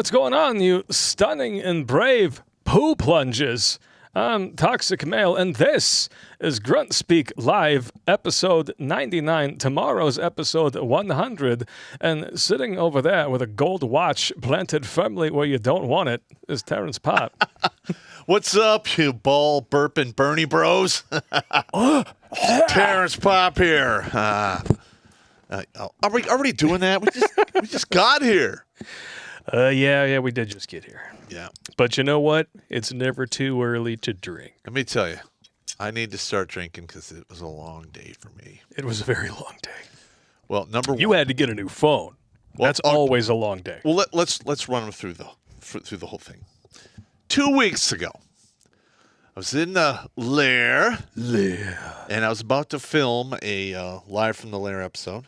what's going on, you stunning and brave poo plunges? I'm Toxic Male, and this is Grunt Speak Live, episode 99, tomorrow's episode 100. And sitting over there with a gold watch planted firmly where you don't want it is Terrence Pop. What's up, you ball burping Bernie bros? Terrence Pop here. Are we doing that? We just got here. Yeah, we did just get here. Yeah. But you know what? It's never too early to drink. Let me tell you, I need to start drinking because it was a long day for me. It was a very long day. Well, number one, you had to get a new phone. Well, that's always a long day. Well, let's run them through the whole thing. 2 weeks ago, I was in the lair, and I was about to film a live from the lair episode.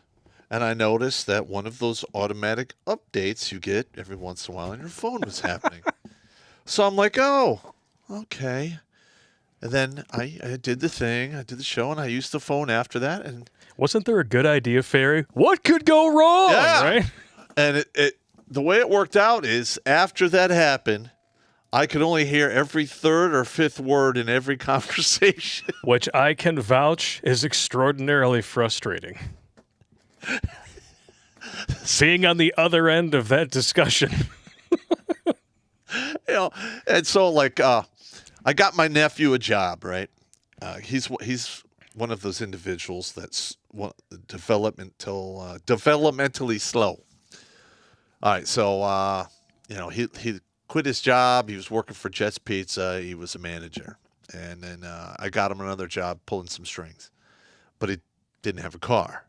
And I noticed that one of those automatic updates you get every once in a while on your phone was happening. So I'm like, oh, okay. And then I did the thing. I did the show, and I used the phone after that. And wasn't there a good idea, Fairy? What could go wrong, right? And the way it worked out is after that happened, I could only hear every third or fifth word in every conversation. Which I can vouch is extraordinarily frustrating. Being on the other end of that discussion. And so like I got my nephew a job, right? He's one of those individuals that's developmentally slow. All right, so he quit his job. He was working for Jets Pizza. He was a manager, and then I got him another job pulling some strings, but he didn't have a car.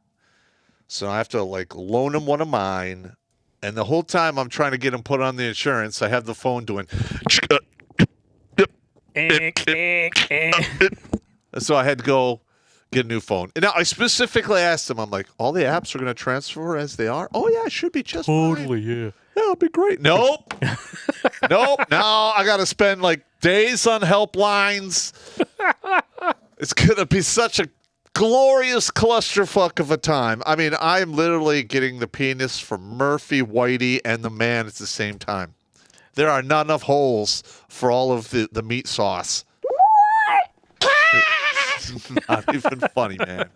So I have to loan him one of mine, and the whole time I'm trying to get him put on the insurance, I have the phone doing. So I had to go get a new phone. And now I specifically asked him, I'm like, all the apps are going to transfer as they are? Oh yeah, it should be just totally, fine. Yeah. Yeah, it'll be great. Nope. Nope. Now I got to spend days on helplines. It's going to be such a glorious clusterfuck of a time. I mean, I'm literally getting the penis from Murphy, Whitey, and the man at the same time. There are not enough holes for all of the meat sauce. It's not even funny, man.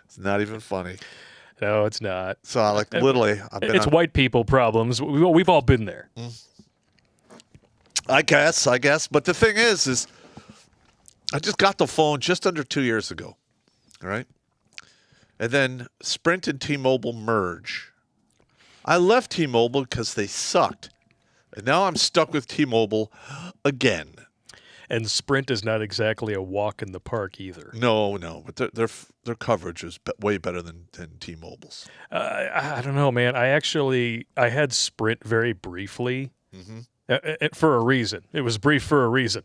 It's not even funny. No, it's not. So, literally, it's white people problems. We've all been there. I guess. But the thing is I just got the phone just under 2 years ago. All right. And then Sprint and T-Mobile merge. I left T-Mobile because they sucked. And now I'm stuck with T-Mobile again. And Sprint is not exactly a walk in the park either. No, but their coverage is way better than T-Mobile's. I don't know, man. I had Sprint very briefly for a reason. It was brief for a reason.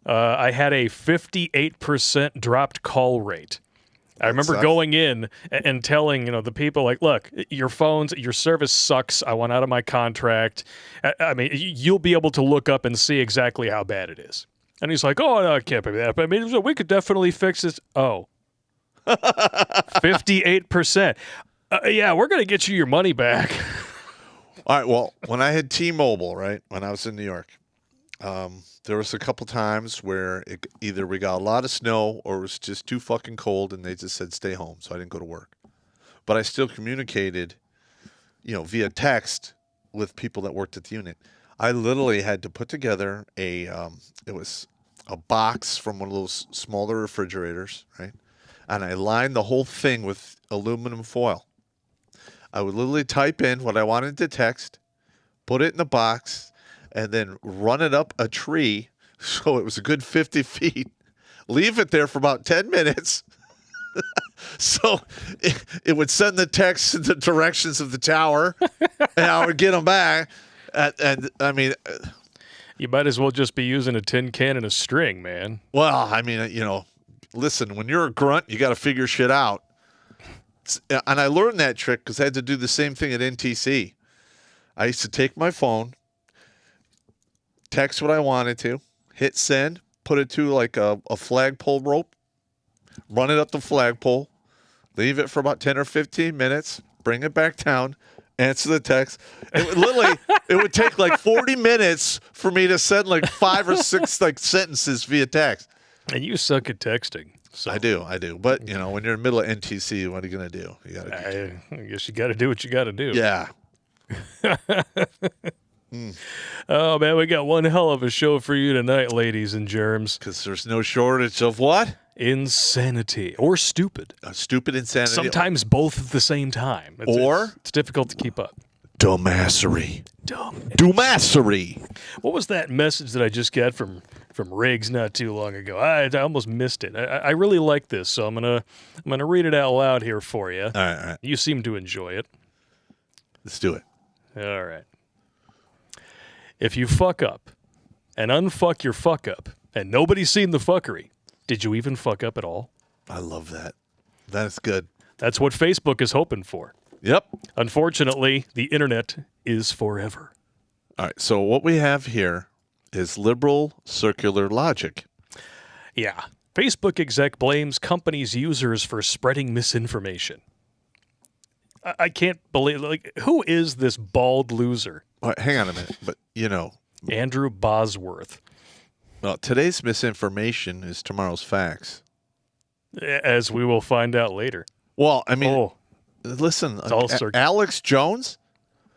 I had a 58% dropped call rate. I remember going in and telling, the people look, your service sucks. I want out of my contract. I mean, you'll be able to look up and see exactly how bad it is. And he's like, oh, no, I can't pay that. But I mean, we could definitely fix this. Oh, 58%. Yeah, we're going to get you your money back. All right. Well, when I had T-Mobile, right, when I was in New York, there was a couple times where either we got a lot of snow or it was just too fucking cold and they just said stay home, so I didn't go to work. But I still communicated, via text with people that worked at the unit. I literally had to put together it was a box from one of those smaller refrigerators, right? And I lined the whole thing with aluminum foil. I would literally type in what I wanted to text, put it in the box, and then run it up a tree so it was a good 50 feet, leave it there for about 10 minutes. So it would send the text in the directions of the tower, and I would get them back. And I mean, you might as well just be using a tin can and a string, man. Well, I mean, listen, when you're a grunt, you got to figure shit out. And I learned that trick because I had to do the same thing at NTC. I used to take my phone, text what I wanted to, hit send, put it to a flagpole rope, run it up the flagpole, leave it for about 10 or 15 minutes, bring it back down, answer the text. It would take like 40 minutes for me to send like 5 or 6 like sentences via text. And you suck at texting. So. I do. But, when you're in the middle of NTC, what are you going to do? You got to. I guess you got to do what you got to do. Yeah. Oh, man, we got one hell of a show for you tonight, ladies and germs. Because there's no shortage of what? Insanity. Or stupid. Stupid insanity. Sometimes both at the same time. It's difficult to keep up. Dumbassery. Dumbassery. What was that message that I just got from Riggs not too long ago? I almost missed it. I really like this, so I'm gonna read it out loud here for you. All right. You seem to enjoy it. Let's do it. All right. If you fuck up and unfuck your fuck up and nobody's seen the fuckery, did you even fuck up at all? I love that. That's good. That's what Facebook is hoping for. Yep. Unfortunately, the internet is forever. All right. So what we have here is liberal circular logic. Yeah. Facebook exec blames company's users for spreading misinformation. I can't believe, who is this bald loser? All right, hang on a minute. But, Andrew Bosworth. Well, today's misinformation is tomorrow's facts. As we will find out later. Well, I mean, listen, Alex Jones?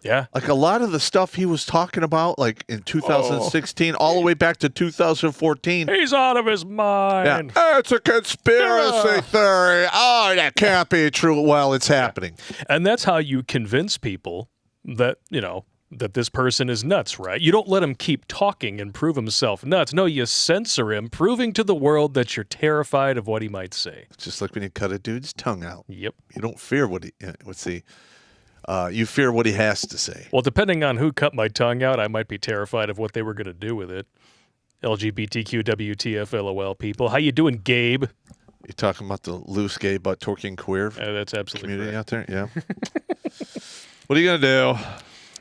Yeah. Like a lot of the stuff he was talking about, like in 2016, all the way back to 2014. He's out of his mind. Yeah. It's a conspiracy theory. Oh, that can't be true. Well, it's happening. And that's how you convince people that, that this person is nuts, right? You don't let him keep talking and prove himself nuts. No, you censor him, proving to the world that you're terrified of what he might say. It's just like when you cut a dude's tongue out. Yep. You don't fear you fear what he has to say. Well, depending on who cut my tongue out, I might be terrified of what they were going to do with it. LGBTQ WTF LOL people. How you doing, Gabe? You talking about the loose gay butt twerking queer that's absolutely community correct. out there? Yeah. What are you going to do?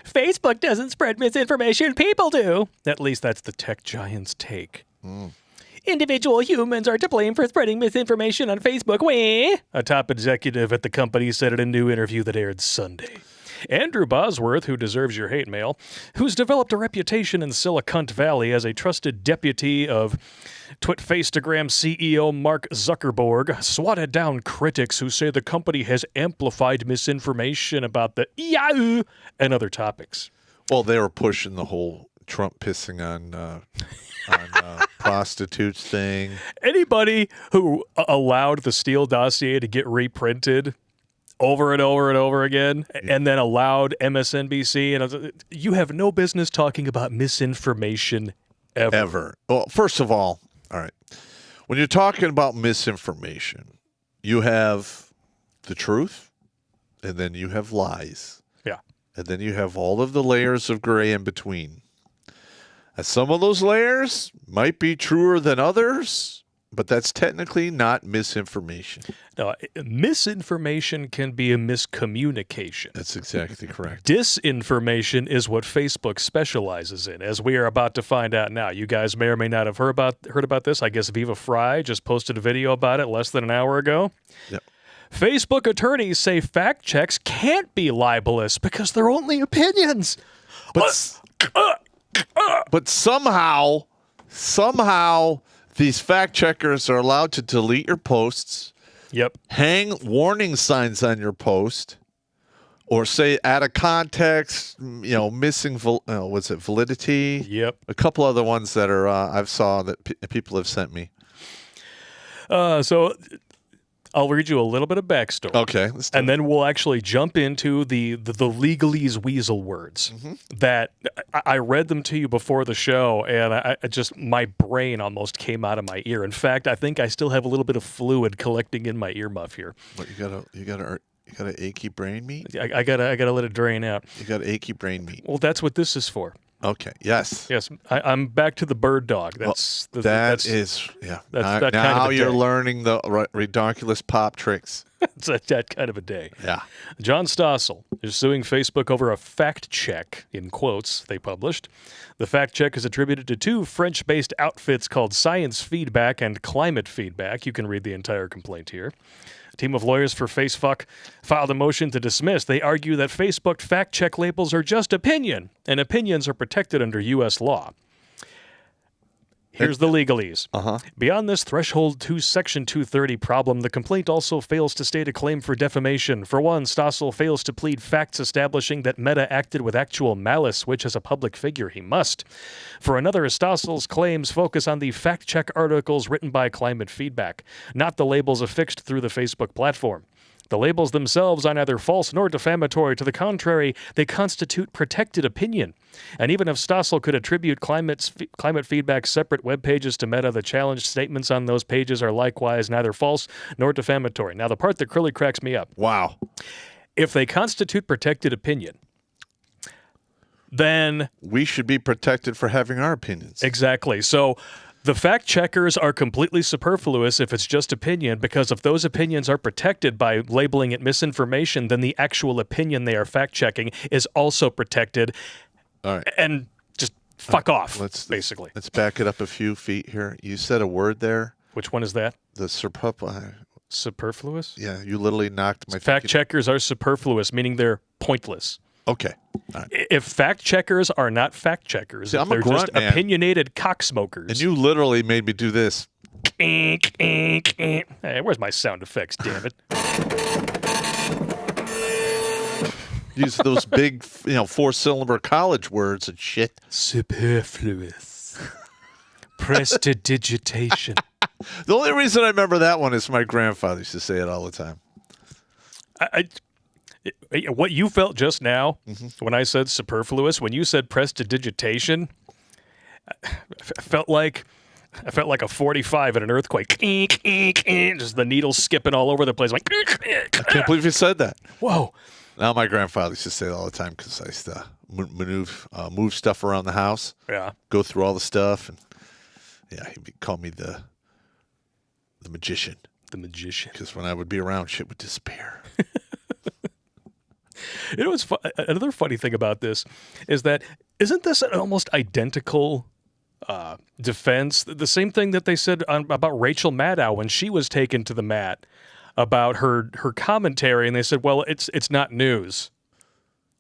Facebook doesn't spread misinformation. People do. At least that's the tech giant's take. Individual humans are to blame for spreading misinformation on Facebook. A top executive at the company said in a new interview that aired Sunday. Andrew Bosworth, who deserves your hate mail, who's developed a reputation in Silicon Valley as a trusted deputy of Twitfastagram CEO Mark Zuckerberg, swatted down critics who say the company has amplified misinformation about the Yahoo and other topics. Well, they were pushing the whole Trump pissing on prostitutes thing. Anybody who allowed the Steele dossier to get reprinted over and over and over again, and then allowed MSNBC, and you have no business talking about misinformation ever. Well, first of all right, when you're talking about misinformation, you have the truth, and then you have lies. Yeah. And then you have all of the layers of gray in between. And some of those layers might be truer than others, but that's technically not misinformation. No, misinformation can be a miscommunication. That's exactly correct. Disinformation is what Facebook specializes in, as we are about to find out now. You guys may or may not have heard about this. I guess Viva Fry just posted a video about it less than an hour ago. Yep. Facebook attorneys say fact checks can't be libelous because they're only opinions. But somehow, these fact checkers are allowed to delete your posts. Yep. Hang warning signs on your post, or say out of context, missing validity. Yep. A couple other ones that are I've saw that people have sent me. So I'll read you a little bit of backstory. Okay. And then we'll actually jump into the legalese weasel words that I read them to you before the show, and I just, my brain almost came out of my ear. In fact, I think I still have a little bit of fluid collecting in my earmuff here. What, you got an achy brain meat? I gotta let it drain out. You got achy brain meat. Well, that's what this is for. Okay. Yes. Yes. I'm back to the bird dog. That's now kind of you're a learning the Redonkulas pop tricks. It's that kind of a day. Yeah. John Stossel is suing Facebook over a fact check, in quotes, they published. The fact check is attributed to two French-based outfits called Science Feedback and Climate Feedback. You can read the entire complaint here. A team of lawyers for FaceFuck filed a motion to dismiss. They argue that Facebook fact check labels are just opinion, and opinions are protected under U.S. law. Here's the legalese. Beyond this threshold to Section 230 problem, the complaint also fails to state a claim for defamation. For one, Stossel fails to plead facts establishing that Meta acted with actual malice, which as a public figure he must. For another, Stossel's claims focus on the fact-check articles written by Climate Feedback, not the labels affixed through the Facebook platform. The labels themselves are neither false nor defamatory. To the contrary, they constitute protected opinion. And even if Stossel could attribute Climate Feedback's separate web pages to Meta, the challenged statements on those pages are likewise neither false nor defamatory. Now, the part that really cracks me up. Wow. If they constitute protected opinion, then... we should be protected for having our opinions. Exactly. So... the fact checkers are completely superfluous if it's just opinion, because if those opinions are protected by labeling it misinformation, then the actual opinion they are fact checking is also protected. All right. And just fuck off, basically. Let's back it up a few feet here. You said a word there. Which one is that? The Superfluous? Yeah, you literally knocked my fact checkers are superfluous, meaning they're pointless. Okay. All right. If fact checkers are not fact checkers, See, they're just opinionated cocksmokers. And you literally made me do this. Hey, where's my sound effects, damn it? Use those big, 4-syllable college words and shit. Superfluous. Prestidigitation. The only reason I remember that one is my grandfather used to say it all the time. What you felt just now when I said superfluous, when you said prestidigitation, I felt like a 45 in an earthquake. Just the needles skipping all over the place. Like, I can't believe you said that. Whoa. Now my grandfather used to say it all the time because I used to move stuff around the house. Yeah. Go through all the stuff. And yeah, he'd call me the magician. The magician. Because when I would be around, shit would disappear. You know what's another funny thing about this is that isn't this an almost identical defense? The same thing that they said about Rachel Maddow when she was taken to the mat about her commentary, and they said, well, it's not news.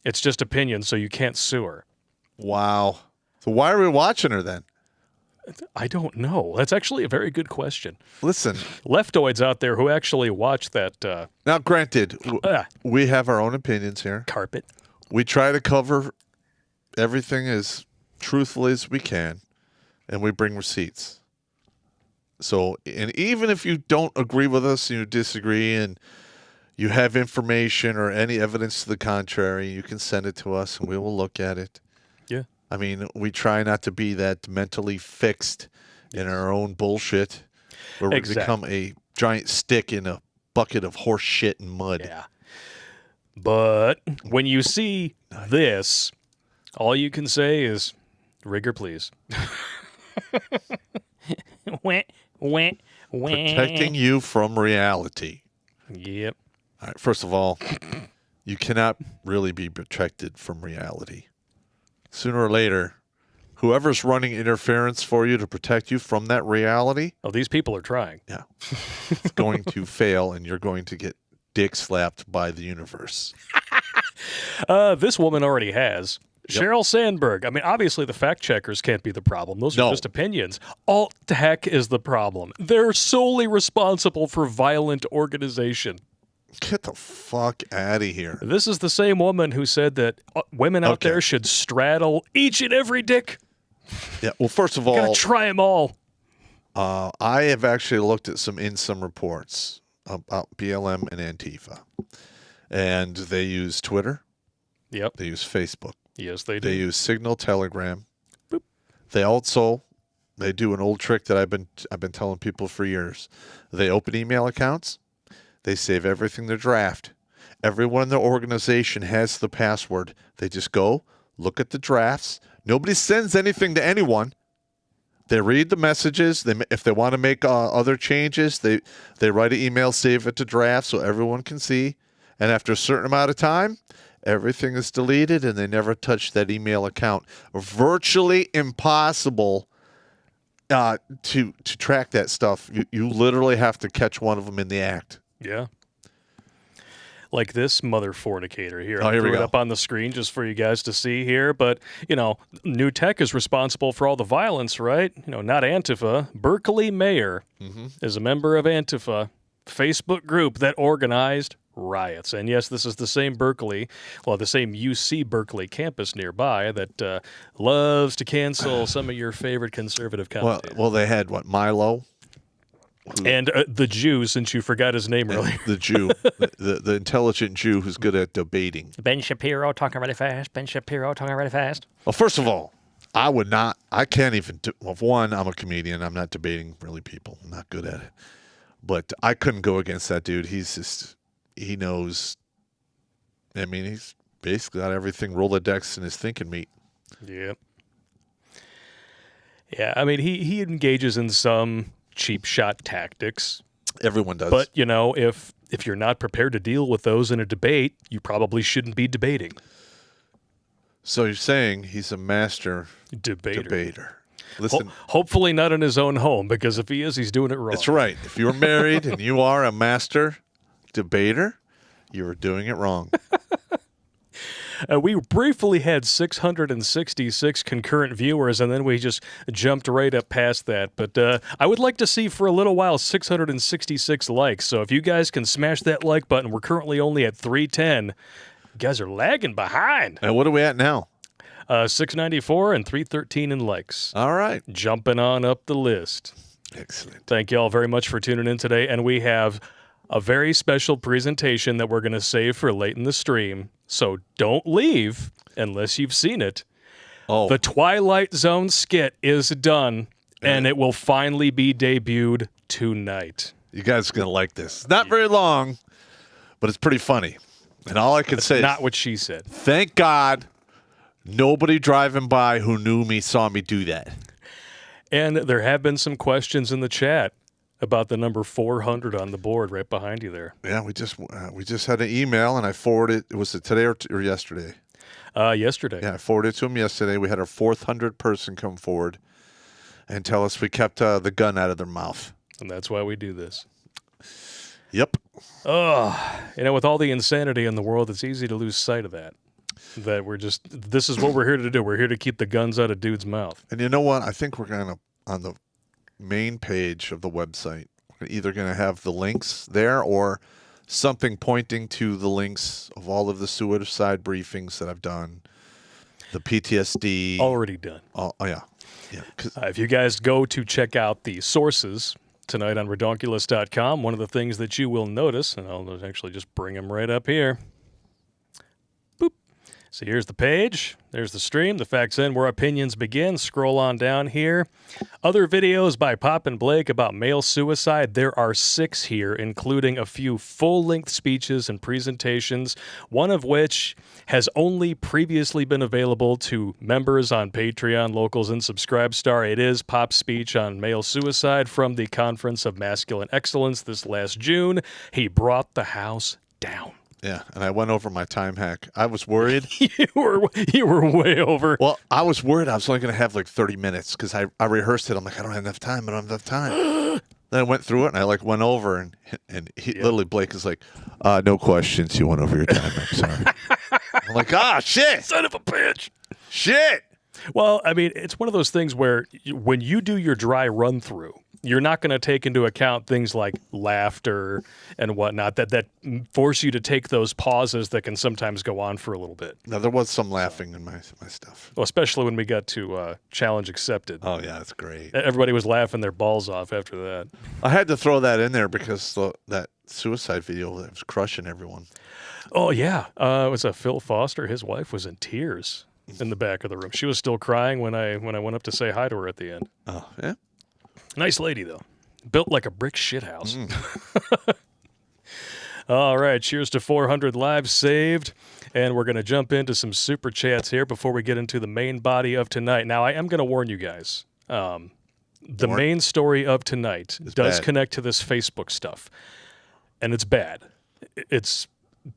It's just opinion, so you can't sue her. Wow. So why are we watching her then? I don't know. That's actually a very good question. Listen. Leftoids out there who actually watch that. Now, granted, we have our own opinions here. Carpet. We try to cover everything as truthfully as we can, and we bring receipts. So, and even if you don't agree with us, you disagree, and you have information or any evidence to the contrary, you can send it to us, and we will look at it. Yeah. I mean, we try not to be that mentally fixed in our own bullshit where we become a giant stick in a bucket of horse shit and mud. Yeah. But when you see this, all you can say is, rigor, please. Protecting you from reality. Yep. All right, first of all, you cannot really be protected from reality. Sooner or later, whoever's running interference for you to protect you from that reality. Oh, these people are trying. Yeah. It's going to fail, and you're going to get dick slapped by the universe. This woman already has. Yep. Sheryl Sandberg. I mean, obviously the fact checkers can't be the problem. Those are just opinions. Alt tech is the problem. They're solely responsible for violent organization. Get the fuck out of here. This is the same woman who said that women out there should straddle each and every dick. Yeah, well, first of all, gotta try them all. I have actually looked at some reports about BLM and Antifa. And they use Twitter. Yep. They use Facebook. Yes, they do. They use Signal, Telegram. Boop. They do an old trick that I've been telling people for years. They open email accounts. They save everything they draft. Everyone in their organization has the password. They just go, look at the drafts. Nobody sends anything to anyone. They read the messages. If they want to make other changes, they write an email, save it to draft so everyone can see. And after a certain amount of time, everything is deleted, and they never touch that email account. Virtually impossible to track that stuff. You literally have to catch one of them in the act. Yeah. Like this mother fornicator here. Oh, here we I threw go. it up on the screen just for you guys to see here. But, new tech is responsible for all the violence, right? Not Antifa. Berkeley Mayor is a member of Antifa, Facebook group that organized riots. And yes, this is the same the same UC Berkeley campus nearby that loves to cancel some of your favorite conservative commentators. Well, they had, Milo? And the Jew, since you forgot his name earlier. The Jew, the intelligent Jew who's good at debating. Ben Shapiro talking really fast. Well, first of all, I can't even, one, I'm a comedian. I'm not debating really people. I'm not good at it. But I couldn't go against that dude. He knows, he's basically got everything Rolodex in his thinking meat. Yep. Yeah, he engages in some cheap shot tactics. Everyone does. But, if you're not prepared to deal with those in a debate, you probably shouldn't be debating. So you're saying he's a master debater. Listen, hopefully not in his own home, because if he is, he's doing it wrong. That's right. If you're married and you are a master debater, you are doing it wrong. We briefly had 666 concurrent viewers, and then we just jumped right up past that. But I would like to see for a little while 666 likes. So if you guys can smash that like button, we're currently only at 310. You guys are lagging behind. And what are we at now? 694 and 313 in likes. All right. Jumping on up the list. Excellent. Thank you all very much for tuning in today. And we have a very special presentation that we're going to save for late in the stream. So don't leave unless you've seen it. Oh. The Twilight Zone skit is done, and it will finally be debuted tonight. You guys are going to like this. It's not very long, but it's pretty funny. And all I can say is, not what she said. Thank God nobody driving by who knew me saw me do that. And there have been some questions in the chat about the number 400 on the board right behind you there. Yeah, we just had an email, and I forwarded it. Was it today or yesterday? Yesterday. Yeah, I forwarded it to him yesterday. We had our 400th person come forward and tell us we kept the gun out of their mouth. And that's why we do this. Yep. With all the insanity in the world, it's easy to lose sight of that. That this is what we're here to do. We're here to keep the guns out of dude's mouth. And you know what? I think we're going to, on the main page of the website, we're either going to have the links there or something pointing to the links of all of the suicide briefings that I've done, the PTSD. Already done. Oh yeah. If you guys go to check out the sources tonight on Redonkulas.com, one of the things that you will notice, and I'll actually just bring them right up here. Boop. So here's the page. There's the stream. The facts end where opinions begin. Scroll on down here. Other videos by Pop and Blake about male suicide. There are 6 here, including a few full-length speeches and presentations, one of which has only previously been available to members on Patreon, Locals, and Subscribestar. It is Pop's speech on male suicide from the Conference of Masculine Excellence this last June. He brought the house down. Yeah, and I went over my time hack. I was worried. You were way over. Well, I was worried I was only going to have like 30 minutes because I rehearsed it. I'm like, I don't have enough time. Then I went through it, and I went over, and literally Blake is like, no questions. You went over your time. I'm sorry. I'm like, shit. Son of a bitch. Shit. Well, it's one of those things where when you do your dry run-through, you're not going to take into account things like laughter and whatnot that force you to take those pauses that can sometimes go on for a little bit. Now, there was some laughing in my stuff. Well, especially when we got to Challenge Accepted. Oh, yeah, that's great. Everybody was laughing their balls off after that. I had to throw that in there because that suicide video that was crushing everyone. Oh, yeah. It was Phil Foster. His wife was in tears in the back of the room. She was still crying when I went up to say hi to her at the end. Oh, yeah? Nice lady, though. Built like a brick shithouse. All right, cheers to 400 lives saved. And we're going to jump into some super chats here before we get into the main body of tonight. Now, I am going to warn you guys. The main story of tonight does bad. connect to this Facebook stuff, and it's bad. It's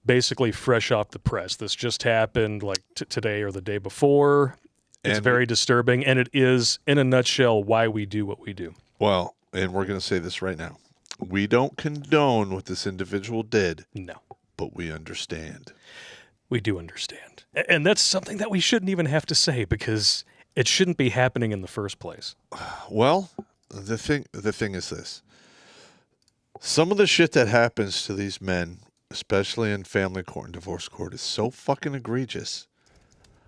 basically fresh off the press. This just happened like today or the day before. It's very disturbing, and it is, in a nutshell, why we do what we do. Well, and we're going to say this right now. We don't condone what this individual did. No. But we understand. We do understand. And that's something that we shouldn't even have to say because it shouldn't be happening in the first place. Well, the thing is this. Some of the shit that happens to these men, especially in family court and divorce court, is so fucking egregious.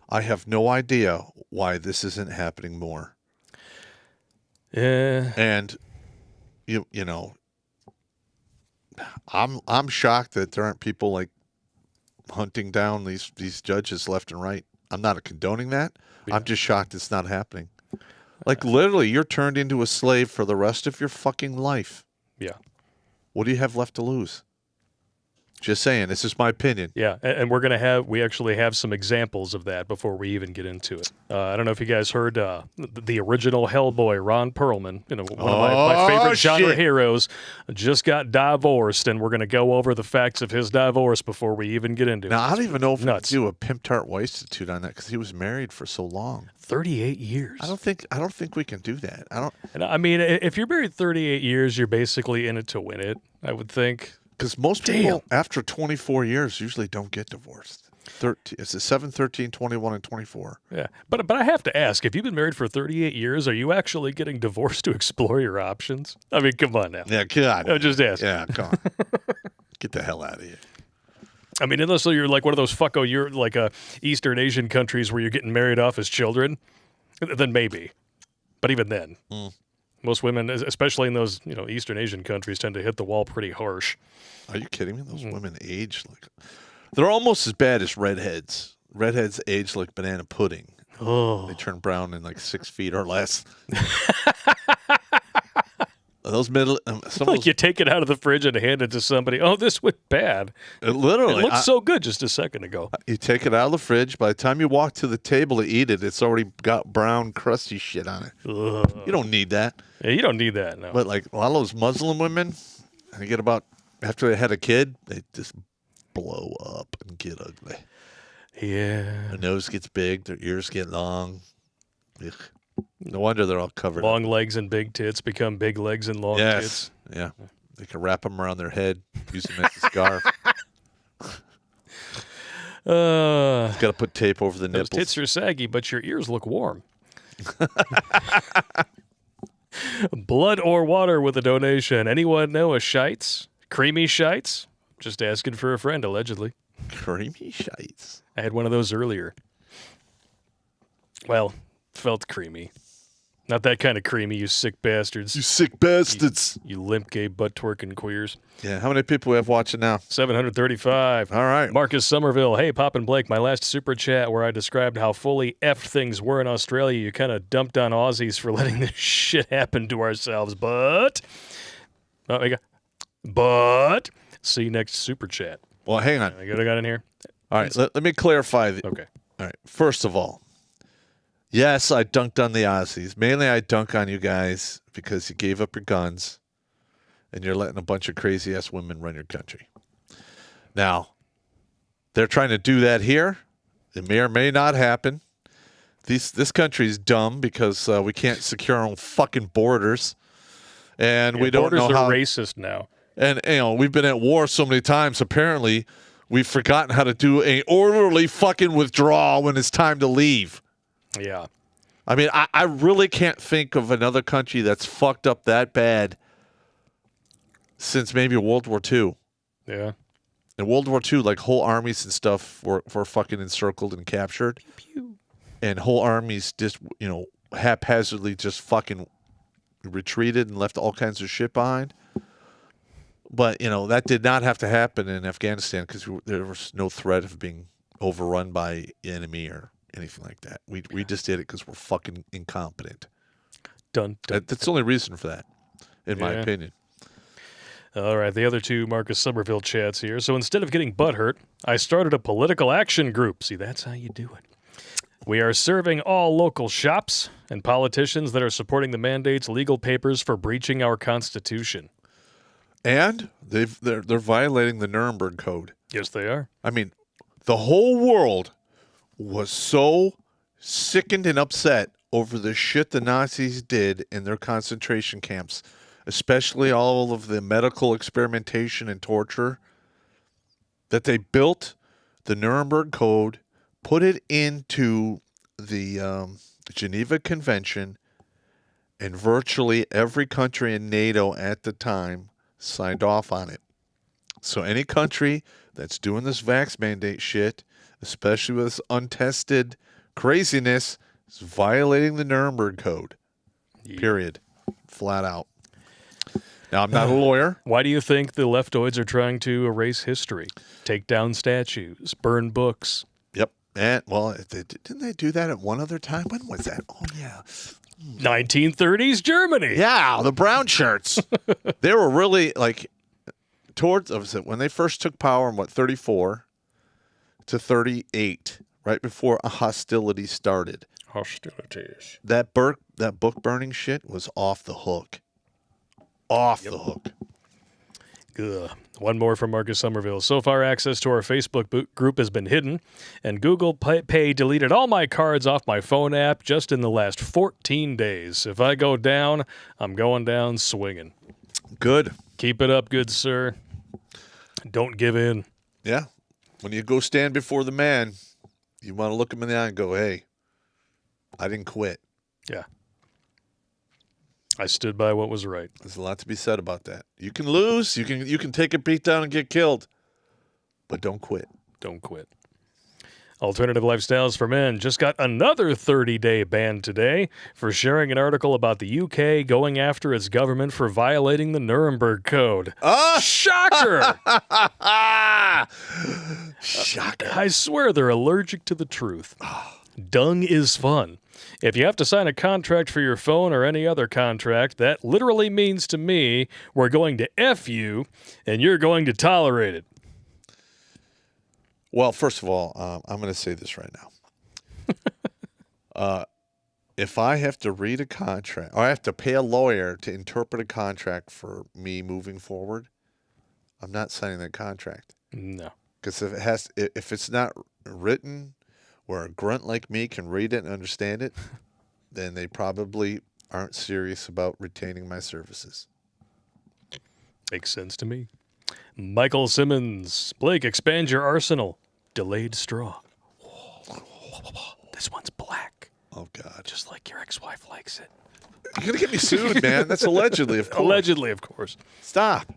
I have no idea why this isn't happening more. Yeah. And you know, I'm shocked that there aren't people like hunting down these judges left and right. I'm not condoning that. Yeah. I'm just shocked it's not happening. Like literally, you're turned into a slave for the rest of your fucking life. Yeah. What do you have left to lose? Just saying. This is my opinion. Yeah, and we actually have some examples of that before we even get into it. I don't know if you guys heard the original Hellboy, Ron Perlman, one of my favorite genre heroes, just got divorced, and we're going to go over the facts of his divorce before we even get into it. Now, I don't even know if we can do a Pimp Tart Institute on that because he was married for so long. 38 years. I don't think we can do that. I mean, if you're married 38 years, you're basically in it to win it, I would think. Because most people, after 24 years, usually don't get divorced. It's 7, 13, 21, and 24. Yeah, but I have to ask, if you've been married for 38 years, are you actually getting divorced to explore your options? I mean, come on now. Yeah, God. I'm just asking. Yeah, come on. Get the hell out of here. I mean, unless you're like one of those you're like Eastern Asian countries where you're getting married off as children, then maybe. But even then. Most women, especially in those Eastern Asian countries, tend to hit the wall pretty harsh. Are you kidding me? Those women age like... They're almost as bad as redheads. Redheads age like banana pudding. Oh. They turn brown in like 6 feet or less. Those middle... you take it out of the fridge and hand it to somebody. Oh, this went bad. It looked so good just a second ago. You take it out of the fridge. By the time you walk to the table to eat it, it's already got brown, crusty shit on it. Ugh. You don't need that. Yeah, you don't need that, no. But like a lot of those Muslim women, they get about... After they had a kid, they just blow up and get ugly. Yeah. Their nose gets big. Their ears get long. Ugh. No wonder they're all covered Long up. legs and big tits become big legs and long tits. Yeah. They can wrap them around their head, use them as a scarf. Got to put tape over the nipples. Those tits are saggy, but your ears look warm. Blood or water with a donation. Anyone know a shites? Creamy shites? Just asking for a friend, allegedly. Creamy shites. I had one of those earlier. Well, felt creamy. Not that kind of creamy, you sick bastards. You sick bastards. You limp gay butt twerking queers. Yeah, how many people we have watching now? 735. All right. Marcus Somerville. Hey, Pop and Blake, my last super chat where I described how fully effed things were in Australia, you kind of dumped on Aussies for letting this shit happen to ourselves, but... But... See you next super chat. Well, hang on. I got in here. All right, let me clarify. Okay. All right, first of all, yes, I dunked on the Aussies. Mainly I dunk on you guys because you gave up your guns and you're letting a bunch of crazy-ass women run your country. Now, they're trying to do that here. It may or may not happen. This country is dumb because we can't secure our own fucking borders. And we don't know how... Borders are racist now. And, we've been at war so many times, apparently we've forgotten how to do an orderly fucking withdrawal when it's time to leave. Yeah. I mean, I really can't think of another country that's fucked up that bad since maybe World War II. Yeah. In World War II, like whole armies and stuff were fucking encircled and captured. Pew, pew. And whole armies just, haphazardly just fucking retreated and left all kinds of shit behind. But, that did not have to happen in Afghanistan because there was no threat of being overrun by enemy or anything like that. We just did it because we're fucking incompetent. That's the only reason for that, in my opinion. All right, the other two Marcus Somerville chats here. So instead of getting butthurt, I started a political action group. See, that's how you do it. We are serving all local shops and politicians that are supporting the mandate's legal papers for breaching our Constitution. And they're violating the Nuremberg Code. Yes, they are. I mean, the whole world was so sickened and upset over the shit the Nazis did in their concentration camps, especially all of the medical experimentation and torture, that they built the Nuremberg Code, put it into the Geneva Convention, and virtually every country in NATO at the time signed off on it. So any country that's doing this vax mandate shit, especially with this untested craziness, is violating the Nuremberg Code. Yeah. Period. Flat out. Now, I'm not a lawyer. Why do you think the leftoids are trying to erase history, take down statues, burn books? Yep. And, well, didn't they do that at one other time? When was that? Oh, yeah. 1930s Germany. Yeah, the brown shirts. They were really, like, when they first took power in, 34 to 38, right before hostilities started. Hostilities. That book burning shit was off the hook. Off the hook. Ugh. One more from Marcus Somerville. So far, access to our Facebook group has been hidden, and Google Pay deleted all my cards off my phone app just in the last 14 days. If I go down, I'm going down swinging. Good. Keep it up, good sir. Don't give in. Yeah. When you go stand before the man, you want to look him in the eye and go, hey, I didn't quit. Yeah. I stood by what was right. There's a lot to be said about that. You can lose. You can take a beat down and get killed. But don't quit. Don't quit. Alternative Lifestyles for Men just got another 30-day ban today for sharing an article about the UK going after its government for violating the Nuremberg Code. Shocker! Shocker. I swear they're allergic to the truth. Dung is fun. If you have to sign a contract for your phone or any other contract, that literally means to me we're going to F you and you're going to tolerate it. Well, first of all, I'm going to say this right now. If I have to read a contract, or I have to pay a lawyer to interpret a contract for me moving forward, I'm not signing that contract. No. Because if it's not written where a grunt like me can read it and understand it, then they probably aren't serious about retaining my services. Makes sense to me. Michael Simmons. Blake, expand your arsenal. Delayed straw. This one's black. Oh, God. Just like your ex-wife likes it. You're going to get me sued, man. That's allegedly, of course. Allegedly, of course. Stop.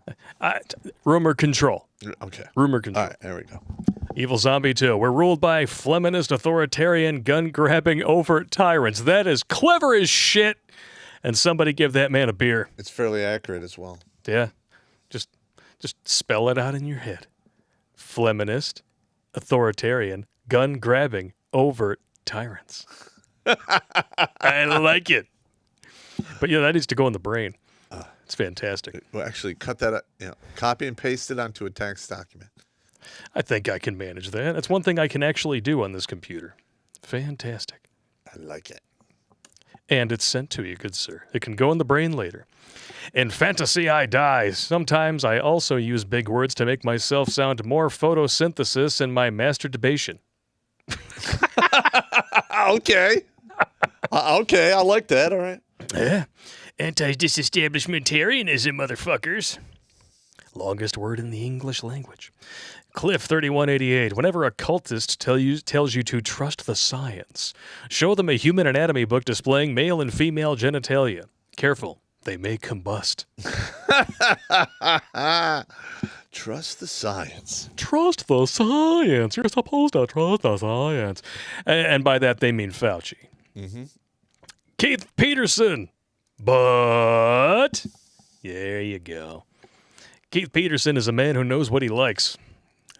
Rumor control. Okay. Rumor control. All right, there we go. Evil Zombie 2. We're ruled by feminist, authoritarian, gun-grabbing, overt tyrants. That is clever as shit. And somebody give that man a beer. It's fairly accurate as well. Yeah. Just spell it out in your head. Feminist, authoritarian, gun-grabbing, overt tyrants. I like it. But yeah, that needs to go in the brain. It's fantastic. Well, actually, cut that up. Copy and paste it onto a text document. I think I can manage that. That's one thing I can actually do on this computer. Fantastic. I like it. And it's sent to you, good sir. It can go in the brain later. In fantasy, I die. Sometimes I also use big words to make myself sound more photosynthesis in my masturbation. Okay. Okay, I like that. All right. Yeah. Anti-disestablishmentarianism, motherfuckers. Longest word in the English language. Cliff 3188. Whenever a cultist tells you to trust the science, show them a human anatomy book displaying male and female genitalia. Careful, they may combust. Trust the science. Trust the science. You're supposed to trust the science. And by that, they mean Fauci. Mm-hmm. Keith Peterson. But there you go. Keith Peterson is a man who knows what he likes.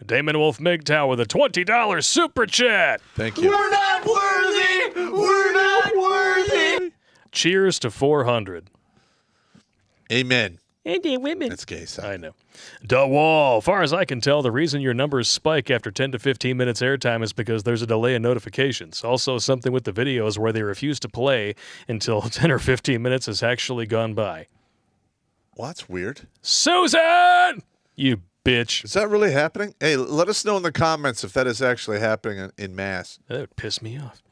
Damon Wolf MGTOW with a $20 super chat. Thank you. We're not worthy. We're not worthy. Cheers to 400. Amen. Anti-women. It's gay side. I know. DeWall. Far as I can tell, the reason your numbers spike after 10 to 15 minutes airtime is because there's a delay in notifications. Also, something with the videos where they refuse to play until 10 or 15 minutes has actually gone by. Well, that's weird. Susan! You bitch. Is that really happening? Hey, let us know in the comments if that is actually happening in mass. That would piss me off.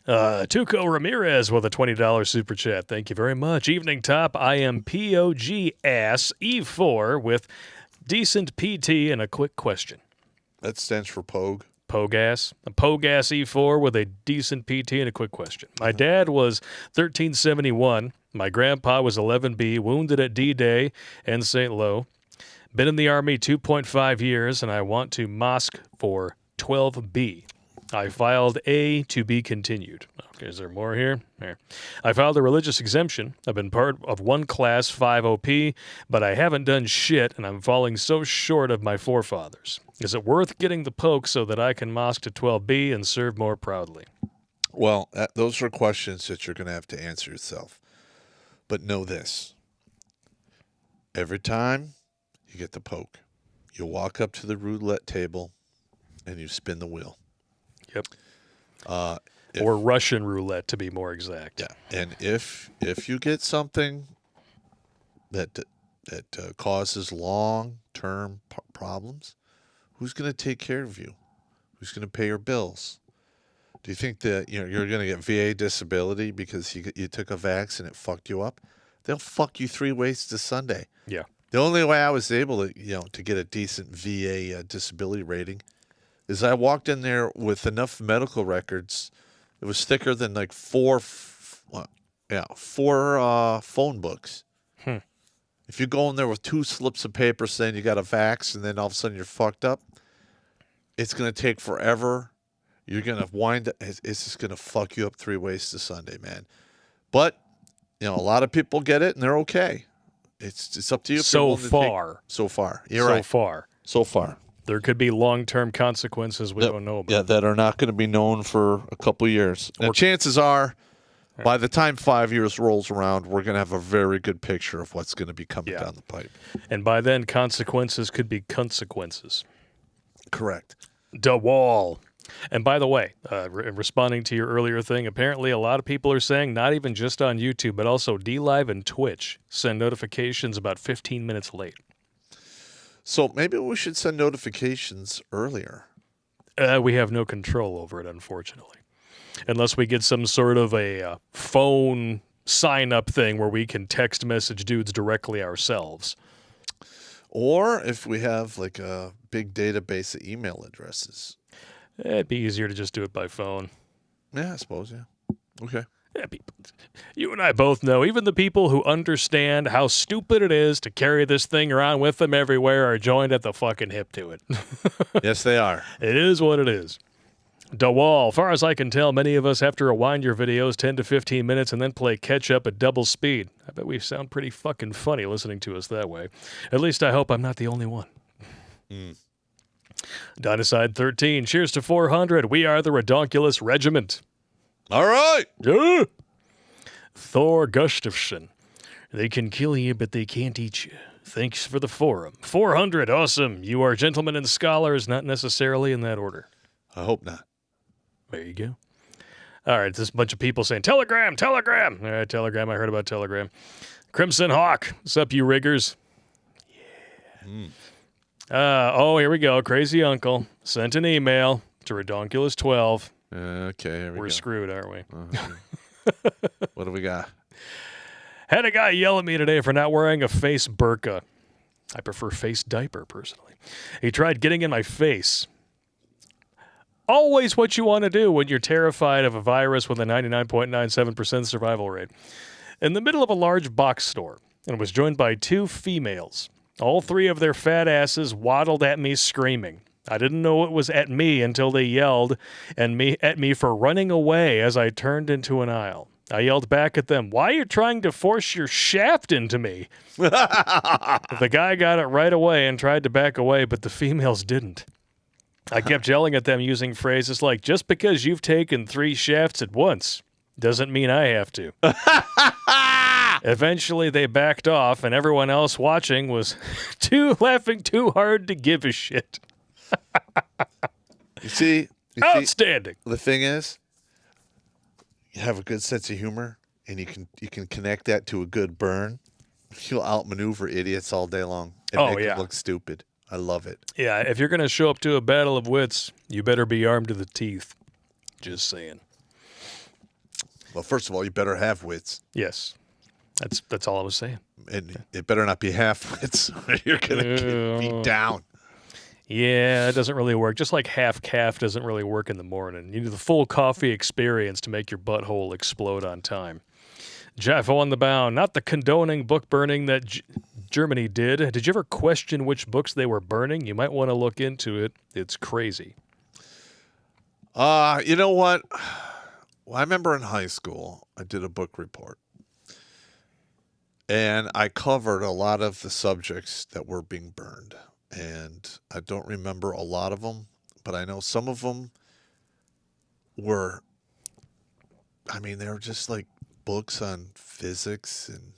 Tuco Ramirez with a $20 super chat. Thank you very much. Evening top, I am POG ass E4 with decent PT and a quick question. That stands for Pogue. Pogas. A Pogas E4 with a decent PT and a quick question. My dad was 1371. My grandpa was 11B, wounded at D-Day and St. Lo. Been in the Army 2.5 years, and I want to mosque for 12B. I filed A to be continued. Okay, is there more here? There. I filed a religious exemption. I've been part of one class, 5OP, but I haven't done shit, and I'm falling so short of my forefathers. Is it worth getting the poke so that I can mosque to 12B and serve more proudly? Well, those are questions that you're going to have to answer yourself. But know this. Every time you get the poke, you walk up to the roulette table and you spin the wheel. Yep. Or Russian roulette, to be more exact. Yeah. And if you get something that causes long-term problems, who's going to take care of you? Who's going to pay your bills? Do you think that you're going to get VA disability because you took a vax and it fucked you up? They'll fuck you 3 ways to Sunday. Yeah. The only way I was able to get a decent VA disability rating is I walked in there with enough medical records. It was thicker than like four phone books. If you go in there with 2 slips of paper saying you got a vax and then all of a sudden you're fucked up, it's going to take forever. You're going to wind up, it's just going to fuck you up 3 ways to Sunday, man. But, a lot of people get it and they're okay. It's up to you. So far. So far. You're right. So far. There could be long-term consequences we don't know about. Yeah, that are not going to be known for a couple years. And chances are, by the time 5 years rolls around, we're going to have a very good picture of what's going to be coming down the pipe. And by then, consequences could be consequences. Correct. DeWall. And by the way, responding to your earlier thing, apparently a lot of people are saying, not even just on YouTube, but also DLive and Twitch send notifications about 15 minutes late. So maybe we should send notifications earlier. We have no control over it, unfortunately. Unless we get some sort of a phone sign-up thing where we can text message dudes directly ourselves. Or if we have like a big database of email addresses. It'd be easier to just do it by phone. Yeah, I suppose, yeah. Okay. Yeah, you and I both know, even the people who understand how stupid it is to carry this thing around with them everywhere are joined at the fucking hip to it. Yes, they are. It is what it is. DeWall, far as I can tell, many of us have to rewind your videos 10 to 15 minutes and then play catch-up at double speed. I bet we sound pretty fucking funny listening to us that way. At least I hope I'm not the only one. Dynaside 13, cheers to 400. We are the Redonkulas Regiment. All right. Yeah. Thor Gustafsson. They can kill you, but they can't eat you. Thanks for the forum. 400, awesome. You are gentlemen and scholars, not necessarily in that order. I hope not. There you go. All right, there's a bunch of people saying, Telegram, Telegram. All right, Telegram, I heard about Telegram. Crimson Hawk, what's up, you riggers? Yeah. Here we go. Crazy Uncle sent an email to Redonkulas 12. Okay, here we go. We're screwed, aren't we? What do we got? Had a guy yell at me today for not wearing a face burqa. I prefer face diaper, personally. He tried getting in my face. Always what you want to do when you're terrified of a virus with a 99.97% survival rate. In the middle of a large box store, and was joined by 2 females. All 3 of their fat asses waddled at me screaming. I didn't know it was at me until they yelled at me for running away as I turned into an aisle. I yelled back at them, "Why are you trying to force your shaft into me?" The guy got it right away and tried to back away, but the females didn't. I kept yelling at them using phrases like, "Just because you've taken 3 shafts at once doesn't mean I have to." Eventually, they backed off, and everyone else watching was laughing too hard to give a shit. You see, Outstanding. the thing is, you have a good sense of humor, and you can connect that to a good burn. You'll outmaneuver idiots all day long and make them look stupid. I love it. Yeah, if you're going to show up to a battle of wits, you better be armed to the teeth. Just saying. Well, first of all, you better have wits. Yes. That's all I was saying. And it better not be half wits, or you're going to get beat down. Yeah, it doesn't really work. Just like half calf doesn't really work in the morning. You need the full coffee experience to make your butthole explode on time. Jeff on the bound, not the condoning book burning that Germany did. Did you ever question which books they were burning? You might want to look into it. It's crazy. You know what? Well, I remember in high school, I did a book report. And I covered a lot of the subjects that were being burned. And I don't remember a lot of them, but I know some of them were, they were just like books on physics and,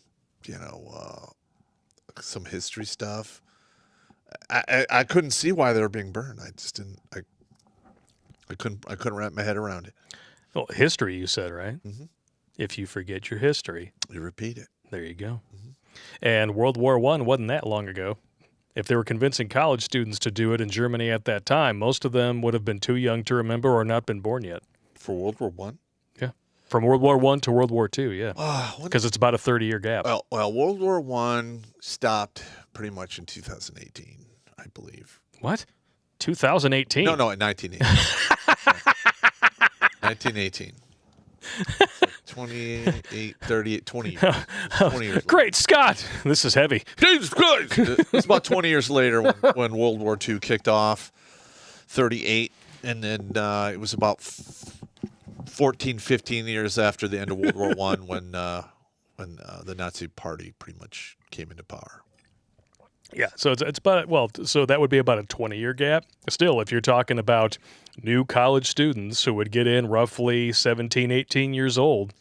some history stuff. I couldn't see why they were being burned. I just didn't, I couldn't wrap my head around it. Well, history, you said, right? Mm-hmm. If you forget your history, you repeat it. There you go. Mm-hmm. And World War I wasn't that long ago. If they were convincing college students to do it in Germany at that time, most of them would have been too young to remember or not been born yet. For World War I? Yeah. From World War I to World War II, yeah. Because it's about a 30-year gap. Well, World War I stopped pretty much in 2018, I believe. What? 2018? No, in 1918. 1918. 28, 38, 20 years. 20 years Great Scott! This is heavy. Jesus Christ! It's about 20 years later when World War II kicked off, 38. And then it was about 14, 15 years after the end of World War I when the Nazi Party pretty much came into power. Yeah, so it's about, so that would be about a 20-year gap. Still, if you're talking about new college students who would get in roughly 17, 18 years old,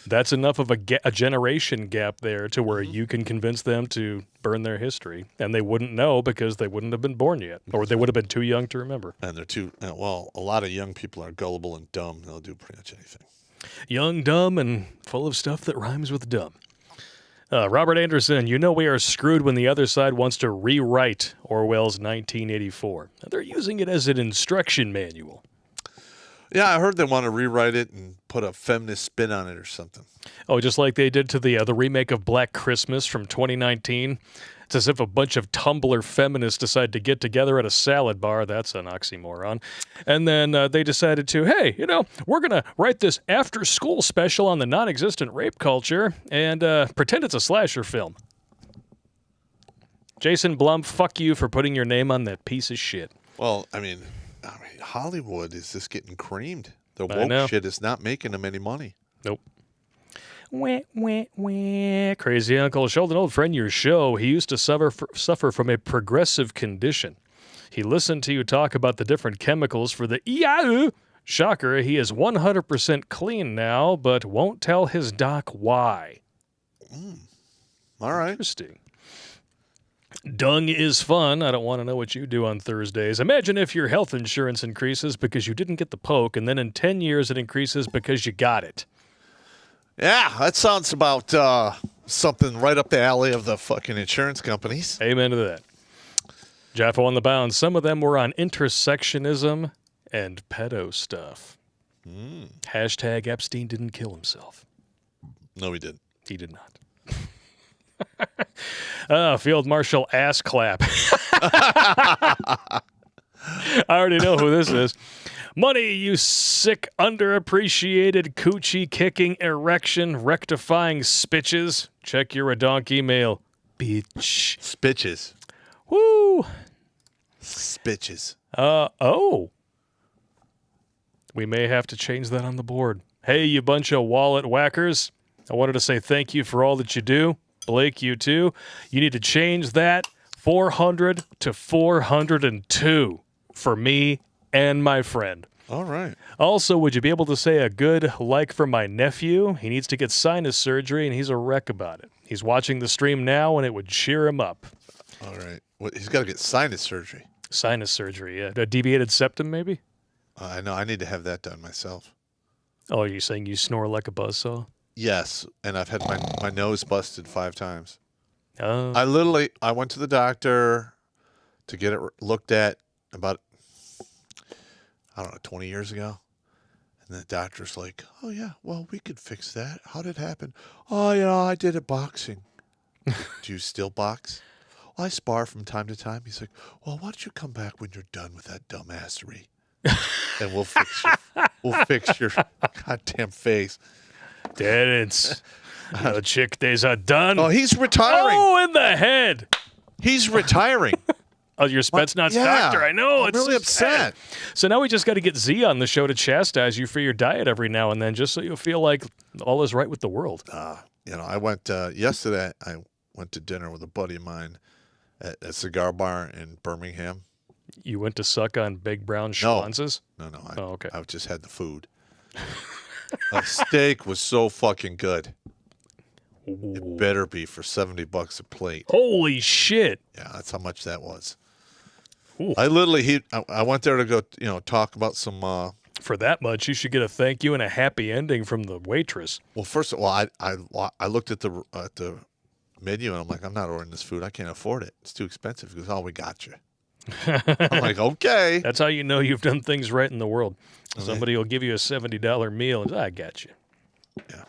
that's enough of a generation gap there to where you can convince them to burn their history. And they wouldn't know because they wouldn't have been born yet, or they would have been too young to remember. And they're a lot of young people are gullible and dumb. They'll do pretty much anything. Young, dumb, and full of stuff that rhymes with dumb. Robert Anderson, we are screwed when the other side wants to rewrite Orwell's 1984. They're using it as an instruction manual. Yeah, I heard they want to rewrite it and put a feminist spin on it or something. Oh, just like they did to the remake of Black Christmas from 2019. It's as if a bunch of Tumblr feminists decide to get together at a salad bar. That's an oxymoron. And then they decided to, hey, we're going to write this after-school special on the non-existent rape culture and pretend it's a slasher film. Jason Blum, fuck you for putting your name on that piece of shit. Well, Hollywood is just getting creamed. The woke shit is not making them any money. Nope. Wah, wah, wah. Crazy Uncle Sheldon, old friend, your show. He used to suffer from a progressive condition. He listened to you talk about the different chemicals for the Yahoo. Shocker, he is 100% clean now, but won't tell his doc why. All right. Interesting. Dung is fun. I don't want to know what you do on Thursdays. Imagine if your health insurance increases because you didn't get the poke, and then in 10 years it increases because you got it. Yeah, that sounds about something right up the alley of the fucking insurance companies. Amen to that. Jaffa on the bound. Some of them were on intersectionism and pedo stuff. Hashtag Epstein didn't kill himself. No, he didn't. He did not. Field Marshal Ass Clap. I already know who this is. Money, you sick, underappreciated, coochie-kicking, erection-rectifying spitches. Check your Redonk email, bitch. Spitches. Woo! Spitches. Oh. We may have to change that on the board. Hey, you bunch of wallet whackers. I wanted to say thank you for all that you do. Blake, you too. You need to change that 400 to 402 for me and my friend. All right. Also, would you be able to say a good like for my nephew? He needs to get sinus surgery, and he's a wreck about it. He's watching the stream now, and it would cheer him up. All right. He's got to get sinus surgery. Sinus surgery, yeah. A deviated septum, maybe? I know. I need to have that done myself. Oh, are you saying you snore like a buzzsaw? Yes, and I've had my nose busted 5 times. Oh. I went to the doctor to get it looked at about, I don't know, 20 years ago. And the doctor's like, oh, yeah, well, we could fix that. How did it happen? Oh, I did it boxing. Do you still box? Well, I spar from time to time. He's like, well, why don't you come back when you're done with that dumbassery? And we'll fix your goddamn face. Terrence, the chick days are done. Oh, he's retiring. Oh, in the head. He's retiring. Oh, you're Spetsnaz Yeah. doctor. I know. I'm It's really so upset. sad. So now we just got to get Z on the show to chastise you for your diet every now and then, just so you'll feel like all is right with the world. I went yesterday. I went to dinner with a buddy of mine at a cigar bar in Birmingham. You went to suck on Big Brown Schwanzes? No. Okay. I just had the food. The steak was so fucking good. It better be for $70 a plate. Holy shit. Yeah, that's how much that was. Ooh. I went there to go, talk about some. For that much, you should get a thank you and a happy ending from the waitress. Well, first of all, I looked at the menu and I'm like, I'm not ordering this food. I can't afford it. It's too expensive. He goes, oh, we got you. I'm like, okay. That's how you know you've done things right in the world. Somebody will give you a $70 meal and I got you. Yeah.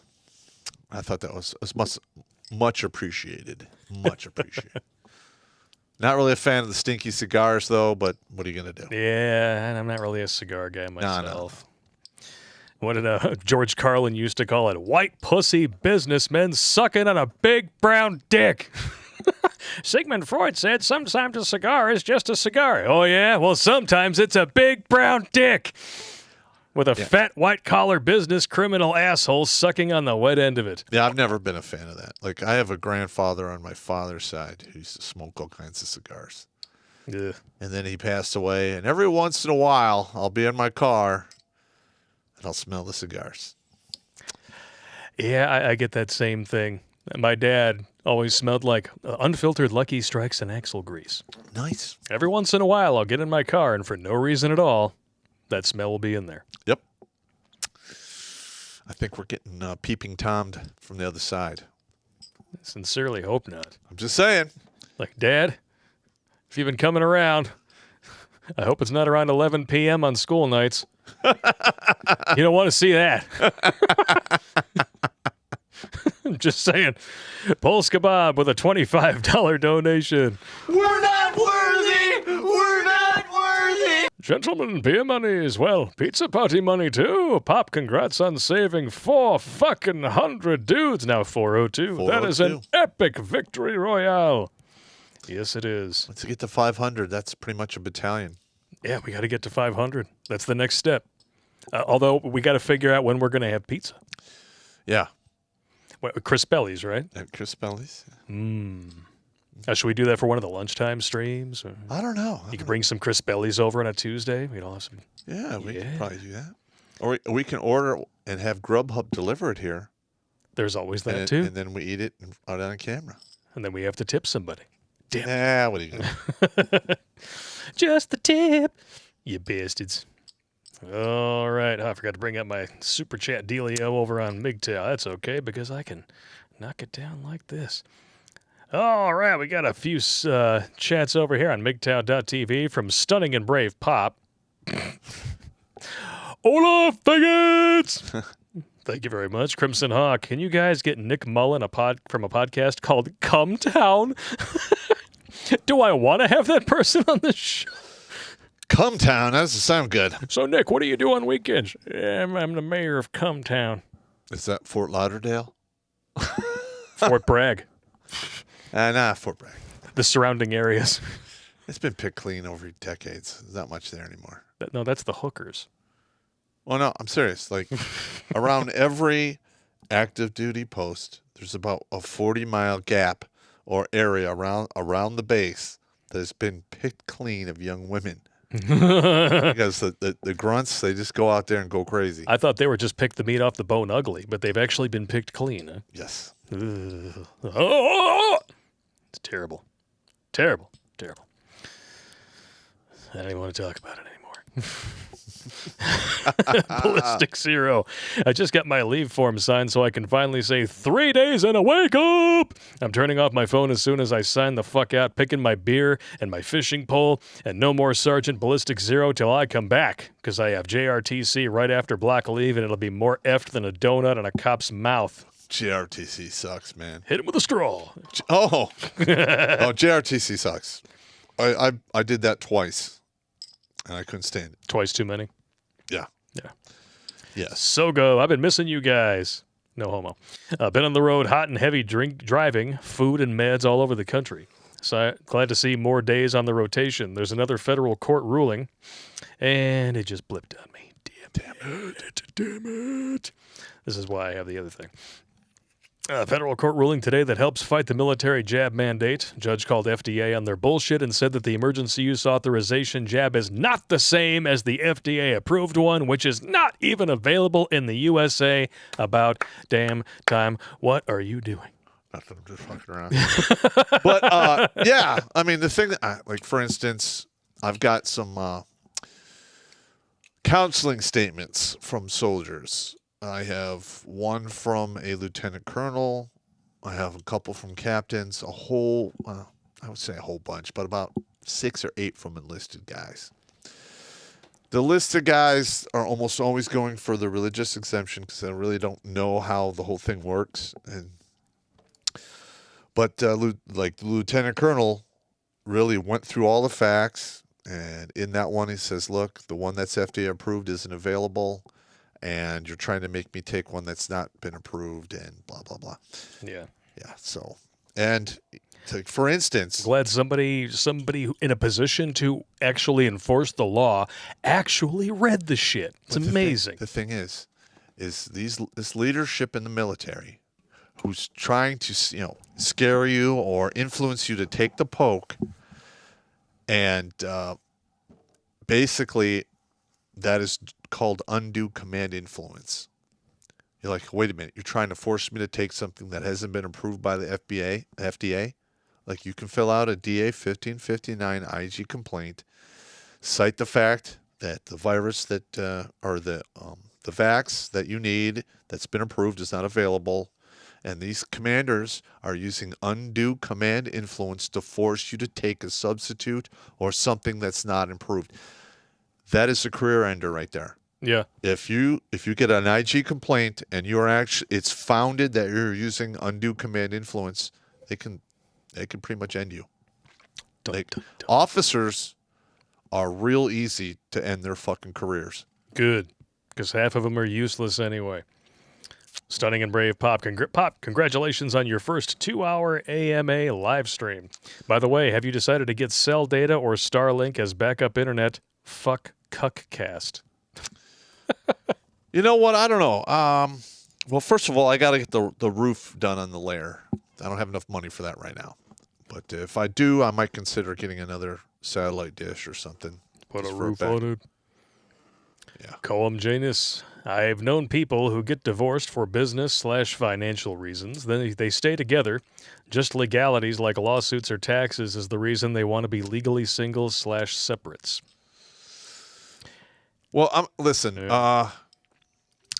I thought that was much appreciated. Much appreciated. Not really a fan of the stinky cigars, though, but what are you going to do? Yeah, and I'm not really a cigar guy myself. No. What did George Carlin used to call it? White pussy businessmen sucking on a big brown dick. Sigmund Freud said sometimes a cigar is just a cigar. Oh, yeah? Well, sometimes it's a big brown dick with a fat white-collar business criminal asshole sucking on the wet end of it. Yeah, I've never been a fan of that. Like, I have a grandfather on my father's side who used to smoke all kinds of cigars. Ugh. And then he passed away, and every once in a while, I'll be in my car, and I'll smell the cigars. Yeah, I get that same thing. My dad always smelled like unfiltered Lucky Strikes and axle grease. Nice. Every once in a while, I'll get in my car, and for no reason at all, that smell will be in there. Yep. I think we're getting peeping Tom'd from the other side. I sincerely hope not. I'm just saying. Like, Dad, if you've been coming around, I hope it's not around 11 p.m. on school nights. You don't want to see that. I'm just saying. Pulse Kebab with a $25 donation. We're not worthy! We're not worthy! Gentlemen, beer money as well. Pizza party money too. Pop, congrats on saving 400 dudes. Now 402. That is an epic victory royale. Yes, it is. Once you get to 500, that's pretty much a battalion. Yeah, we got to get to 500. That's the next step. Although we got to figure out when we're going to have pizza. Yeah. Chris Belly's, right? At Chris Belly's. Should we do that for one of the lunchtime streams? Or I don't know. you could bring some Chris Belly's over on a Tuesday. We'd all have some. Yeah, we can probably do that. Or we can order and have Grubhub deliver it here. There's always that, and, too. And then we eat it out on camera. And then we have to tip somebody. Damn. Yeah, what are you going to do? Just the tip, you bastards. All right. I forgot to bring up my super chat dealio over on MGTOW. That's okay because I can knock it down like this. All right. We got a few chats over here on MGTOW.tv from Stunning and Brave Pop. Olaf Faggots! Thank you very much. Crimson Hawk, can you guys get Nick Mullen from a podcast called Come Town? Do I want to have that person on this show? Come Town, that doesn't sound good. So, Nick, what do you do on weekends? Yeah, I'm the mayor of Come Town. Is that Fort Lauderdale? Fort Bragg. Nah, Fort Bragg. The surrounding areas. It's been picked clean over decades. There's not much there anymore. No, that's the hookers. Well, no, I'm serious. Like, around every active duty post, there's about a 40-mile gap or area around the base that has been picked clean of young women. Because the grunts, they just go out there and go crazy. I thought they were just picked the meat off the bone ugly, but they've actually been picked clean. Huh? Yes. Ugh. Oh! It's terrible. Terrible. Terrible. I don't even want to talk about it anymore. Ballistic Zero. I just got my leave form signed so I can finally say 3 days and a wake up. I'm turning off my phone as soon as I sign the fuck out, picking my beer and my fishing pole, and no more Sergeant Ballistic Zero till I come back, because I have JRTC right after block leave, and it'll be more effed than a donut in a cop's mouth. JRTC sucks, man. Hit him with a straw. Oh, JRTC sucks. I did that twice, and I couldn't stand it. Twice too many. Yeah. Yeah. Yes. So go. I've been missing you guys. No homo. Been on the road, hot and heavy driving, food and meds all over the country. So glad to see more days on the rotation. There's another federal court ruling, and it just blipped on me. Damn it. This is why I have the other thing. Federal court ruling today that helps fight the military jab mandate. Judge called FDA on their bullshit and said that the emergency use authorization jab is not the same as the FDA-approved one, which is not even available in the USA. About damn time. What are you doing? Nothing. I'm just fucking around. But, yeah, I mean, the thing that, like, for instance, I've got some counseling statements from soldiers. I have one from a lieutenant colonel. I have a couple from captains, a whole, I would say a whole bunch, but about 6 or 8 from enlisted guys. The enlisted guys are almost always going for the religious exemption because they really don't know how the whole thing works. But like the lieutenant colonel really went through all the facts, and in that one he says, look, the one that's FDA approved isn't available, and you're trying to make me take one that's not been approved, and blah, blah, blah. Yeah. Yeah, so, and like, for instance... Glad somebody in a position to actually enforce the law actually read the shit. It's amazing. The thing is this leadership in the military who's trying to, scare you or influence you to take the poke, and basically that is called undue command influence. You're like, wait a minute, you're trying to force me to take something that hasn't been approved by the FDA? Like, you can fill out a DA 1559 IG complaint, cite the fact that the virus that, or the vax that you need that's been approved is not available, and these commanders are using undue command influence to force you to take a substitute or something that's not approved. That is a career ender right there. Yeah. If you get an IG complaint and it's founded that you're using undue command influence, they can pretty much end you. Officers are real easy to end their fucking careers. Good, because half of them are useless anyway. Stunning and Brave Pop, congratulations on your first 2-hour AMA live stream. By the way, have you decided to get cell data or Starlink as backup internet? Fuck Cuckcast. You know what? I don't know. Well, first of all, I got to get the roof done on the lair. I don't have enough money for that right now. But if I do, I might consider getting another satellite dish or something. Put a roof on it. Yeah. Coam Janus. I've known people who get divorced for business/financial reasons. Then they stay together. Just legalities like lawsuits or taxes is the reason they want to be legally singles/separates. Well, listen. Yeah.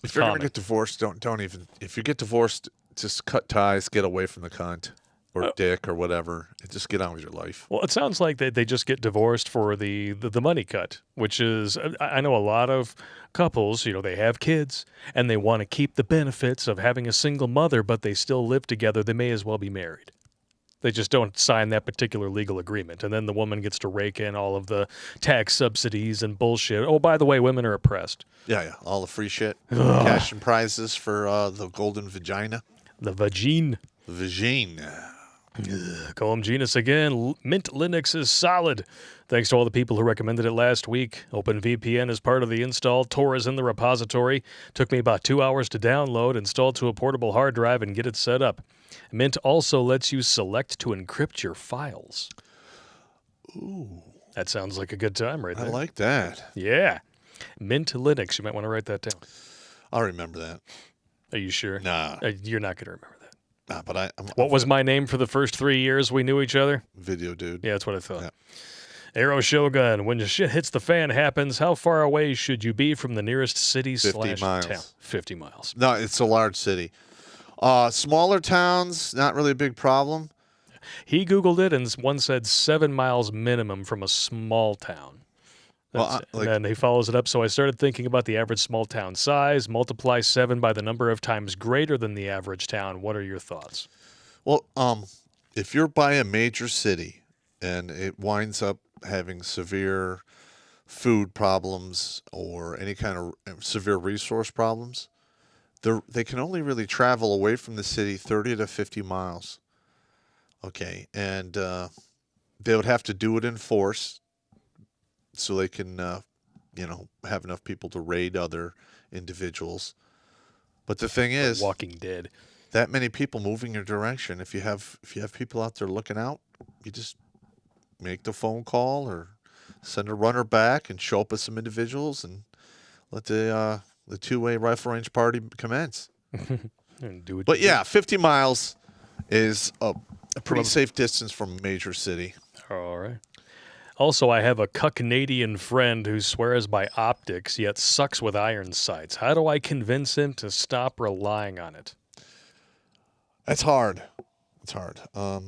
If you're gonna get divorced, don't even. If you get divorced, just cut ties, get away from the cunt or dick or whatever, and just get on with your life. Well, it sounds like they just get divorced for the money cut, which is, I know a lot of couples, they have kids and they want to keep the benefits of having a single mother, but they still live together. They may as well be married. They just don't sign that particular legal agreement. And then the woman gets to rake in all of the tax subsidies and bullshit. Oh, by the way, women are oppressed. Yeah. All the free shit. Cash and prizes for the golden vagina. The vagine. Vagine. Coam Genus again. Mint Linux is solid. Thanks to all the people who recommended it last week. OpenVPN is part of the install. Tor is in the repository. Took me about 2 hours to download, install to a portable hard drive, and get it set up. Mint also lets you select to encrypt your files. Ooh. That sounds like a good time right I there. like that. Yeah. Mint Linux. You might want to write that down. I'll remember that. Are you sure? Nah. You're not going to remember that. Nah, but What was my name for the first 3 years we knew each other? Video dude. Yeah, that's what I thought. Yeah. Arrow Shogun, when the shit hits the fan happens, how far away should you be from the nearest city 50 miles. town? 50 miles. No, it's a large city. Smaller towns, not really a big problem. He Googled it, and one said 7 miles minimum from a small town. Well, And then he follows it up. So I started thinking about the average small town size. Multiply 7 by the number of times greater than the average town. What are your thoughts? Well, if you're by a major city and it winds up having severe food problems or any kind of severe resource problems, they can only really travel away from the city 30 to 50 miles. Okay, and they would have to do it in force so they can, have enough people to raid other individuals. But the thing is, Walking Dead. that many people moving your direction, if you have people out there looking out, you just make the phone call or send a runner back and show up with some individuals and let the two-way rifle range party commence. And do it. But yeah, 50 miles is a pretty safe distance from a major city. All right. Also, I have a Canadian friend who swears by optics, yet sucks with iron sights. How do I convince him to stop relying on it? That's hard. It's hard. Well,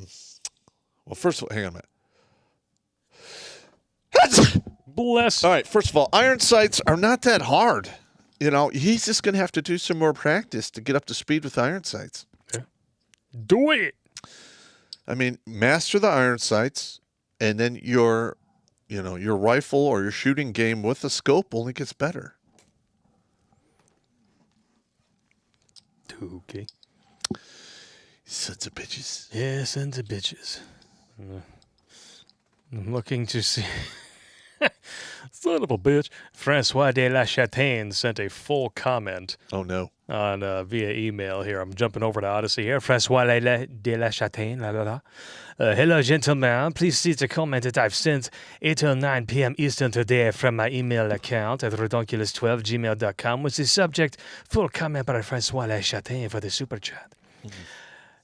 first of all, hang on a minute. Bless. All right, first of all, iron sights are not that hard. He's just going to have to do some more practice to get up to speed with iron sights. Do it. I mean, master the iron sights, and then your rifle or your shooting game with the scope only gets better. Okay. Sons of bitches. Yeah, sons of bitches. I'm looking to see. Son of a bitch. Francois de la Chataine sent a full comment Oh, no. on via email here. I'm jumping over to Odyssey here. Francois de la Chataine. Hello, gentlemen. Please see the comment that I've sent 8:09 p.m. Eastern today from my email account at redonkulas12gmail.com with the subject full comment by Francois la Chataine for the super chat.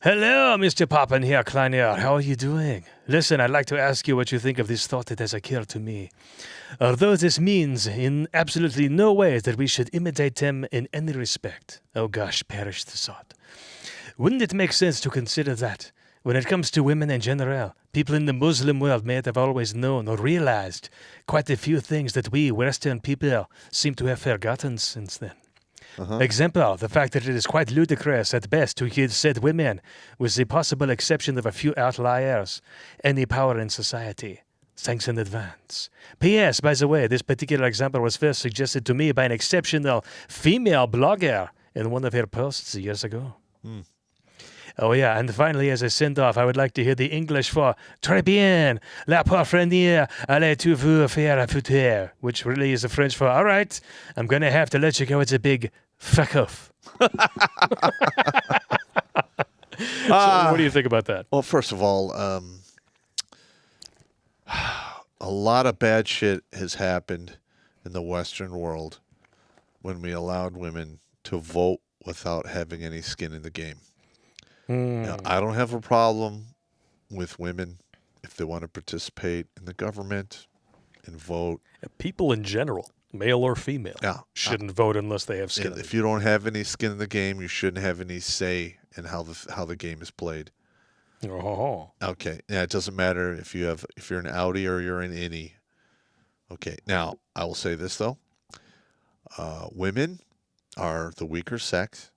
Hello, Mr. Poppen here, Kleiner. How are you doing? Listen, I'd like to ask you what you think of this thought that has occurred to me. Although this means in absolutely no way that we should imitate them in any respect. Oh gosh, perish the thought. Wouldn't it make sense to consider that, when it comes to women in general, people in the Muslim world may have always known or realized quite a few things that we Western people seem to have forgotten since then? Example, the fact that it is quite ludicrous at best to give said women, with the possible exception of a few outliers, any power in society. Thanks in advance. P.S. By the way, this particular example was first suggested to me by an exceptional female blogger in one of her posts years ago. Oh yeah, and finally, as a send-off, I would like to hear the English for "Très bien, la parvenir, allez-tu vous faire à futur," which really is the French for "All right, I'm gonna have to let you go. It's a big fuck off." So what do you think about that? Well, first of all, a lot of bad shit has happened in the Western world when we allowed women to vote without having any skin in the game. Now, I don't have a problem with women if they want to participate in the government and vote. People in general, male or female, shouldn't vote unless they have skin. If you don't have any skin in the game, you shouldn't have any say in how the game is played. Oh. Okay. Yeah, it doesn't matter if you're an outie or you're an innie. Okay. Now, I will say this though. Women are the weaker sex,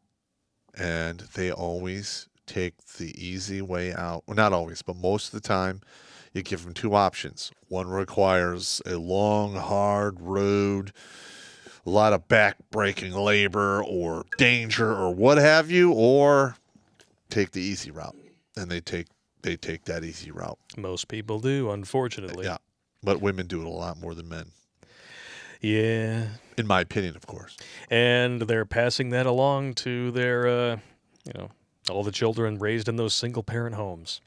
and they always take the easy way out. Well, not always, but most of the time, you give them two options. One requires a long, hard road, a lot of back-breaking labor or danger or what have you, or take the easy route. And they take that easy route. Most people do, unfortunately. Yeah, but women do it a lot more than men. Yeah. In my opinion, of course. And they're passing that along to their, all the children raised in those single-parent homes.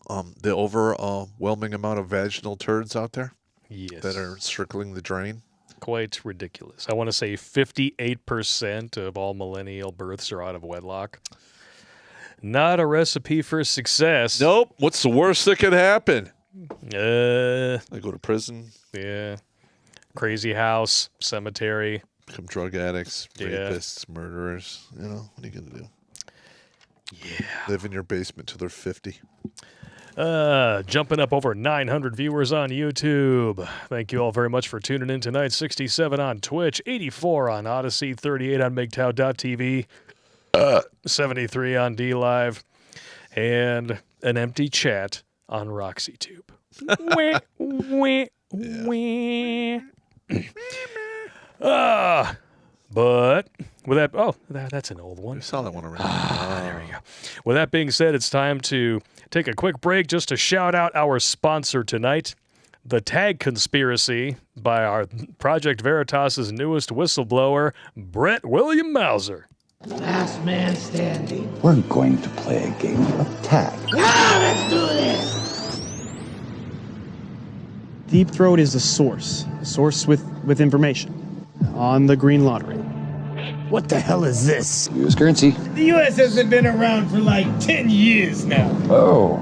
the overwhelming amount of vaginal turds out there Yes. that are circling the drain? Quite ridiculous. I want to say 58% of all millennial births are out of wedlock. Not a recipe for success. Nope. What's the worst that could happen? Uh, I go to prison, yeah. Crazy house, cemetery. become drug addicts, Yeah. rapists, murderers. You know, what are you going to do? Yeah. Live in your basement till they're 50. Jumping up over 900 viewers on YouTube. Thank you all very much for tuning in tonight. 67 on Twitch, 84 on Odyssey, 38 on MGTOW.tv, 73 on DLive, and an empty chat on RoxyTube. Wah, wah, wah. But with that, that's an old one. I saw that one already. There we go. With that being said, it's time to take a quick break just to shout out our sponsor tonight, The Tag Conspiracy by our Project Veritas's newest whistleblower, Brett William Mauser. Last man standing. We're going to play a game of tag. Now let's do this! Deep Throat is a source with information on the green lottery. What the hell is this? Use currency. The U.S. hasn't been around for like 10 years now. Oh.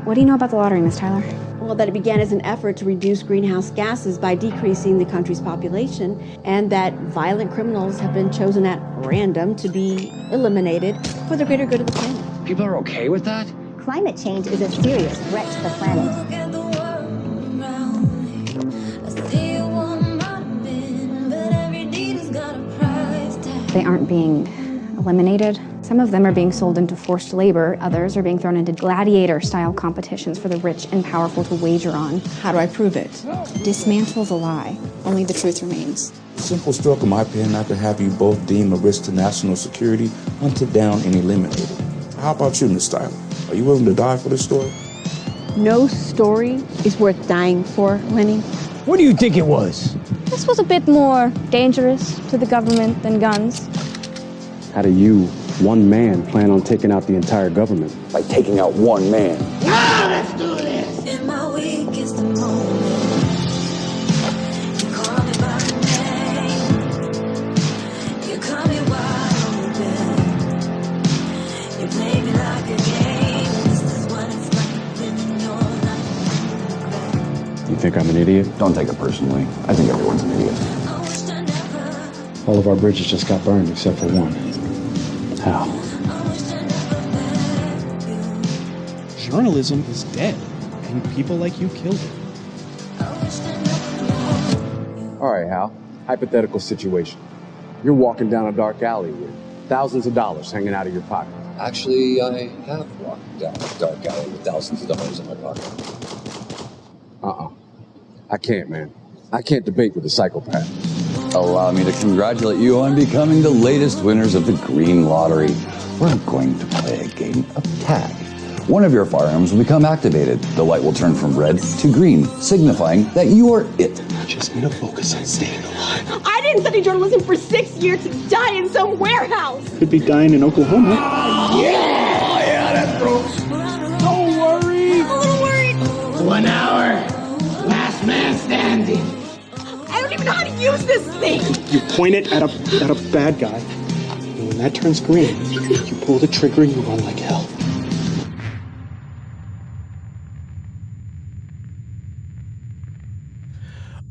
What do you know about the lottery, Miss Tyler? Well, that it began as an effort to reduce greenhouse gases by decreasing the country's population, and that violent criminals have been chosen at random to be eliminated for the greater good of the planet. People are okay with that? Climate change is a serious threat to the planet. They aren't being eliminated. Some of them are being sold into forced labor. Others are being thrown into gladiator-style competitions for the rich and powerful to wager on. How do I prove it? Dismantle's a lie. Only the truth remains. Simple stroke of my pen not to have you both deem a risk to national security, hunted down and eliminated. How about you, Miss Tyler? Are you willing to die for this story? No story is worth dying for, Lenny. What do you think it was? This was a bit more dangerous to the government than guns. How do you, one man, plan on taking out the entire government? By taking out one man. Now let's do this! In my weakest moment, you call me by name. You call me wide open. You play me like a game. This is what it's like living your life. You think I'm an idiot? Don't take it personally. I think everyone's an idiot. I wished I never, All of our bridges just got burned except for one. How? I wished I never met you. Journalism is dead, and people like you killed it. I wished I never met you. All right, Hal. Hypothetical situation. You're walking down a dark alley with thousands of dollars hanging out of your pocket. Actually, I have walked down a dark alley with thousands of dollars in my pocket. I can't, man. I can't debate with a psychopath. Allow me to congratulate you on becoming the latest winners of the Green Lottery. We're going to play a game of tag. One of your firearms will become activated. The light will turn from red to green, signifying that you are it. Just need to focus on staying alive. I didn't study journalism for 6 years to die in some warehouse. Could be dying in Oklahoma. Yeah, that's cool. Don't worry. I'm a little worried. 1 hour. Last man standing. I don't even know how to use this thing. You point it at a bad guy, and when that turns green, you pull the trigger and you run like hell.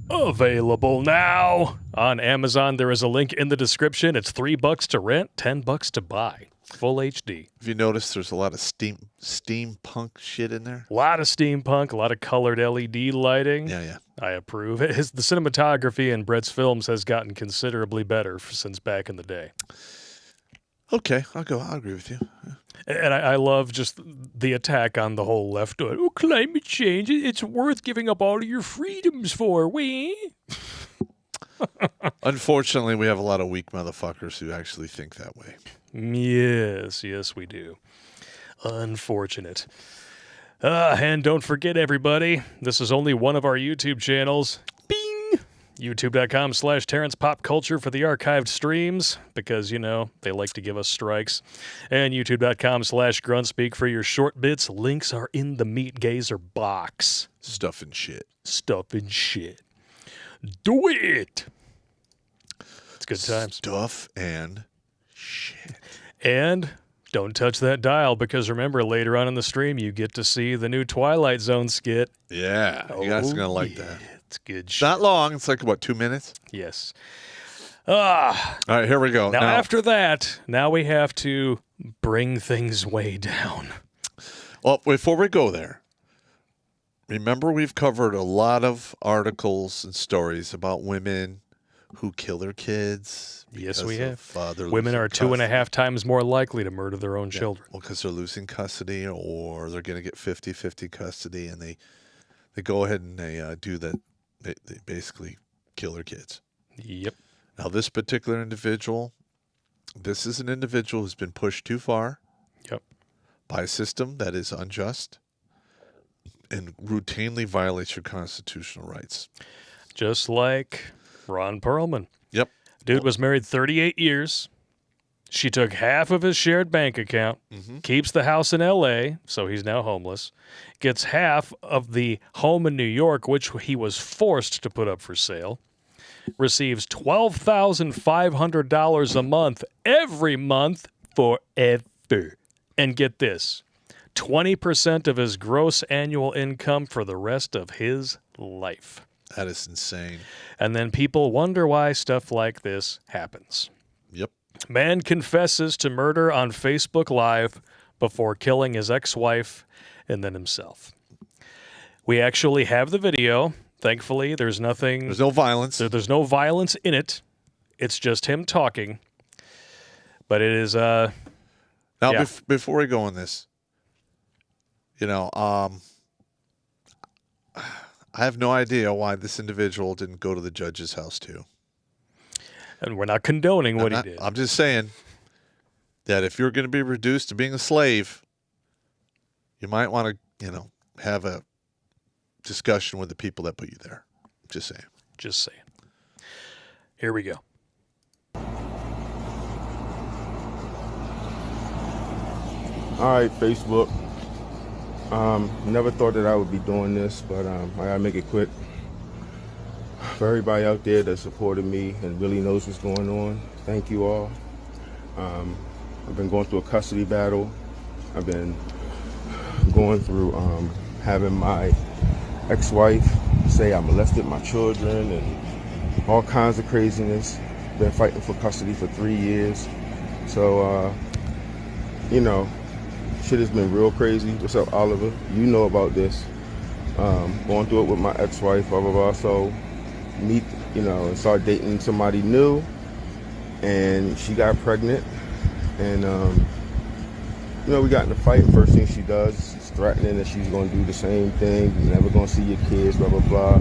Available now on Amazon. There is a link in the description. It's $3 to rent, $10 to buy. Full HD. Have you noticed there's a lot of steampunk shit in there? A lot of steampunk, a lot of colored LED lighting. Yeah. I approve. The cinematography in Brett's films has gotten considerably better since back in the day. Okay, I'll agree with you. And I love just the attack on the whole leftoid. Oh, climate change, it's worth giving up all of your freedoms for, we. Unfortunately, we have a lot of weak motherfuckers who actually think that way. Yes, we do. Unfortunate. And don't forget, everybody, this is only one of our YouTube channels. Bing! YouTube.com/Terrence Pop Culture for the archived streams because, you know, they like to give us strikes. And YouTube.com/Grunt Speak for your short bits. Links are in the Meat Gazer box. Stuff and shit. Stuff and shit. Do it! It's good times. Stuff and shit. And don't touch that dial because remember, later on in the stream, you get to see the new Twilight Zone skit. Yeah, you guys are going to like that. It's good shit. Not long. It's like, what, 2 minutes? Yes. All right, here we go. Now, after that, now we have to bring things way down. Well, before we go there, remember we've covered a lot of articles and stories about women who kill their kids. Yes, we have. They're Women are losing 2.5 times more likely to murder their own children. Well, because they're losing custody or they're going to get 50-50 custody, and they go ahead and they do that. They basically kill their kids. Yep. Now, this particular individual, this is an individual who's been pushed too far by a system that is unjust and routinely violates your constitutional rights. Just like Ron Perlman. Yep. Dude was married 38 years. She took half of his shared bank account, keeps the house in L.A., so he's now homeless, gets half of the home in New York, which he was forced to put up for sale, receives $12,500 a month every month forever. And get this, 20% of his gross annual income for the rest of his life. That is insane. And then people wonder why stuff like this happens. Yep. Man confesses to murder on Facebook Live before killing his ex-wife and then himself. We actually have the video. Thankfully, there's nothing... There's no violence. There's no violence in it. It's just him talking. But it is... Now, before we go on this, you know, I have no idea why this individual didn't go to the judge's house, too. And we're not condoning what he did. I'm just saying that if you're going to be reduced to being a slave, you might want to, you know, have a discussion with the people that put you there. Just saying. Just saying. Here we go. All right, Facebook. Never thought that I would be doing this, but I gotta make it quick. For everybody out there that supported me and really knows what's going on, thank you all. I've been going through a custody battle. I've been going through having my ex-wife say I molested my children and all kinds of craziness. Been fighting for custody for 3 years. So, you know, shit has been real crazy. What's up, Oliver? You know about this. Going through it with my ex-wife, blah, blah, blah. So, and start dating somebody new. And she got pregnant. And, we got in a fight. First thing she does is threatening that she's going to do the same thing. You're never going to see your kids, blah, blah, blah.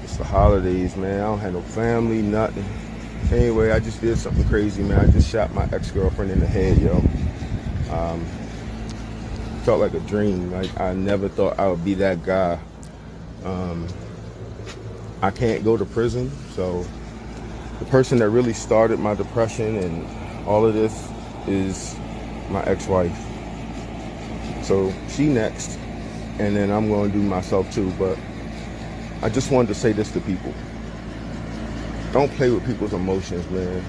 It's the holidays, man. I don't have no family, nothing. Anyway, I just did something crazy, man. I just shot my ex-girlfriend in the head, yo. Felt like a dream. Like, I never thought I would be that guy. I can't go to prison, so the person that really started my depression and all of this is my ex-wife. So she next, and then I'm going to do myself too. But I just wanted to say this to people. Don't play with people's emotions, man.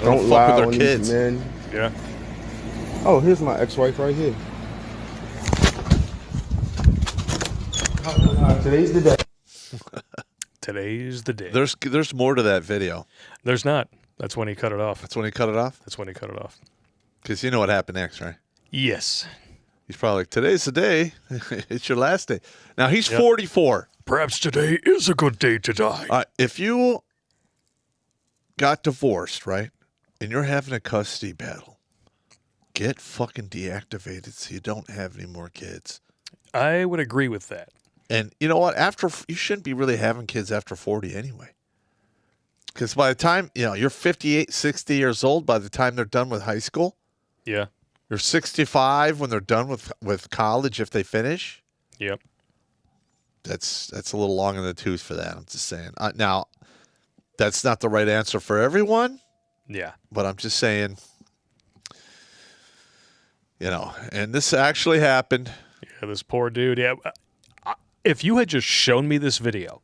Don't lie fuck with on their these kids. men. Yeah. Oh, here's my ex-wife right here. Today's the day. Today's the day. There's more to that video. There's not. That's when he cut it off. That's when he cut it off? That's when he cut it off. Because you know what happened next, right? Yes. He's probably like, today's the day. It's your last day. Now, he's 44. Perhaps today is a good day to die. If you got divorced, right, and you're having a custody battle, get fucking deactivated so you don't have any more kids. I would agree with that. And you know what? You shouldn't be really having kids after 40 anyway. Because by the time, you're 58, 60 years old, by the time they're done with high school. Yeah. You're 65 when they're done with college if they finish. Yep. that's a little long in the tooth for that. I'm just saying. Now, that's not the right answer for everyone. Yeah. But I'm just saying, and this actually happened. Yeah, this poor dude. Yeah. If you had just shown me this video,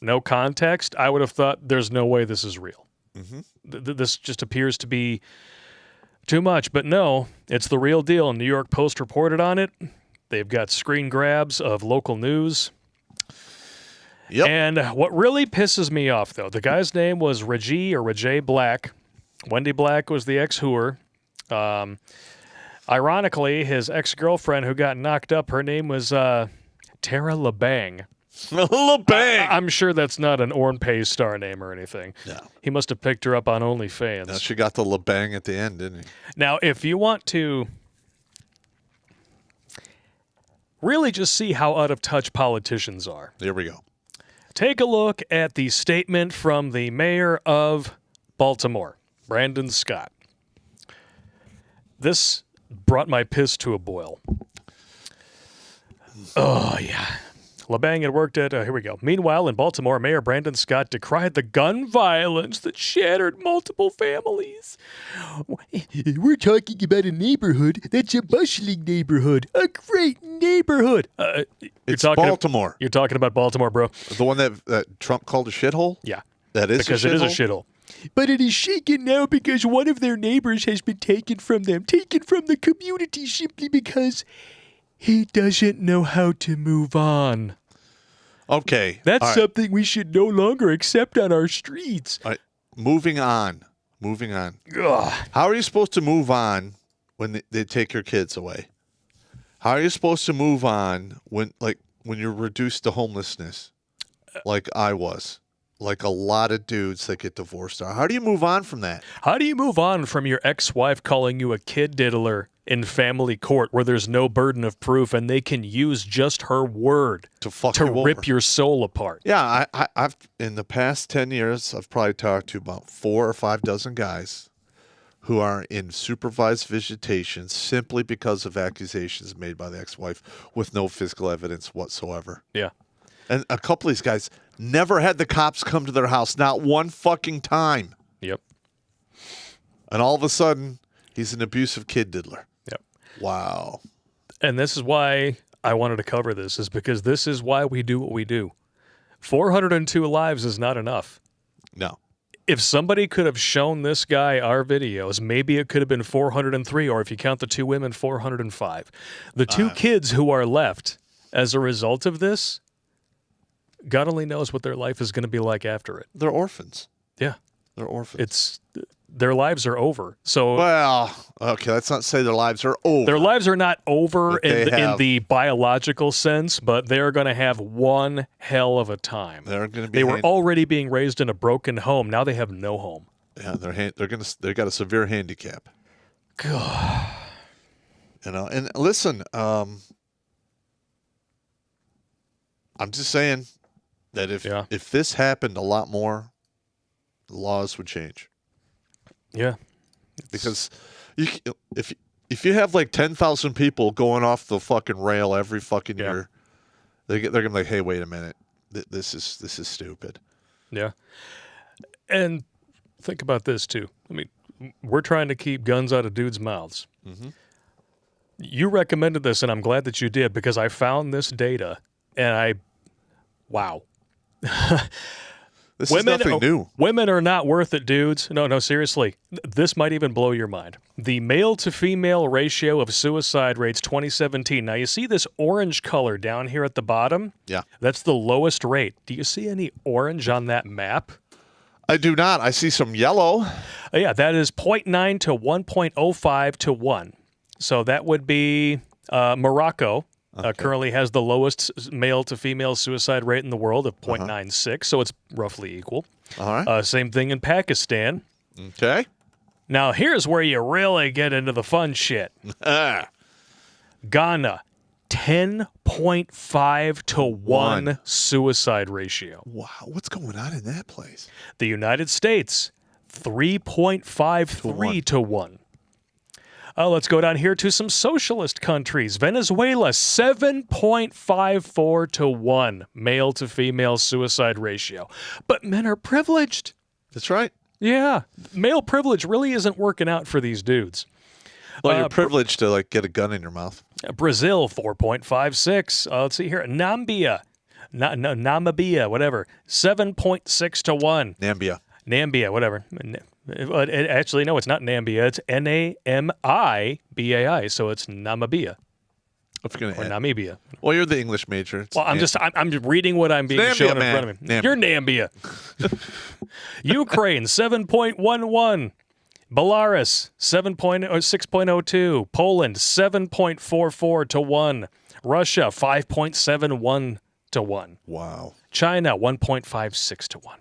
no context, I would have thought there's no way this is real. This just appears to be too much. But no, it's the real deal. New York Post reported on it. They've got screen grabs of local news. Yep. And what really pisses me off, though, the guy's name was Rajay Black. Wendy Black was the ex-hooer. Ironically, his ex-girlfriend who got knocked up, her name was Tara LeBang. LeBang! I'm sure that's not an Ornpay star name or anything. No. He must have picked her up on OnlyFans. Now, she got the LeBang at the end, didn't he? Now, if you want to really just see how out of touch politicians are. There we go. Take a look at the statement from the mayor of Baltimore, Brandon Scott. This brought my piss to a boil. Oh, yeah. LeBang had worked at, here we go. Meanwhile, in Baltimore, Mayor Brandon Scott decried the gun violence that shattered multiple families. We're talking about a neighborhood that's a bustling neighborhood, a great neighborhood. It's Baltimore. You're talking about Baltimore, bro. The one that Trump called a shithole? Yeah. That is because a shithole? It is a shithole. But it is shaken now because one of their neighbors has been taken from the community simply because he doesn't know how to move on. Okay. That's something we should no longer accept on our streets. All right. Moving on. Ugh. How are you supposed to move on when they take your kids away? How are you supposed to move on when you're reduced to homelessness, like I was? Like a lot of dudes that get divorced are. How do you move on from that? How do you move on from your ex-wife calling you a kid diddler in family court where there's no burden of proof and they can use just her word to rip your soul apart? Yeah, I've in the past 10 years, I've probably talked to about 4 or 5 dozen guys who are in supervised visitation simply because of accusations made by the ex-wife with no physical evidence whatsoever. Yeah. And a couple of these guys never had the cops come to their house, not one fucking time. Yep. And all of a sudden, he's an abusive kid diddler. Yep. Wow. And this is why I wanted to cover this, is because this is why we do what we do. 402 lives is not enough. No. If somebody could have shown this guy our videos, maybe it could have been 403, or if you count the 2 women, 405. The 2 kids who are left as a result of this, God only knows what their life is going to be like after it. They're orphans. Yeah. They're orphans. Their lives are over. So, well, okay, let's not say their lives are over. Their lives are not over in the biological sense, but they're going to have one hell of a time. They were already being raised in a broken home. Now they have no home. Yeah, they got a severe handicap. God. And listen, I'm just saying that if this happened a lot more, the laws would change. Yeah. Because if you have like 10,000 people going off the fucking rail every fucking year, they're going to be like, hey, wait a minute. This is stupid. Yeah. And think about this too. I mean, we're trying to keep guns out of dudes' mouths. Mm-hmm. You recommended this, and I'm glad that you did, because I found this data, and wow. This is nothing new. Women are not worth it, dudes. No, seriously. This might even blow your mind. The male-to-female ratio of suicide rates 2017. Now, you see this orange color down here at the bottom? Yeah. That's the lowest rate. Do you see any orange on that map? I do not. I see some yellow. Yeah, that is 0.9 to 1.05 to 1. So that would be Morocco. Currently has the lowest male-to-female suicide rate in the world of 0.96, so it's roughly equal. All right. Same thing in Pakistan. Okay. Now, here's where you really get into the fun shit. Ghana, 10.5 to 1 suicide ratio. Wow, what's going on in that place? The United States, 3.53 to 1. Let's go down here to some socialist countries. Venezuela, 7.54 to 1 male to female suicide ratio. But men are privileged. That's right. Yeah. Male privilege really isn't working out for these dudes. Well, you're privileged to like get a gun in your mouth. Brazil, 4.56. Let's see here. Namibia, whatever, 7.6 to 1. Nambia, whatever. Actually, no, it's not Nambia. It's Namibai, so it's Namibia. Or Namibia. Well, you're the English major. Well, I'm just reading what I'm being shown in front of me. Nambia. You're Nambia. Ukraine, 7.11. Belarus, 6.02. Poland, 7.44 to 1. Russia, 5.71 to 1. Wow. China, 1.56 to 1.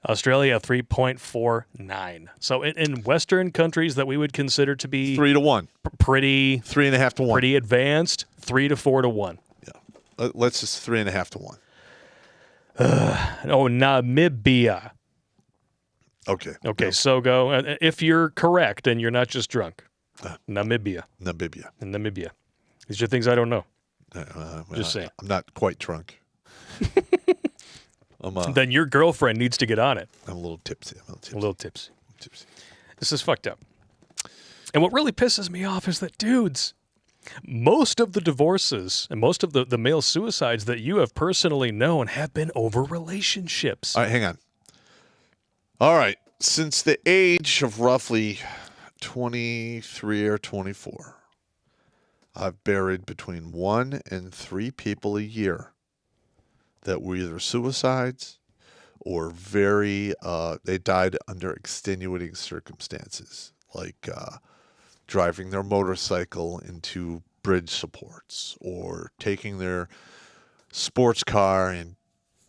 Australia, 3.49. So in Western countries that we would consider to be 3 to 1, pretty 3.5 to 1, pretty advanced, 3 to 4 to 1. Yeah, let's just 3.5 to 1. Namibia. Okay. So go if you're correct and you're not just drunk. Namibia. These are things I don't know. Just saying. I'm not quite drunk. Then your girlfriend needs to get on it. I'm a little tipsy. This is fucked up. And what really pisses me off is that, dudes, most of the divorces and most of the male suicides that you have personally known have been over relationships. All right, hang on. All right. Since the age of roughly 23 or 24, I've buried between 1 and 3 people a year that were either suicides or they died under extenuating circumstances, like driving their motorcycle into bridge supports or taking their sports car and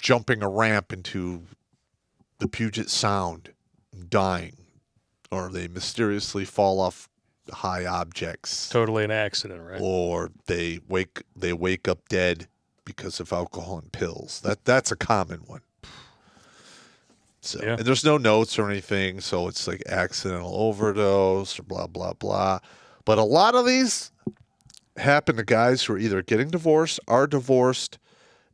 jumping a ramp into the Puget Sound, dying, or they mysteriously fall off high objects. Totally an accident, right? Or they wake up dead because of alcohol and pills. That's a common one. So, and there's no notes or anything, so it's like accidental overdose or blah blah blah. But a lot of these happen to guys who are either getting divorced, are divorced,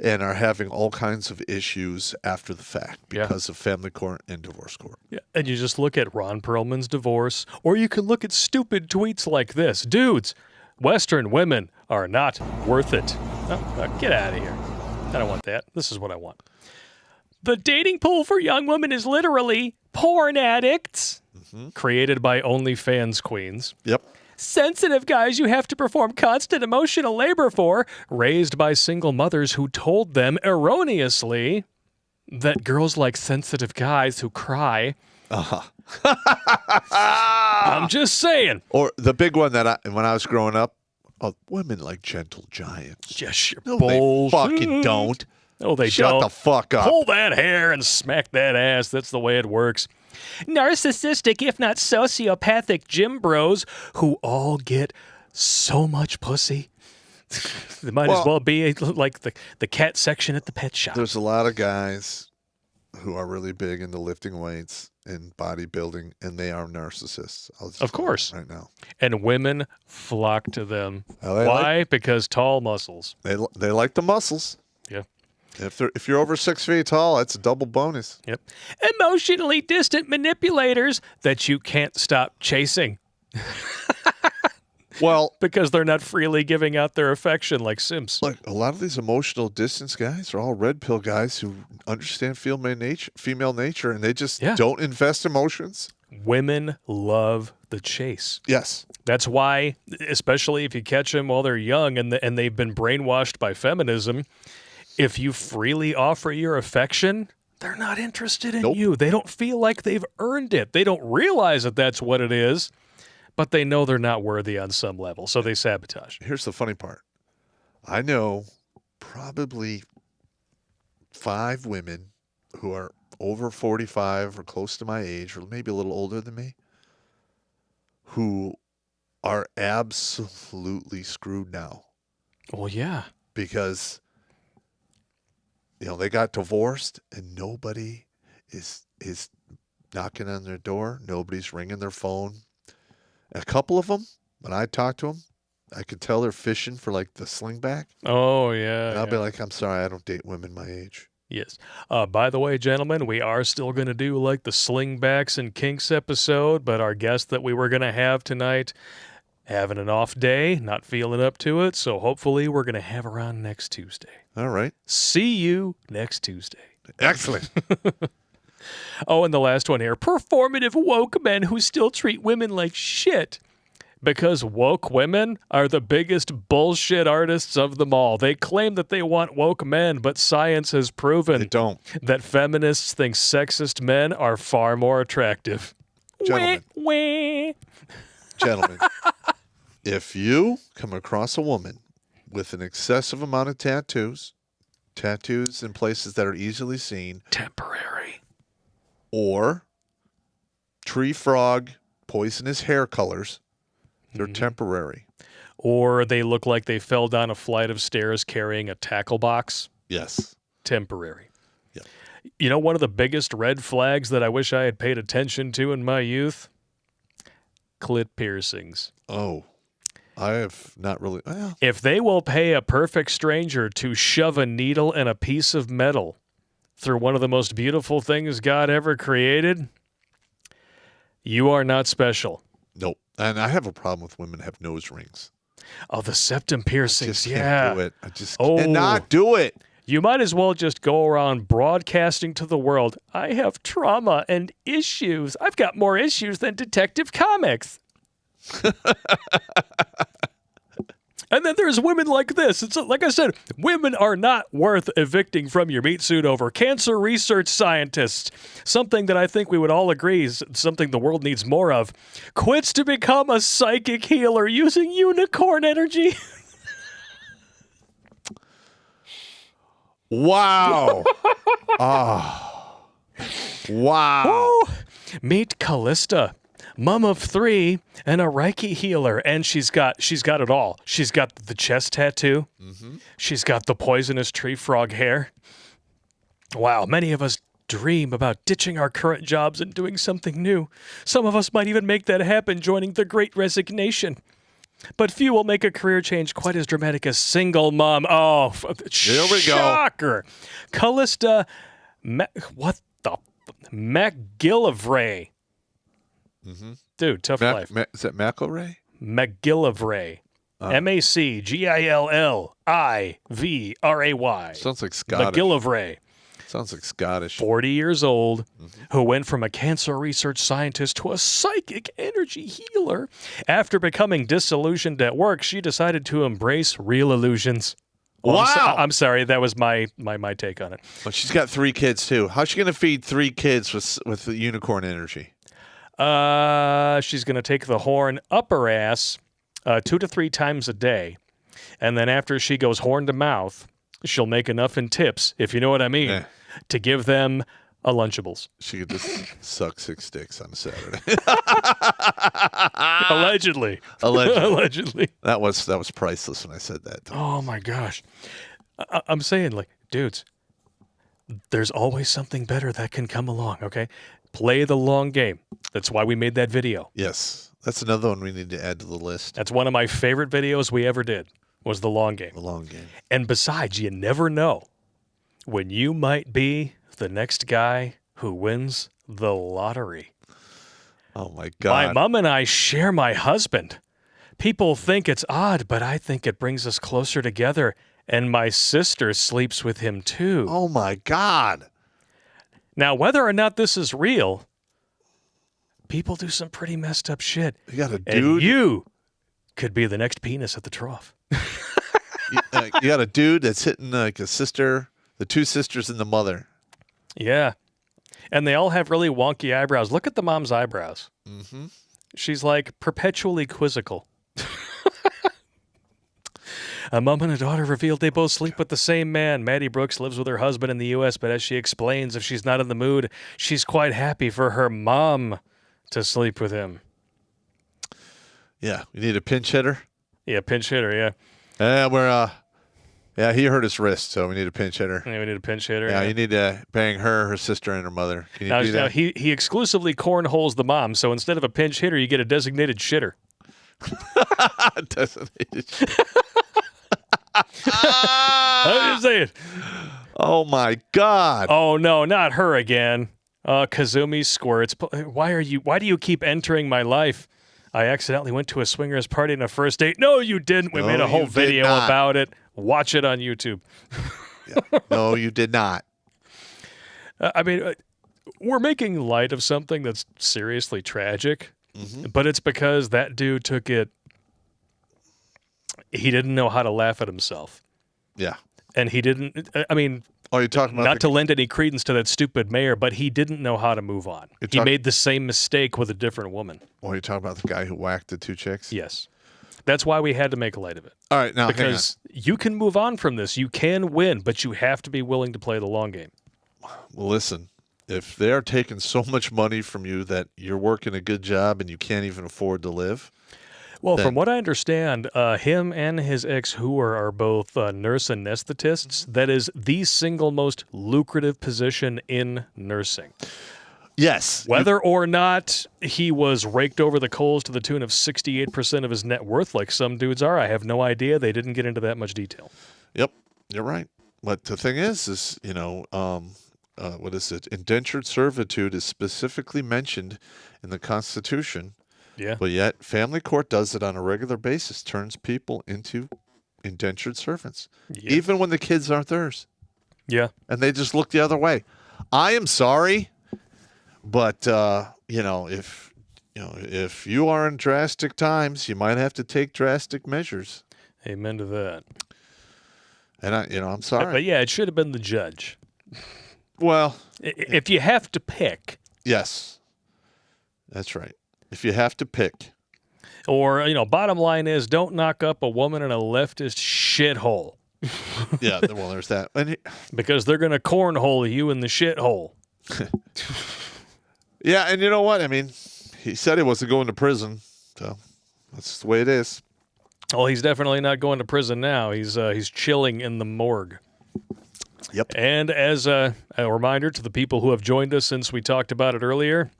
and are having all kinds of issues after the fact because of family court and divorce court. Yeah, and you just look at Ron Perlman's divorce, or you can look at stupid tweets like this. Dudes, Western women are not worth it. Get out of here. I don't want that. This is what I want. The dating pool for young women is literally porn addicts, created by OnlyFans queens. Yep. Sensitive guys you have to perform constant emotional labor for, raised by single mothers who told them erroneously that girls like sensitive guys who cry. I'm just saying. Or the big one that when I was growing up, women like gentle giants. Yes, you're no, bullshit. they fucking don't. No, they Shut don't. the fuck up. Pull that hair and smack that ass. That's the way it works. Narcissistic, if not sociopathic, gym bros who all get so much pussy. They might as well be like the cat section at the pet shop. There's a lot of guys who are really big into lifting weights and bodybuilding, and they are narcissists. Of course. Right now. And women flock to them. Well, why? Because tall muscles. They like the muscles. Yeah. If you're over 6 feet tall, that's a double bonus. Yep. Emotionally distant manipulators that you can't stop chasing. Well, because they're not freely giving out their affection like simps. Look, a lot of these emotional distance guys are all red pill guys who understand female nature, and they just don't invest emotions. Women love the chase. Yes. That's why, especially if you catch them while they're young and they've been brainwashed by feminism, if you freely offer your affection, they're not interested in you. They don't feel like they've earned it. They don't realize that that's what it is, but they know they're not worthy on some level, so they sabotage. Here's the funny part. I know probably 5 women who are over 45 or close to my age, or maybe a little older than me, who are absolutely screwed now. Well, yeah. Because they got divorced and nobody is knocking on their door. Nobody's ringing their phone. A couple of them, when I talk to them, I could tell they're fishing for like the slingback. Oh, yeah. And I'll be like, I'm sorry, I don't date women my age. Yes. By the way, gentlemen, we are still going to do like the slingbacks and kinks episode, but our guest that we were going to have tonight having an off day, not feeling up to it, so hopefully we're going to have her on next Tuesday. All right. See you next Tuesday. Excellent. Oh, and the last one here. Performative woke men who still treat women like shit. Because woke women are the biggest bullshit artists of them all. They claim that they want woke men, but science has proven They don't. that feminists think sexist men are far more attractive. Gentlemen. Wah, wah. Gentlemen, if you come across a woman with an excessive amount of tattoos in places that are easily seen, temporary, or tree frog, poisonous hair colors, they're temporary. Or they look like they fell down a flight of stairs carrying a tackle box. Yes. Temporary. Yep. You know, one of the biggest red flags that I wish I had paid attention to in my youth? Clit piercings. Oh, I have not really. Well, If they will pay a perfect stranger to shove a needle and a piece of metal through one of the most beautiful things God ever created, you are not special. nope. And I have a problem with women that have nose rings. Oh, the septum piercings, Just yeah. can't do it. I just Oh. cannot do it. You might as well just go around broadcasting to the world, I have trauma and issues. I've got more issues than Detective Comics. And then there's women like this. It's like I said, women are not worth evicting from your meat suit over. Cancer research scientists, something that I think we would all agree is something the world needs more of, quits to become a psychic healer using unicorn energy. Wow. Oh. Wow. Woo! Meet Callista, mom of 3 and a Reiki healer, and she's got it all. She's got the chest tattoo. Mm-hmm. She's got the poisonous tree frog hair. Wow, many of us dream about ditching our current jobs and doing something new. Some of us might even make that happen, joining the Great Resignation. But few will make a career change quite as dramatic as single mom. Oh, There we go. shocker. Callista, McGillivray. Mm-hmm. Dude, tough life. Is that McElray? McGillivray. MacGillivray. Sounds like Scottish. McGillivray. Sounds like Scottish. 40 years old, who went from a cancer research scientist to a psychic energy healer. After becoming disillusioned at work, she decided to embrace real illusions. Oh, Wow. I'm sorry, that was my take on it. Well, she's got 3 kids too. How's she going to feed 3 kids with the unicorn energy? She's going to take the horn up her ass 2 to 3 times a day. And then after she goes horn to mouth, she'll make enough in tips, if you know what I mean, to give them a Lunchables. She could just suck 6 dicks on a Saturday. Allegedly. Allegedly. That was priceless when I said that. Oh, my gosh. I'm saying, like, dudes, there's always something better that can come along, okay? Play the long game. That's why we made that video. Yes. That's another one we need to add to the list. That's one of my favorite videos we ever did, was the long game. The long game. And besides, you never know when you might be the next guy who wins the lottery. Oh, my God. My mom and I share my husband. People think it's odd, but I think it brings us closer together. And my sister sleeps with him, too. Oh, my God. Now, whether or not this is real, people do some pretty messed up shit. You got a dude. And you could be the next penis at the trough. You got a dude that's hitting like a sister, the 2 sisters and the mother. Yeah. And they all have really wonky eyebrows. Look at the mom's eyebrows. Mm-hmm. She's like perpetually quizzical. A mom and a daughter revealed they both sleep with the same man. Maddie Brooks lives with her husband in the U.S., but as she explains, if she's not in the mood, she's quite happy for her mom to sleep with him. Yeah. You need a pinch hitter? Yeah, pinch hitter, yeah. Yeah, he hurt his wrist, so we need a pinch hitter. Yeah, we need a pinch hitter. Yeah, you need to bang her sister, and her mother. Can you do Now that? he exclusively cornholes the mom, so instead of a pinch hitter, you get a designated shitter. Designated shit. I'm just saying. Oh my God. Oh no, not her again. Kazumi squirts. Why do you keep entering my life? I accidentally went to a swingers party on a first date. No, you didn't. We made a whole video about it. Watch it on YouTube. Yeah. No, you did not. I mean, we're making light of something that's seriously tragic, but it's because that dude took it. He didn't know how to laugh at himself. Yeah. And he didn't, I mean, you're talking about not to lend any credence to that stupid mayor, but he didn't know how to move on. He made the same mistake with a different woman. You're talking about the guy who whacked the 2 chicks? Yes. That's why we had to make light of it. All right, now because you can move on from this. You can win, but you have to be willing to play the long game. Well, listen, if they're taking so much money from you that you're working a good job and you can't even afford to live. Well, from what I understand, him and his ex Hooer are both nurse anesthetists. That is the single most lucrative position in nursing. Yes. Whether or not he was raked over the coals to the tune of 68% of his net worth, like some dudes are, I have no idea. They didn't get into that much detail. Yep, you're right. But the thing is what is it? Indentured servitude is specifically mentioned in the Constitution. Yeah. But yet, family court does it on a regular basis, turns people into indentured servants, even when the kids aren't theirs. Yeah. And they just look the other way. I am sorry, but if you are in drastic times, you might have to take drastic measures. Amen to that. And I'm sorry. But yeah, it should have been the judge. Well, if you have to pick. Yes. That's right. If you have to pick. Or, bottom line is don't knock up a woman in a leftist shithole. Yeah, well, there's that. Because they're going to cornhole you in the shithole. Yeah, and you know what? I mean, he said he wasn't going to prison, so that's the way it is. Well, he's definitely not going to prison now. He's chilling in the morgue. Yep. And as a reminder to the people who have joined us since we talked about it earlier,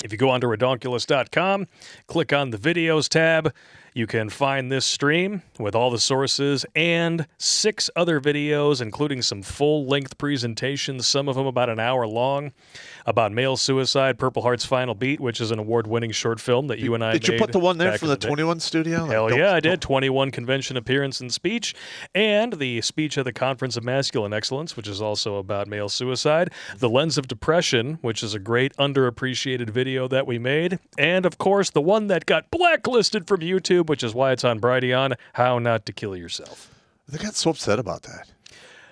if you go onto Redonkulas.com, click on the videos tab, you can find this stream with all the sources and 6 other videos, including some full-length presentations, some of them about an hour long, about male suicide, Purple Heart's Final Beat, which is an award-winning short film that you and I made. Did you put the one there back from the 21 studio? Hell yeah, I did. 21 convention appearance and speech, and the speech at the Conference of Masculine Excellence, which is also about male suicide, The Lens of Depression, which is a great underappreciated video that we made, and of course the one that got blacklisted from YouTube, which is why it's on Brighteon, How Not to Kill Yourself. They got so upset about that.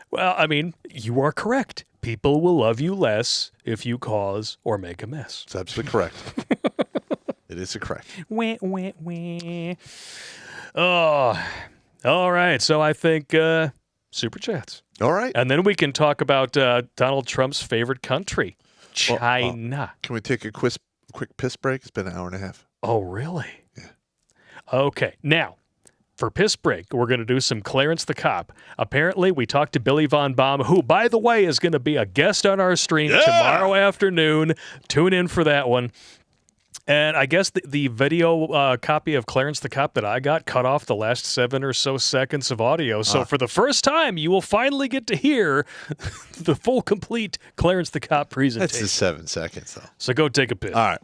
Well, I mean, you are correct. People will love you less if you cause or make a mess. It's absolutely correct. It is correct. Wah, wah, wah. Oh, all right. So I think Super Chats. All right. And then we can talk about Donald Trump's favorite country, China. Can we take a quick piss break? It's been an hour and a half. Oh, really? Yeah. Okay. Now, for piss break, we're going to do some Clarence the Cop. Apparently, we talked to Billy Von Baum, who, by the way, is going to be a guest on our stream tomorrow afternoon. Tune in for that one. And I guess the video copy of Clarence the Cop that I got cut off the last 7 or so seconds of audio. So for the first time, you will finally get to hear the full, complete Clarence the Cop presentation. That's just 7 seconds, though. So go take a piss. All right.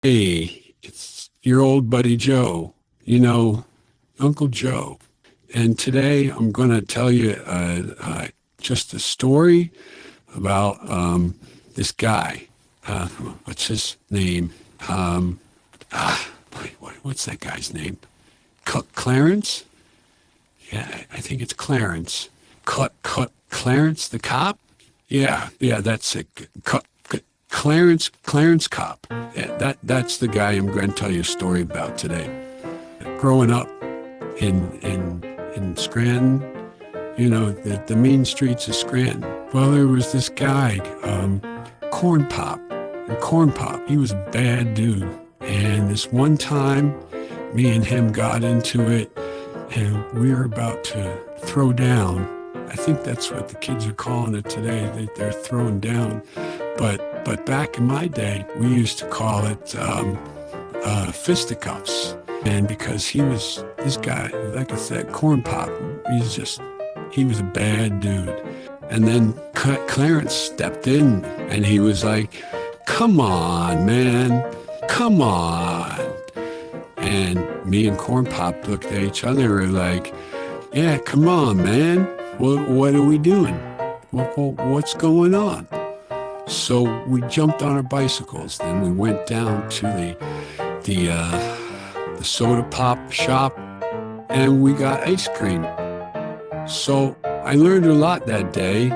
Hey, it's your old buddy Joe, Uncle Joe. And today I'm going to tell you just a story about this guy. What's his name? What's that guy's name? Clarence? Yeah, I think it's Clarence. Clarence the Cop? Yeah, that's it. Clarence Cop. That's the guy I'm going to tell you a story about today. Growing up in Scranton, you know, the mean streets of Scranton. Well, there was this guy, Corn Pop. And Corn Pop, he was a bad dude. And this one time, me and him got into it, and we were about to throw down. I think that's what the kids are calling it today. They're throwing down. But back in my day, we used to call it fisticuffs. And because he was, this guy, like I said, Corn Pop, he was a bad dude. And then Clarence stepped in, and he was like, come on, man, come on. And me and Corn Pop looked at each other and were like, yeah, come on, man. What are we doing? What's going on? So we jumped on our bicycles. Then we went down to the soda pop shop, and we got ice cream. So I learned a lot that day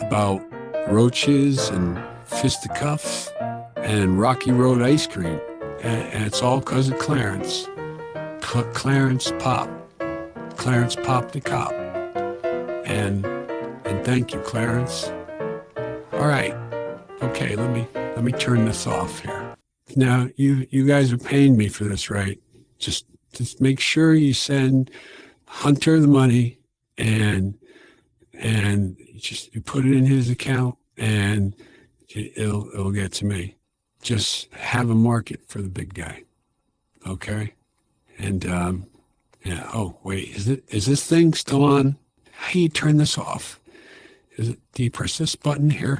about roaches and fisticuffs and Rocky Road ice cream. And it's all because of Clarence. Clarence Pop the Cop. And thank you, Clarence. All right. Okay, let me turn this off here. Now, you guys are paying me for this, right? Just make sure you send Hunter the money, and you put it in his account, and it'll get to me. Just have a market for the big guy, okay? And yeah. Oh wait, is this thing still on? How do you turn this off? Do you press this button here?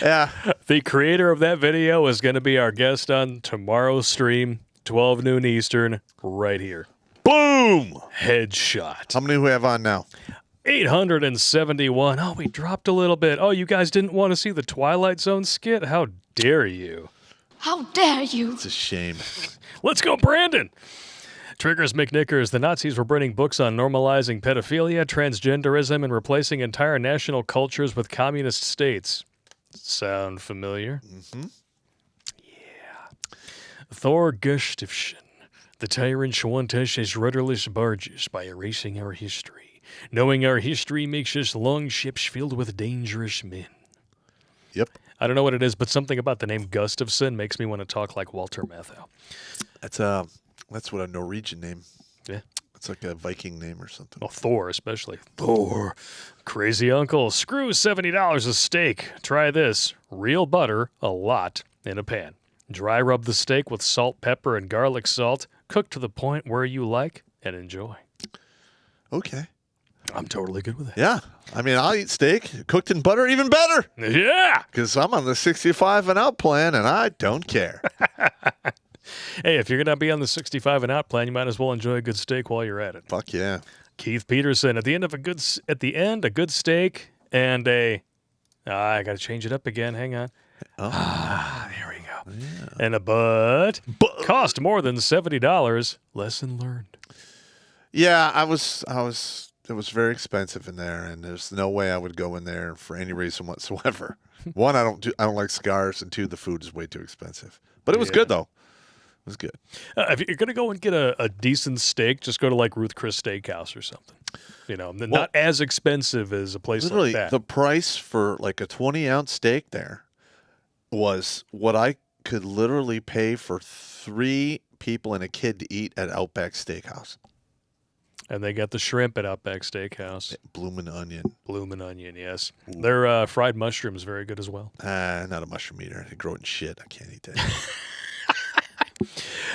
Yeah. The creator of that video is going to be our guest on tomorrow's stream, 12 noon Eastern, right here. Boom! Headshot. How many do we have on now? 871. Oh, we dropped a little bit. Oh, you guys didn't want to see the Twilight Zone skit? How dare you? How dare you? It's a shame. Let's go, Brandon. Triggers McNickers. The Nazis were printing books on normalizing pedophilia, transgenderism, and replacing entire national cultures with communist states. Sound familiar? Mm-hmm. Yeah. Thor Gustafsson. The tyrant schwantes his rudderless barges by erasing our history. Knowing our history makes us long ships filled with dangerous men. Yep. I don't know what it is, but something about the name Gustafsson makes me want to talk like Walter Matthau. That's what a Norwegian name. Yeah. It's like a Viking name or something. Well, Thor especially. Thor. Crazy uncle. Screw $70 a steak. Try this. Real butter, a lot, in a pan. Dry rub the steak with salt, pepper, and garlic salt. Cook to the point where you like and enjoy. Okay. I'm totally good with it. Yeah. I mean, I'll eat steak. Cooked in butter, even better. Yeah. Because I'm on the 65 and out plan, and I don't care. Hey, if you're going to be on the 65 and out plan, you might as well enjoy a good steak while you're at it. Fuck yeah. Keith Peterson, at the end, a good steak and a... I got to change it up again. Hang on. Oh. There we go. Yeah. And a but cost more than $70. Lesson learned. Yeah, it was very expensive in there, and there's no way I would go in there for any reason whatsoever. One, I don't like cigars, and two, the food is way too expensive. But it was good though. It was good. If you're going to go and get a decent steak, just go to like Ruth Chris Steakhouse or something. You know, not as expensive as a place like that. The price for like a 20-ounce steak there was what I could literally pay for 3 people and a kid to eat at Outback Steakhouse. And they got the shrimp at Outback Steakhouse. Bloomin' onion. Bloomin' onion, yes. Ooh. Their fried mushrooms very good as well. Not a mushroom eater. They grow in shit. I can't eat that.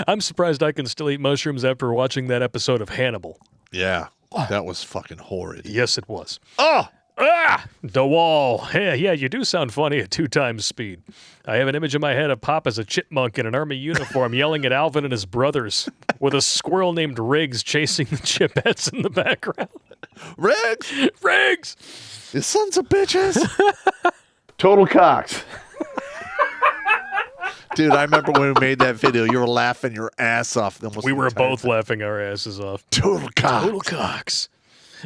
I'm surprised I can still eat mushrooms after watching that episode of Hannibal. Yeah, that was fucking horrid. Yes, it was. Oh! The wall. Yeah, you do sound funny at 2 times speed. I have an image in my head of Pop as a chipmunk in an army uniform yelling at Alvin and his brothers with a squirrel named Riggs chasing the chipettes in the background. Riggs! Riggs! You sons of bitches! Total cocks. Dude, I remember when we made that video, you were laughing your ass off. We were both laughing our asses off. Total cocks. Total cocks.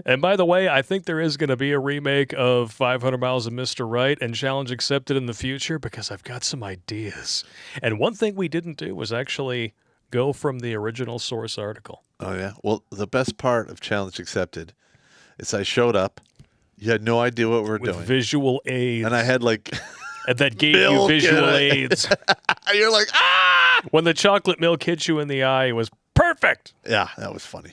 And by the way, I think there is going to be a remake of 500 Miles of Mr. Right and Challenge Accepted in the future because I've got some ideas. And one thing we didn't do was actually go from the original source article. Oh, yeah? Well, the best part of Challenge Accepted is I showed up. You had no idea what we were With doing. visual aids. And I had like... And that gave you visual aids. You're like, ah! When the chocolate milk hit you in the eye, it was perfect. Yeah, that was funny.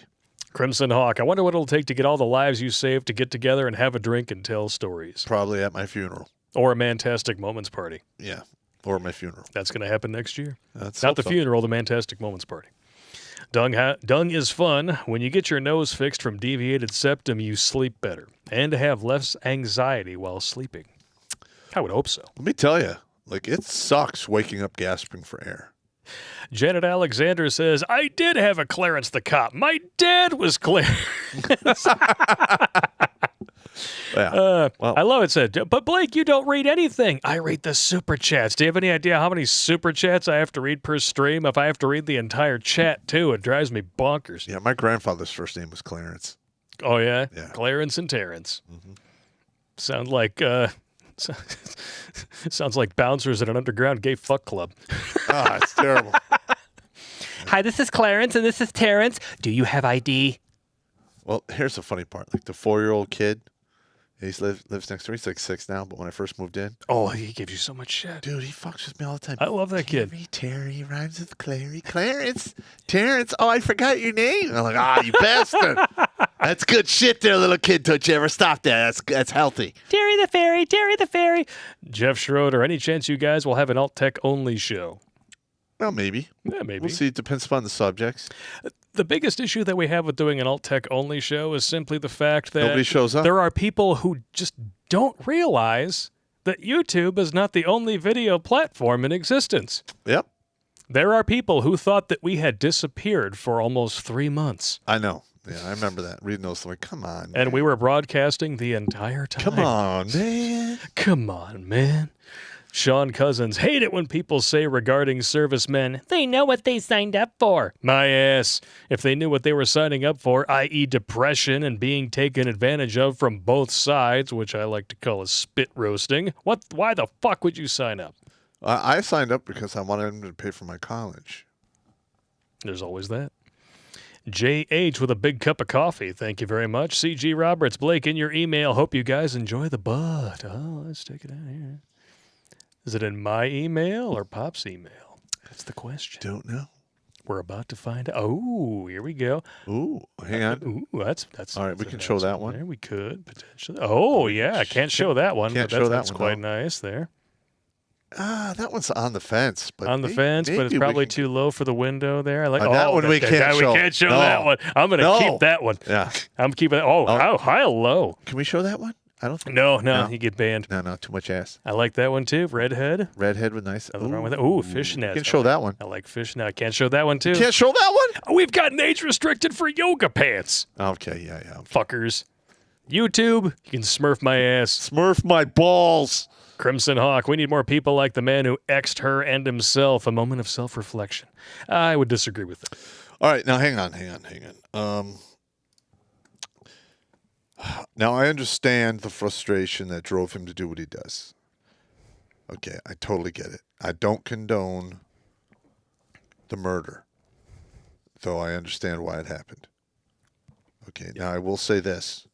Crimson Hawk, I wonder what it'll take to get all the lives you saved to get together and have a drink and tell stories. Probably at my funeral. Or a Mantastic Moments party. Yeah, or my funeral. That's going to happen next year. That's Not the funeral, the Mantastic Moments party. Dung is fun. When you get your nose fixed from deviated septum, you sleep better and have less anxiety while sleeping. I would hope so. Let me tell you, like, it sucks waking up gasping for air. Janet Alexander says, I did have a Clarence the Cop. My dad was Clarence. Well, I love it said, but Blake, you don't read anything. I read the super chats. Do you have any idea how many super chats I have to read per stream? If I have to read the entire chat, too, it drives me bonkers. Yeah, my grandfather's first name was Clarence. Oh, yeah? Yeah. Clarence and Terrence. Mm-hmm. Sounds like bouncers at an underground gay fuck club. Ah, it's terrible. Hi, this is Clarence, and this is Terrence. Do you have ID? Well, here's the funny part. Like, the 4-year-old kid, he lives next door. He's like 6 now, but when I first moved in. Oh, he gives you so much shit. Dude, he fucks with me all the time. I love that kid. Terry rhymes with Clary. Clarence. Terrence. Oh, I forgot your name. I'm like, you bastard. That's good shit there, little kid. Don't you ever stop that. That's healthy. Terry the Fairy. Jeff Schroeder, any chance you guys will have an alt-tech only show? Well, maybe. Yeah, maybe. We'll see. It depends upon the subjects. The biggest issue that we have with doing an alt-tech only show is simply the fact that Nobody shows up. There are people who just don't realize that YouTube is not the only video platform in existence. Yep. There are people who thought that we had disappeared for almost 3 months. I know. Yeah, I remember that. Reading those, like, come on, man. And we were broadcasting the entire time. Come on, man. Come on, man. Sean Cousins, hate it when people say regarding servicemen, they know what they signed up for. My ass. If they knew what they were signing up for, i.e. depression and being taken advantage of from both sides, which I like to call a spit roasting, why the fuck would you sign up? I signed up because I wanted them to pay for my college. There's always that. JH with a big cup of coffee. Thank you very much. CG Roberts, Blake, in your email. Hope you guys enjoy the butt. Oh, let's take it out here. Is it in my email or Pop's email? That's the question. Don't know. We're about to find out. Oh, here we go. Ooh, hang on. Ooh, that's all right. We can show that one. There we could potentially. Oh, yeah. I can't show that one. Can't but show that that's one, quite no. nice there. That one's on the fence. But on the fence, but it's probably too low for the window there. I like that one. We can't show. We can't show No. that one. I'm going to keep that one. Yeah. I'm keeping that. Oh, how low. Can we show that one? I don't think. No, you get banned. No, too much ass. I like that one too. Redhead. Redhead with nice. Nothing wrong with that. Ooh, fishnet. You can show that one. I like fishnet. I can't show that one too. Can't show that one? We've got an age restricted for yoga pants. Okay, yeah. Fuckers. YouTube, you can smurf my ass. Smurf my balls. Crimson Hawk, we need more people like the man who X'd her and himself. A moment of self-reflection. I would disagree with that. All right, now hang on. Now I understand the frustration that drove him to do what he does. Okay, I totally get it. I don't condone the murder, though I understand why it happened. Okay, now I will say this.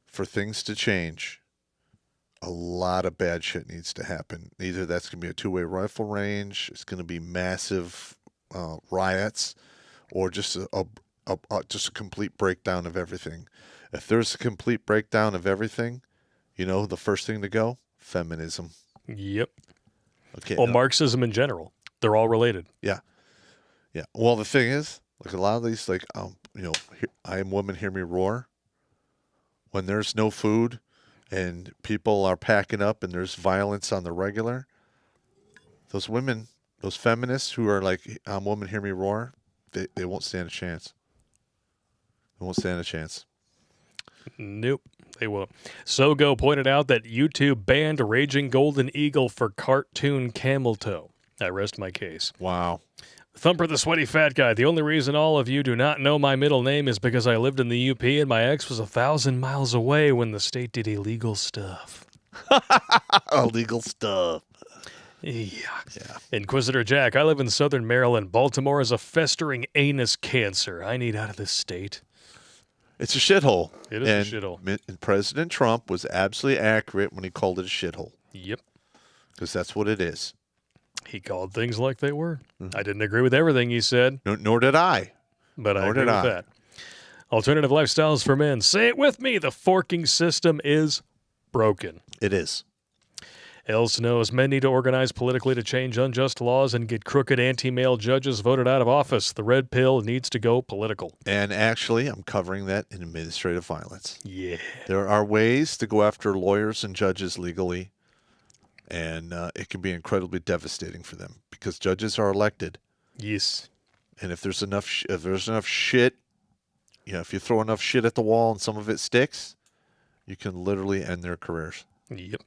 For things to change, a lot of bad shit needs to happen. Either that's going to be a two-way rifle range, it's going to be massive riots, or just a complete breakdown of everything. If there's a complete breakdown of everything, the first thing to go, feminism. Yep. Okay. Well, Marxism in general. They're all related. Yeah. Well, the thing is, like a lot of these, like, I am woman, hear me roar. When there's no food and people are packing up and there's violence on the regular, those women, those feminists who are like, I'm woman, hear me roar, they won't stand a chance. They won't stand a chance. Nope, they won't. Sogo pointed out that YouTube banned Raging Golden Eagle for cartoon camel toe. I rest my case. Wow. Thumper the Sweaty Fat Guy. The only reason all of you do not know my middle name is because I lived in the UP and my ex was 1,000 miles away when the state did illegal stuff. Illegal stuff. Yeah. Inquisitor Jack. I live in Southern Maryland. Baltimore is a festering anus cancer. I need out of this state. It's a shithole. It is a shithole. And President Trump was absolutely accurate when he called it a shithole. Yep. Because that's what it is. He called things like they were. I didn't agree with everything he said. Nor did I. But I agree with that. Alternative lifestyles for men. Say it with me. The forking system is broken. It is. Els knows men need to organize politically to change unjust laws and get crooked anti-male judges voted out of office. The red pill needs to go political. And actually, I'm covering that in administrative violence. Yeah. There are ways to go after lawyers and judges legally, and it can be incredibly devastating for them because judges are elected. Yes. And if there's enough shit, if you throw enough shit at the wall and some of it sticks, you can literally end their careers. Yep.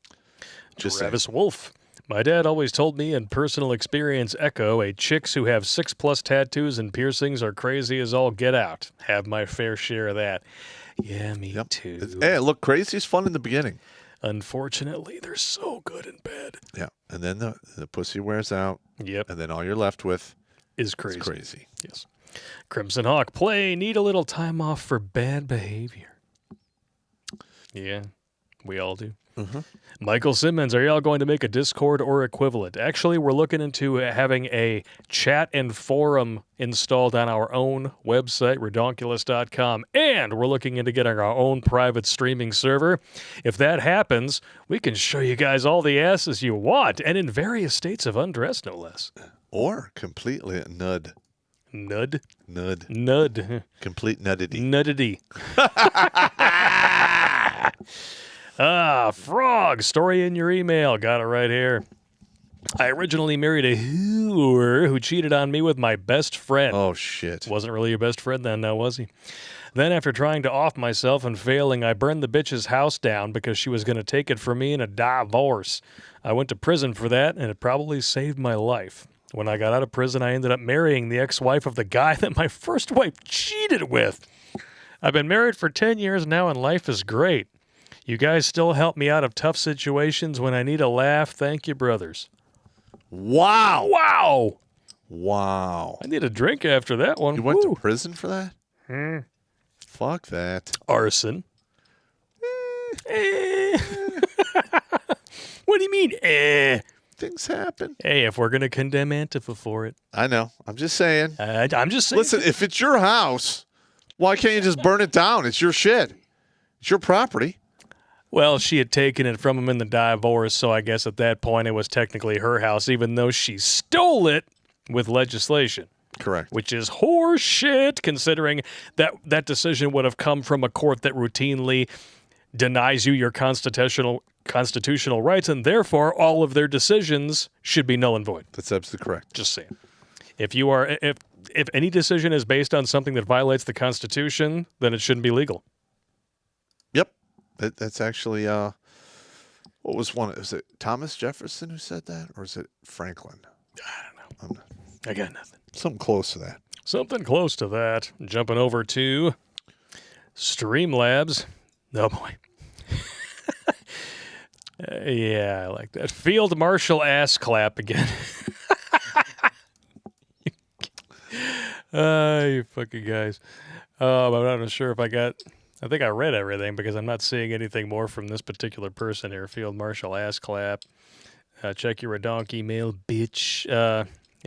Just Travis Wolf. My dad always told me in personal experience echo, chicks who have 6+ tattoos and piercings are crazy as all get out. Have my fair share of that. Yeah, me too. Hey, look, crazy is fun in the beginning. Unfortunately, they're so good in bed. Yeah, and then the pussy wears out. Yep. And then all you're left with is crazy. Crazy. Yes. Crimson Hawk. Need a little time off for bad behavior. Yeah, we all do. Mm-hmm. Michael Simmons, are y'all going to make a Discord or equivalent? Actually, we're looking into having a chat and forum installed on our own website, Redonkulas.com, and we're looking into getting our own private streaming server. If that happens, we can show you guys all the asses you want, and in various states of undress, no less. Or completely nud. Nud? Nud. Nud. Complete nudity. Nudity. Frog, story in your email. Got it right here. I originally married a whore who cheated on me with my best friend. Oh, shit. Wasn't really your best friend then, now was he? Then after trying to off myself and failing, I burned the bitch's house down because she was going to take it from me in a divorce. I went to prison for that, and it probably saved my life. When I got out of prison, I ended up marrying the ex-wife of the guy that my first wife cheated with. I've been married for 10 years now, and life is great. You guys still help me out of tough situations when I need a laugh. Thank you, brothers. Wow. Wow. Wow. I need a drink after that one. You went to prison for that? Hmm. Fuck that. Arson. What do you mean, Things happen. Hey, if we're going to condemn Antifa for it. I know. I'm just saying. I'm just saying. Listen, if it's your house, why can't you just burn it down? It's your shit. It's your property. Well, she had taken it from him in the divorce, so I guess at that point it was technically her house, even though she stole it with legislation. Correct. Which is horse shit, considering that decision would have come from a court that routinely denies you your constitutional rights, and therefore all of their decisions should be null and void. That's absolutely correct. Just saying. If any decision is based on something that violates the Constitution, then it shouldn't be legal. Yep. That's actually, what was one? Was it Thomas Jefferson who said that? Or is it Franklin? I don't know. I got nothing. Something close to that. Something close to that. Jumping over to Streamlabs. Oh, boy. Yeah, I like that. Field Marshal ass clap again. You fucking guys. I'm not sure if I think I read everything because I'm not seeing anything more from this particular person here. Field Marshal ass clap. Check your Redonk email, bitch.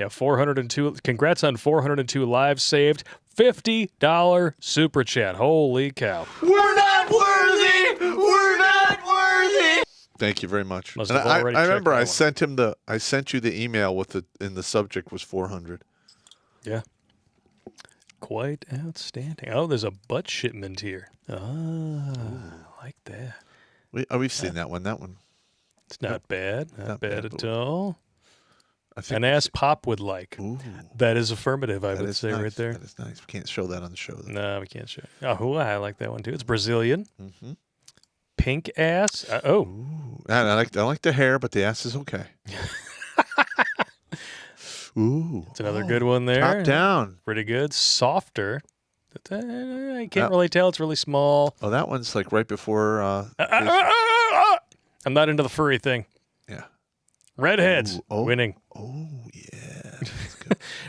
402. Congrats on 402 lives saved. $50 super chat. Holy cow. We're not worthy. We're not worthy. Thank you very much. Must And have I already remember checked that I sent you the email with in the subject was 400. Yeah. Quite outstanding. Oh, there's a butt shipment here. I like that. We've seen that one. That one. It's not bad. Not bad at all. I think An ass pop would like. Ooh. That is affirmative, I would say nice. right there. That is nice. We can't show that on the show, though. No, we can't show. Oh, I like that one too. It's Brazilian. Mm-hmm. Pink ass. Ooh. I like the hair, but the ass is okay. Ooh. It's another good one there. Top down. Pretty good. Softer. I can't really tell. It's really small. Oh, that one's like right before. I'm not into the furry thing. Yeah. Redheads winning. Oh, yeah.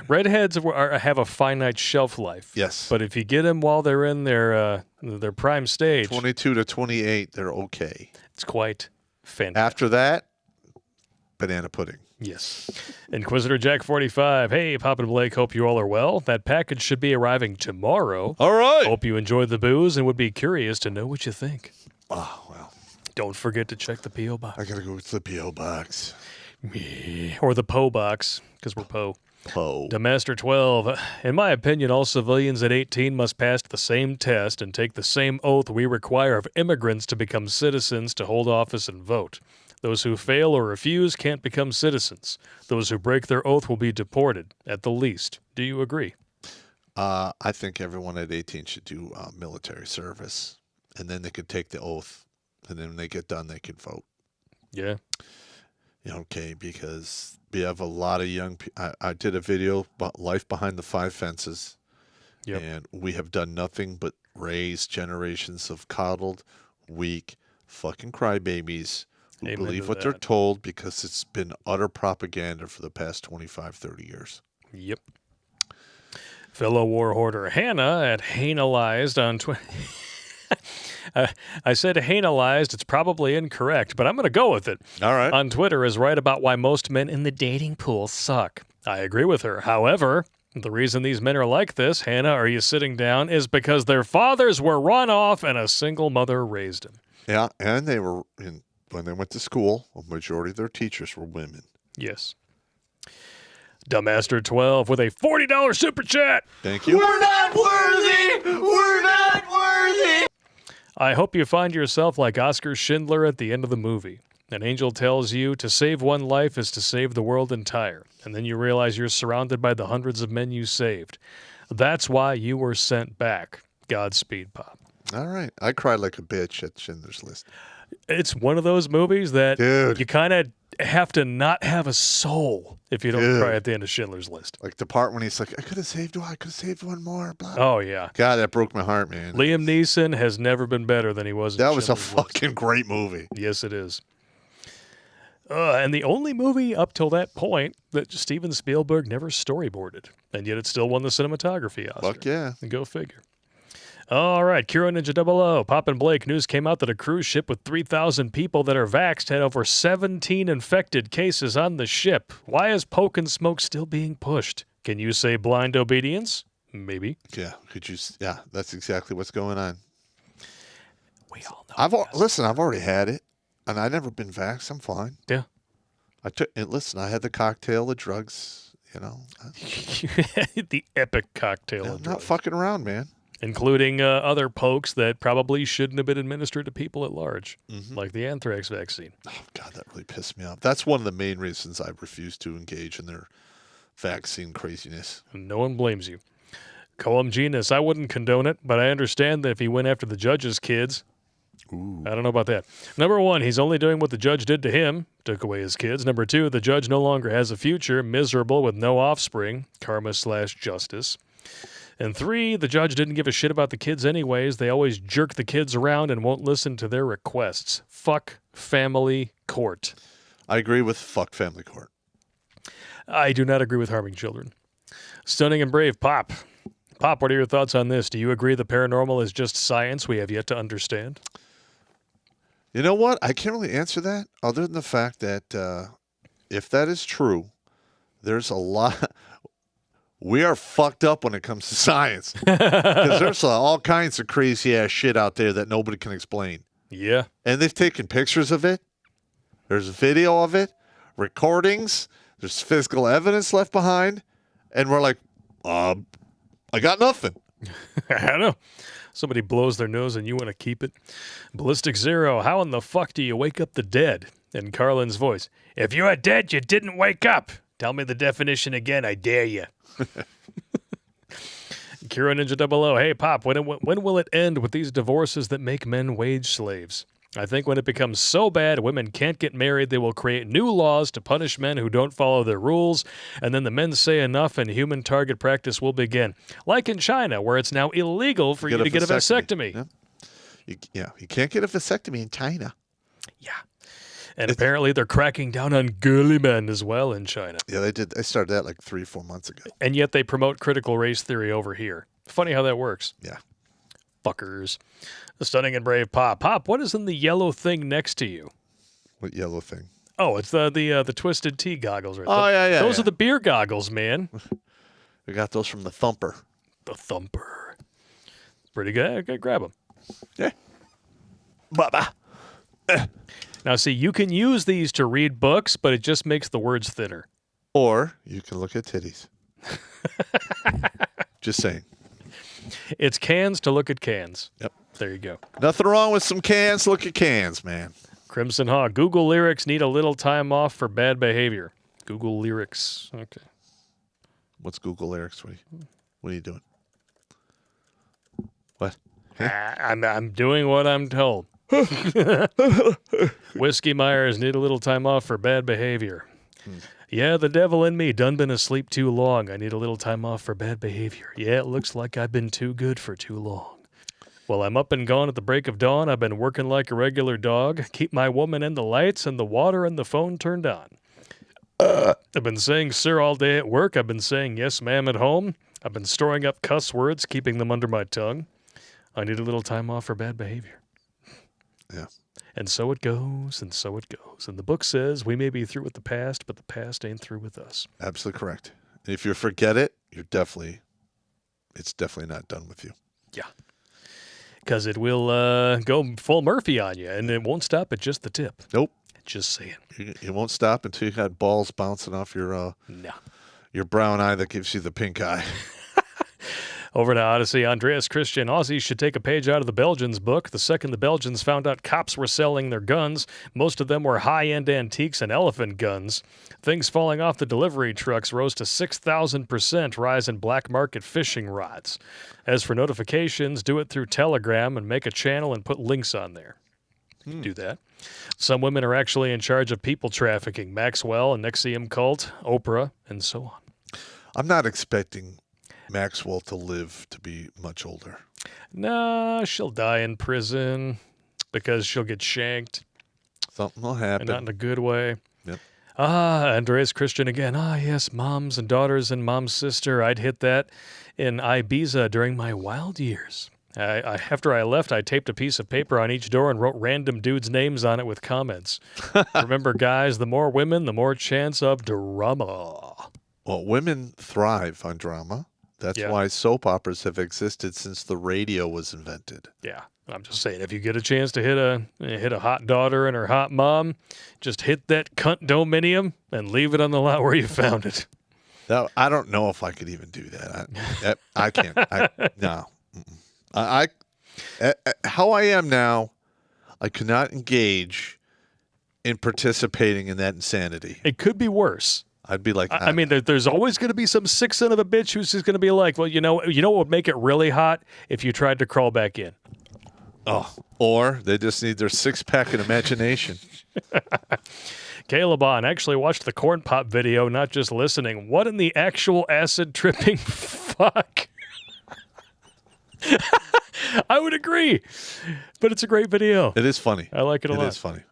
Redheads have a finite shelf life. Yes. But if you get them while they're in their prime stage. 22 to 28, they're okay. It's quite fantastic. After that, banana pudding. Yes. Inquisitor Jack 45. Hey, Pop and Blake, hope you all are well. That package should be arriving tomorrow. All right. Hope you enjoyed the booze and would be curious to know what you think. Oh, well. Don't forget to check the P.O. box. I got to go to the P.O. box. Or the Poe box, because we're Poe. Poe. Demaster 12. In my opinion, all civilians at 18 must pass the same test and take the same oath we require of immigrants to become citizens to hold office and vote. Those who fail or refuse can't become citizens. Those who break their oath will be deported, at the least. Do you agree? I think everyone at 18 should do military service, and then they could take the oath, and then when they get done, they can vote. Yeah. Okay, because we have a lot of young people. I did a video about life behind the 5 fences, and we have done nothing but raise generations of coddled, weak, fucking crybabies who Amen believe to what they're that. told because it's been utter propaganda for the past 25, 30 years. Yep. Fellow war hoarder Hannah at Hanalized on Twitter. I said Hanalized. It's probably incorrect, but I'm going to go with it. All right. On Twitter is right about why most men in the dating pool suck. I agree with her. However, the reason these men are like this, Hannah, are you sitting down, is because their fathers were run off and a single mother raised them. Yeah, and they were when they went to school, a majority of their teachers were women. Yes. Dumbmaster 12 with a $40 super chat. Thank you. We're not worthy! We're not worthy! I hope you find yourself like Oscar Schindler at the end of the movie. An angel tells you to save one life is to save the world entire, and then you realize you're surrounded by the hundreds of men you saved. That's why you were sent back. Godspeed, Pop. All right. I cried like a bitch at Schindler's List. It's one of those movies that you kind of have to not have a soul if you don't cry at the end of Schindler's List. Like the part when he's like, I could have saved one more. Blah. Oh, yeah. God, that broke my heart, man. Liam Neeson has never been better than he was in That was a Schindler's List. fucking great movie. Yes, it is. And the only movie up till that point that Steven Spielberg never storyboarded, and yet it still won the cinematography Oscar. Fuck yeah. Go figure. All right, Kiro Ninja 00. Pop and Blake, news came out that a cruise ship with 3,000 people that are vaxxed had over 17 infected cases on the ship. Why is Poke and Smoke still being pushed? Can you say blind obedience? Maybe. Yeah, yeah, that's exactly what's going on. We all know. Listen, I've already had it, and I've never been vaxxed. I'm fine. Yeah. I had the cocktail, the drugs, The epic cocktail. I'm of not drugs. fucking around, man. Including other pokes that probably shouldn't have been administered to people at large, like the anthrax vaccine. Oh, God, that really pissed me off. That's one of the main reasons I refuse to engage in their vaccine craziness. No one blames you. Coam Genus, I wouldn't condone it, but I understand that if he went after the judge's kids. Ooh. I don't know about that. Number one, he's only doing what the judge did to him, took away his kids. Number two, the judge no longer has a future, miserable with no offspring, karma/justice. And three, the judge didn't give a shit about the kids anyways. They always jerk the kids around and won't listen to their requests. Fuck family court. I agree with fuck family court. I do not agree with harming children. Stunning and brave, Pop. Pop, what are your thoughts on this? Do you agree the paranormal is just science we have yet to understand? You know what? I can't really answer that other than the fact that if that is true, there's a lot... We are fucked up when it comes to science. Because there's all kinds of crazy-ass shit out there that nobody can explain. Yeah. And they've taken pictures of it. There's video of it, recordings. There's physical evidence left behind. And we're like, I got nothing. I don't know. Somebody blows their nose and you want to keep it. Ballistic Zero, how in the fuck do you wake up the dead? In Carlin's voice, if you are dead, you didn't wake up. Tell me the definition again, I dare you. Kira Ninja 00, hey, Pop, when will it end with these divorces that make men wage slaves? I think when it becomes so bad women can't get married, they will create new laws to punish men who don't follow their rules, and then the men say enough and human target practice will begin. Like in China, where it's now illegal for you to get a vasectomy. Yeah. You can't get a vasectomy in China. Yeah. And apparently they're cracking down on girly men as well in China. Yeah, they did. They started that like 3-4 months ago. And yet they promote critical race theory over here. Funny how that works. Yeah. Fuckers. The stunning and brave Pop. Pop, what is in the yellow thing next to you? What yellow thing? Oh, it's the Twisted Tea goggles right there. Oh, yeah. Those are the beer goggles, man. We got those from the Thumper. The Thumper. Pretty good. Okay, grab them. Yeah. Baba. Now, see, you can use these to read books, but it just makes the words thinner. Or you can look at titties. Just saying. It's cans to look at cans. Yep. There you go. Nothing wrong with some cans. Look at cans, man. Crimson Hawk. Google lyrics need a little time off for bad behavior. Google lyrics. Okay. What's Google lyrics? What are you doing? What? I'm doing what I'm told. Whiskey Myers need a little time off for bad behavior. Yeah, the devil in me done been asleep too long. I need a little time off for bad behavior. Yeah, it looks like I've been too good for too long. Well, I'm up and gone at the break of dawn. I've been working like a regular dog. Keep my woman and the lights and the water and the phone turned on. I've been saying sir all day at work. I've been saying yes ma'am at home. I've been storing up cuss words, keeping them under my tongue. I need a little time off for bad behavior. Yeah. And so it goes, and so it goes. And the book says we may be through with the past, but the past ain't through with us. Absolutely correct. And if you forget it, it's definitely not done with you. Yeah. Because it will go full Murphy on you, and it won't stop at just the tip. Nope. Just saying. You won't stop until you got balls bouncing off your brown eye that gives you the pink eye. Over to Odyssey, Andreas Christian. Aussies should take a page out of the Belgians' book. The second the Belgians found out cops were selling their guns, most of them were high-end antiques and elephant guns. Things falling off the delivery trucks rose to 6,000% rise in black market fishing rods. As for notifications, do it through Telegram and make a channel and put links on there. Do that. Some women are actually in charge of people trafficking. Maxwell, Nexium Cult, Oprah, and so on. I'm not expecting Maxwell to live to be much older. Nah, she'll die in prison because she'll get shanked. Something will happen. And not in a good way. Yep. Andreas Christian again. Yes, moms and daughters and mom's sister. I'd hit that in Ibiza during my wild years. After I left, I taped a piece of paper on each door and wrote random dudes' names on it with comments. Remember, guys, the more women, the more chance of drama. Well, women thrive on drama. That's why soap operas have existed since the radio was invented. Yeah, I'm just saying, if you get a chance to hit a hot daughter and her hot mom, just hit that cunt dominium and leave it on the lot where you found it. I don't know if I could even do that. I can't. No. How I am now, I could not engage in participating in that insanity. It could be worse. I'd be like, I mean, there's always going to be some sick son of a bitch who's just going to be like, well, you know what would make it really hot if you tried to crawl back in. Oh, or they just need their six-pack and imagination. Caleb on actually watched the corn pop video, not just listening. What in the actual acid tripping fuck? I would agree, but it's a great video. It is funny. I like it a lot. It is funny.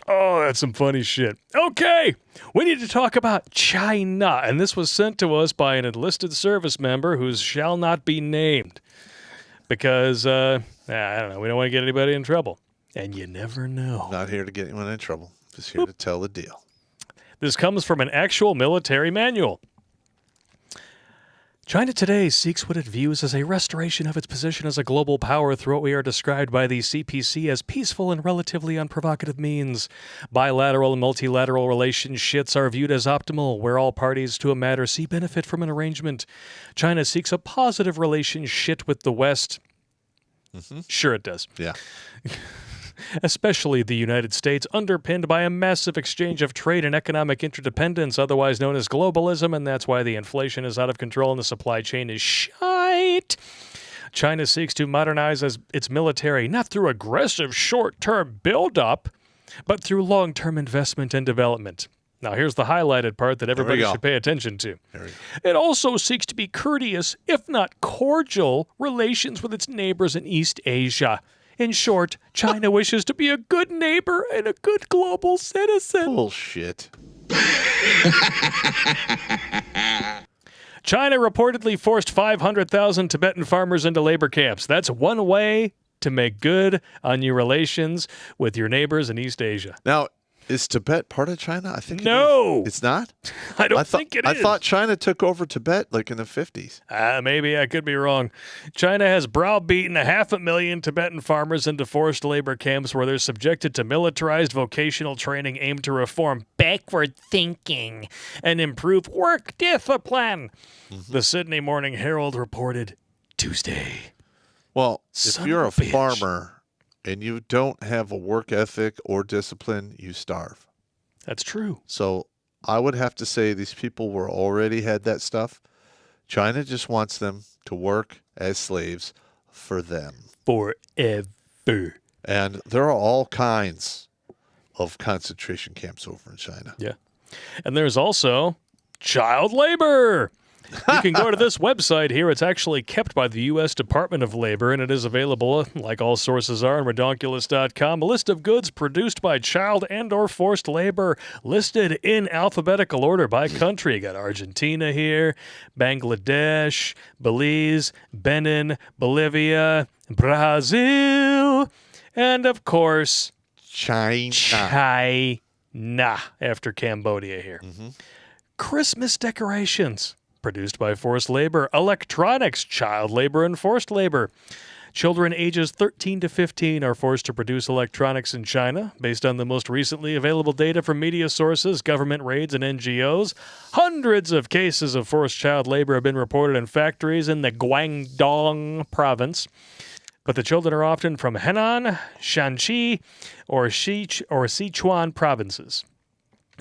Oh, that's some funny shit. Okay, we need to talk about China, and this was sent to us by an enlisted service member who shall not be named because, I don't know, we don't want to get anybody in trouble, and you never know. Not here to get anyone in trouble. Just here to tell the deal. This comes from an actual military manual. China today seeks what it views as a restoration of its position as a global power through what we are described by the CPC as peaceful and relatively unprovocative means. Bilateral and multilateral relationships are viewed as optimal, where all parties to a matter see benefit from an arrangement. China seeks a positive relationship with the West. Mm-hmm. Sure it does. Yeah. Especially the United States, underpinned by a massive exchange of trade and economic interdependence, otherwise known as globalism, and that's why the inflation is out of control and the supply chain is shite. China seeks to modernize its military not through aggressive short-term buildup, but through long-term investment and development. Now, here's the highlighted part that everybody should pay attention to. It also seeks to be courteous, if not cordial, relations with its neighbors in East Asia. In short, China wishes to be a good neighbor and a good global citizen. Bullshit. China reportedly forced 500,000 Tibetan farmers into labor camps. That's one way to make good on your relations with your neighbors in East Asia. Now, is Tibet part of China? I think no. It's not? I don't think it is. I thought China took over Tibet like in the 50s. Maybe I could be wrong. China has browbeaten 500,000 Tibetan farmers into forced labor camps where they're subjected to militarized vocational training aimed to reform backward thinking and improve work discipline. The Sydney Morning Herald reported Tuesday. Well, Son if you're of a a bitch. farmer and you don't have a work ethic or discipline, you starve. That's true. So I would have to say these people were already had that stuff. China just wants them to work as slaves for them. Forever. And there are all kinds of concentration camps over in China. Yeah. And there's also child labor. You can go to this website here. It's actually kept by the U.S. Department of Labor, and it is available, like all sources are, on Redonkulas.com. A list of goods produced by child and or forced labor listed in alphabetical order by country. You got Argentina here, Bangladesh, Belize, Benin, Bolivia, Brazil, and, of course, China, after Cambodia here. Christmas decorations. Produced by forced labor, electronics, child labor, and forced labor. Children ages 13 to 15 are forced to produce electronics in China. Based on the most recently available data from media sources, government raids, and NGOs, hundreds of cases of forced child labor have been reported in factories in the Guangdong province. But the children are often from Henan, Shanxi, or Sichuan provinces.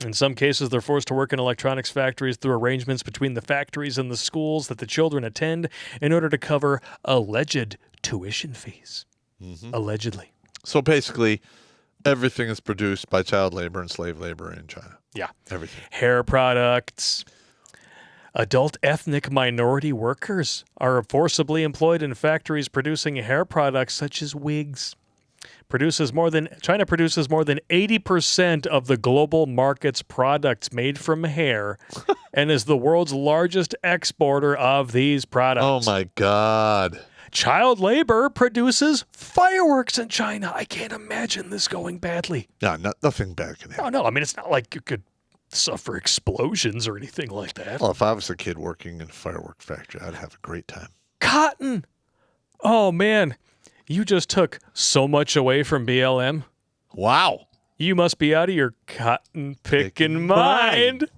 In some cases, they're forced to work in electronics factories through arrangements between the factories and the schools that the children attend in order to cover alleged tuition fees. Allegedly. So basically, everything is produced by child labor and slave labor in China. Yeah. Everything. Hair products. Adult ethnic minority workers are forcibly employed in factories producing hair products such as wigs. China produces more than 80% of the global market's products made from hair and is the world's largest exporter of these products. Oh, my God. Child labor produces fireworks in China. I can't imagine this going badly. No, nothing bad can happen. No, I mean, it's not like you could suffer explosions or anything like that. Well, if I was a kid working in a firework factory, I'd have a great time. Cotton. Oh, man. You just took so much away from BLM. Wow. You must be out of your cotton picking mind.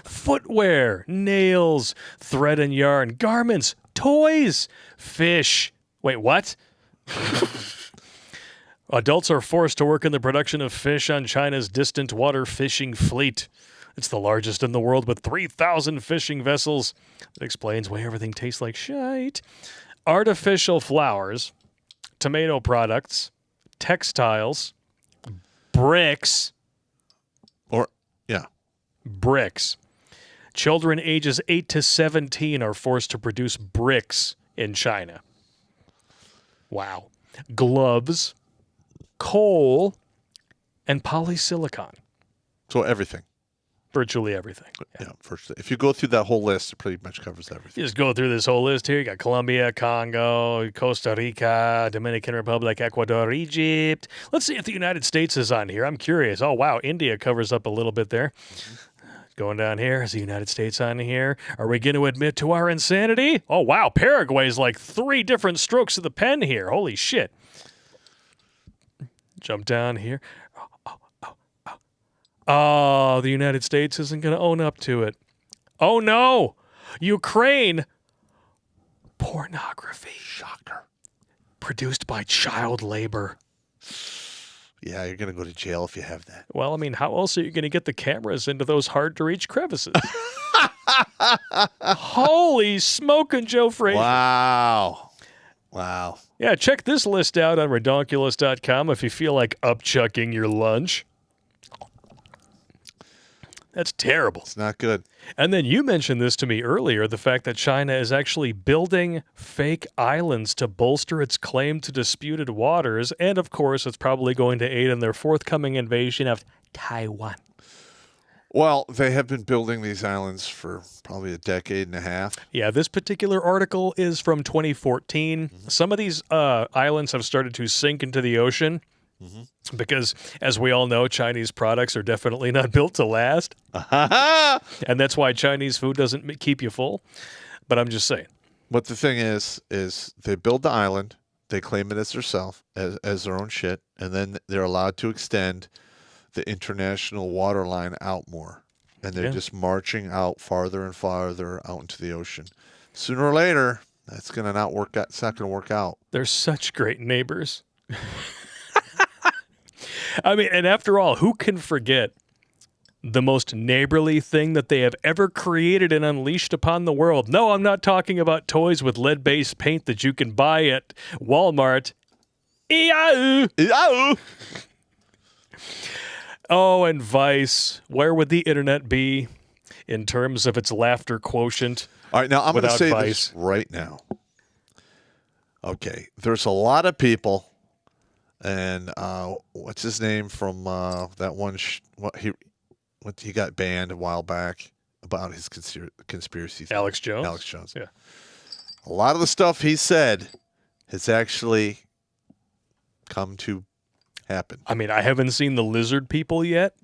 Footwear, nails, thread and yarn, garments, toys, fish. Wait, what? Adults are forced to work in the production of fish on China's distant water fishing fleet. It's the largest in the world with 3,000 fishing vessels. That explains why everything tastes like shite. Artificial flowers, tomato products, textiles, bricks. Bricks. Children ages 8 to 17 are forced to produce bricks in China. Wow. Gloves, coal, and polysilicon. So everything. Virtually everything. Yeah, if you go through that whole list, it pretty much covers everything. You just go through this whole list here. You got Colombia, Congo, Costa Rica, Dominican Republic, Ecuador, Egypt. Let's see if the United States is on here. I'm curious. Oh, wow. India covers up a little bit there. Going down here. Is the United States on here? Are we going to admit to our insanity? Oh, wow. Paraguay's like 3 different strokes of the pen here. Holy shit. Jump down here. Oh, the United States isn't going to own up to it. Oh, no. Ukraine. Pornography. Shocker. Produced by child labor. Yeah, you're going to go to jail if you have that. Well, I mean, how else are you going to get the cameras into those hard-to-reach crevices? Holy smoking Joe Frazier. Wow. Yeah, check this list out on redonkulas.com if you feel like upchucking your lunch. That's terrible. It's not good. And then you mentioned this to me earlier, the fact that China is actually building fake islands to bolster its claim to disputed waters. And, of course, it's probably going to aid in their forthcoming invasion of Taiwan. Well, they have been building these islands for probably a decade and a half. Yeah, this particular article is from 2014. Some of these islands have started to sink into the ocean because, as we all know, Chinese products are definitely not built to last. And that's why Chinese food doesn't keep you full. But I'm just saying. But the thing is they build the island, they claim it as themselves, as their own shit, and then they're allowed to extend the international water line out more. And they're just marching out farther and farther out into the ocean. Sooner or later, that's going to not work out. It's not going to work out. They're such great neighbors. I mean, and after all, who can forget the most neighborly thing that they have ever created and unleashed upon the world? No, I'm not talking about toys with lead-based paint that you can buy at Walmart. Ew. Ew. Oh, and Vice. Where would the internet be in terms of its laughter quotient? All right, now I'm going to say Vice? this right now. Okay, there's a lot of people, and what's his name from that one? He got banned a while back about his conspiracy theory. Alex Jones? Alex Jones. Yeah. A lot of the stuff he said has actually come to happen. I mean, I haven't seen the lizard people yet,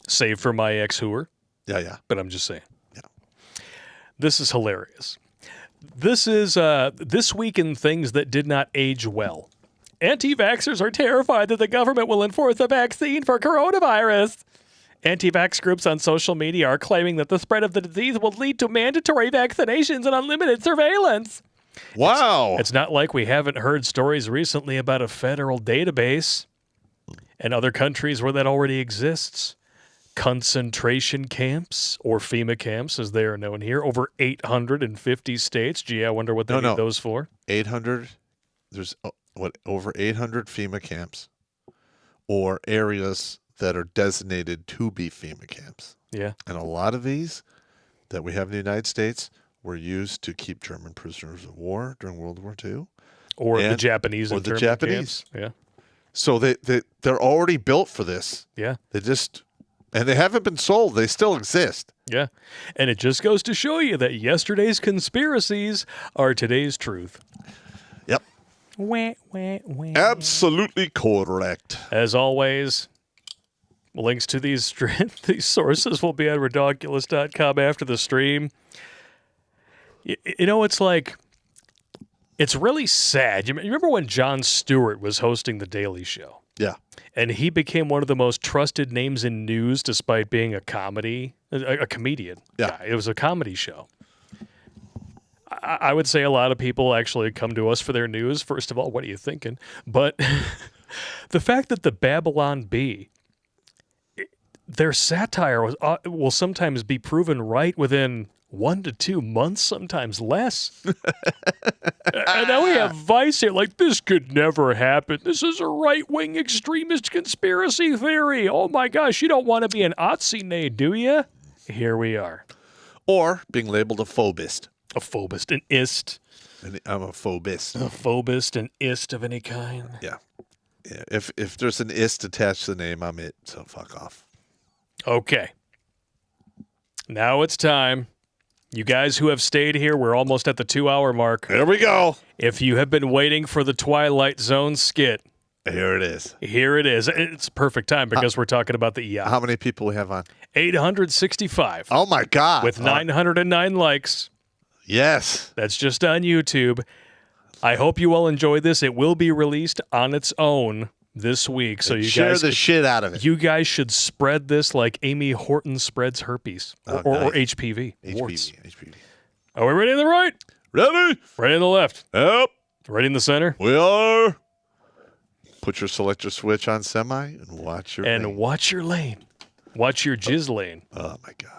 save for my ex-hooer. Yeah. But I'm just saying. Yeah. This is hilarious. This is This Week in Things That Did Not Age Well. Anti-vaxxers are terrified that the government will enforce a vaccine for coronavirus. Anti-vax groups on social media are claiming that the spread of the disease will lead to mandatory vaccinations and unlimited surveillance. Wow. It's not like we haven't heard stories recently about a federal database and other countries where that already exists. Concentration camps, or FEMA camps, as they are known here, over 850 states. Gee, I wonder what they need those for. 800. There's over 800 FEMA camps, or areas that are designated to be FEMA camps. Yeah. And a lot of these that we have in the United States were used to keep German prisoners of war during World War II. Or the Japanese. Or the Japanese. Camps. Yeah. So they're already built for this. Yeah. And they haven't been sold. They still exist. Yeah. And it just goes to show you that yesterday's conspiracies are today's truth. Yep. Wah, wah, wah. Absolutely correct. As always, links to these sources will be on redonkulas.com after the stream. You know, it's like, it's really sad. You remember when Jon Stewart was hosting The Daily Show? Yeah. And he became one of the most trusted names in news despite being a comedian. Yeah. It was a comedy show. I would say a lot of people actually come to us for their news. First of all, what are you thinking? But the fact that the Babylon Bee, their satire will sometimes be proven right within 1 to 2 months, sometimes less. And now we have Vice here, like, this could never happen. This is a right-wing extremist conspiracy theory. Oh my gosh, you don't want to be an Otzi-nay, do you? Here we are. Or being labeled a phobist. A phobist, an ist. I'm a phobist. A phobist, an ist of any kind. Yeah. If there's an ist attached to the name, I'm it, so fuck off. Okay. Now it's time. You guys who have stayed here, we're almost at the 2-hour mark. There we go. If you have been waiting for the Twilight Zone skit, here it is. Here it is. It's a perfect time because we're talking about the EI. How many people we have on? 865. Oh, my God. With 909 likes. Yes. That's just on YouTube. I hope you all enjoy this. It will be released on its own this week. So you share guys the shit out of it. You guys should spread this like Amy Horton spreads herpes or HPV. HPV. Are we ready in the right? Ready. Ready in the left? Yep. Ready in the center? We are. Put your selector switch on semi and watch your lane. Watch your lane. Watch your jizz lane. Oh, my God.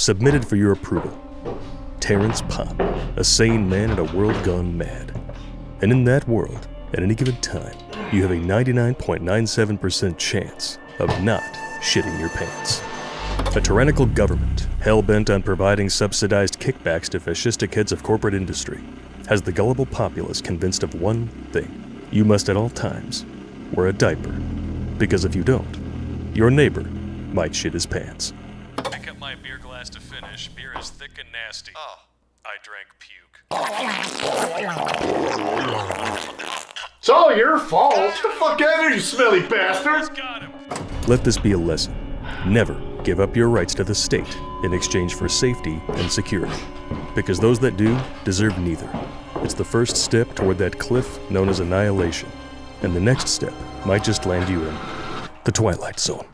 submitted for your approval. Terrence Pop, a sane man in a world gone mad. And in that world, at any given time, you have a 99.97% chance of not shitting your pants. A tyrannical government, hell-bent on providing subsidized kickbacks to fascistic heads of corporate industry, has the gullible populace convinced of one thing. You must at all times wear a diaper. Because if you don't, your neighbor might shit his pants. Pick up my beer glass to finish. Beer is thick and nasty. Oh. I drank puke. It's all your fault. Get the fuck out of here, you smelly bastard. Let this be a lesson. Never give up your rights to the state in exchange for safety and security. Because those that do deserve neither. It's the first step toward that cliff known as annihilation. And the next step might just land you in the Twilight Zone.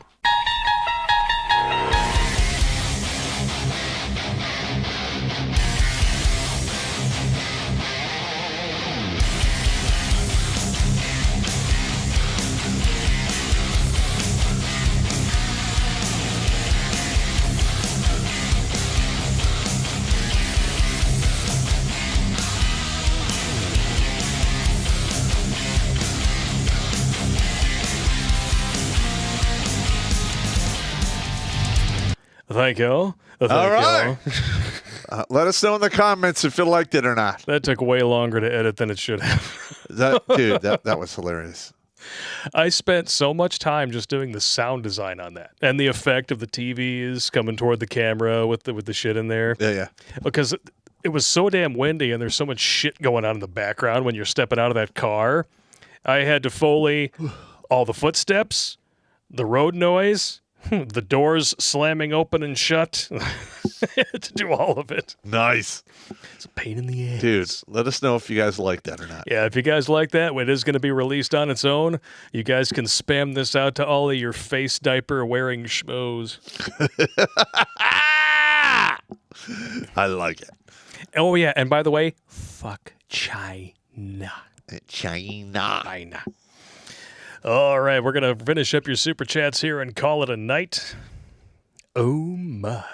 Thank you. All right. Let us know in the comments if you liked it or not. That took way longer to edit than it should have. That was hilarious. I spent so much time just doing the sound design on that and the effect of the TVs coming toward the camera with the shit in there. Yeah. Because it was so damn windy and there's so much shit going on in the background when you're stepping out of that car. I had to Foley all the footsteps, the road noise, the doors slamming open and shut. To do all of it. Nice. It's a pain in the ass. Dude, let us know if you guys like that or not. Yeah, if you guys like that, it is going to be released on its own. You guys can spam this out to all of your face diaper wearing schmoes. I like it. Oh, yeah. And by the way, fuck China. China. All right, we're going to finish up your super chats here and call it a night. Oh, my.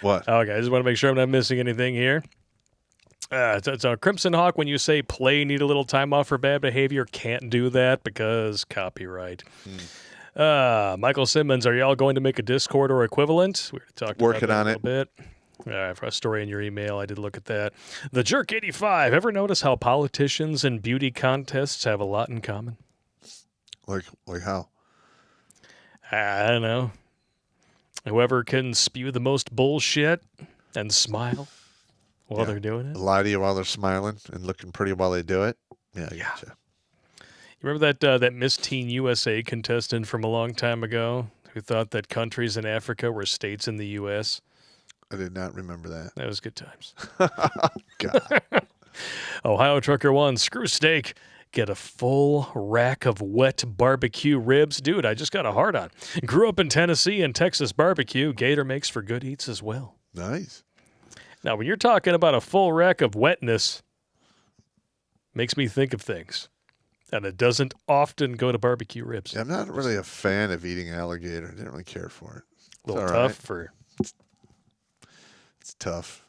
What? Okay, I just want to make sure I'm not missing anything here. So Crimson Hawk, when you say play need a little time off for bad behavior, can't do that because copyright. Michael Simmons, are y'all going to make a Discord or equivalent? We already talked Working about that on a little bit. All right, for a story in your email, I did look at that. The Jerk 85. Ever notice how politicians and beauty contests have a lot in common? Like how? I don't know. Whoever can spew the most bullshit and smile while they're doing it. Lie to you while they're smiling and looking pretty while they do it. Yeah, I gotcha. You remember that Miss Teen USA contestant from a long time ago who thought that countries in Africa were states in the U.S.? I did not remember that. That was good times. God. Ohio Trucker 1, screw steak. Get a full rack of wet barbecue ribs. Dude, I just got a hard on. Grew up in Tennessee and Texas barbecue. Gator makes for good eats as well. Nice. Now, when you're talking about a full rack of wetness, makes me think of things. And it doesn't often go to barbecue ribs. Yeah, I'm not really a fan of eating alligator. I didn't really care for it. A little tough for... It's tough.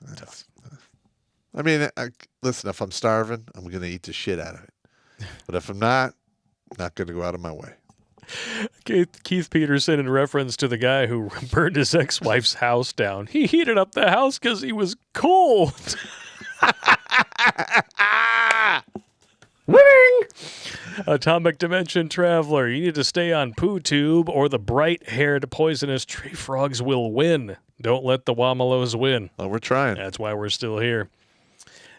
I mean, listen, if I'm starving, I'm going to eat the shit out of it. But if I'm not going to go out of my way. Keith Peterson, in reference to the guy who burned his ex-wife's house down, he heated up the house because he was cold. Winning! Atomic Dimension Traveler, you need to stay on Poo Tube or the bright-haired poisonous tree frogs will win. Don't let the Wamalos win. Oh, we're trying. That's why we're still here.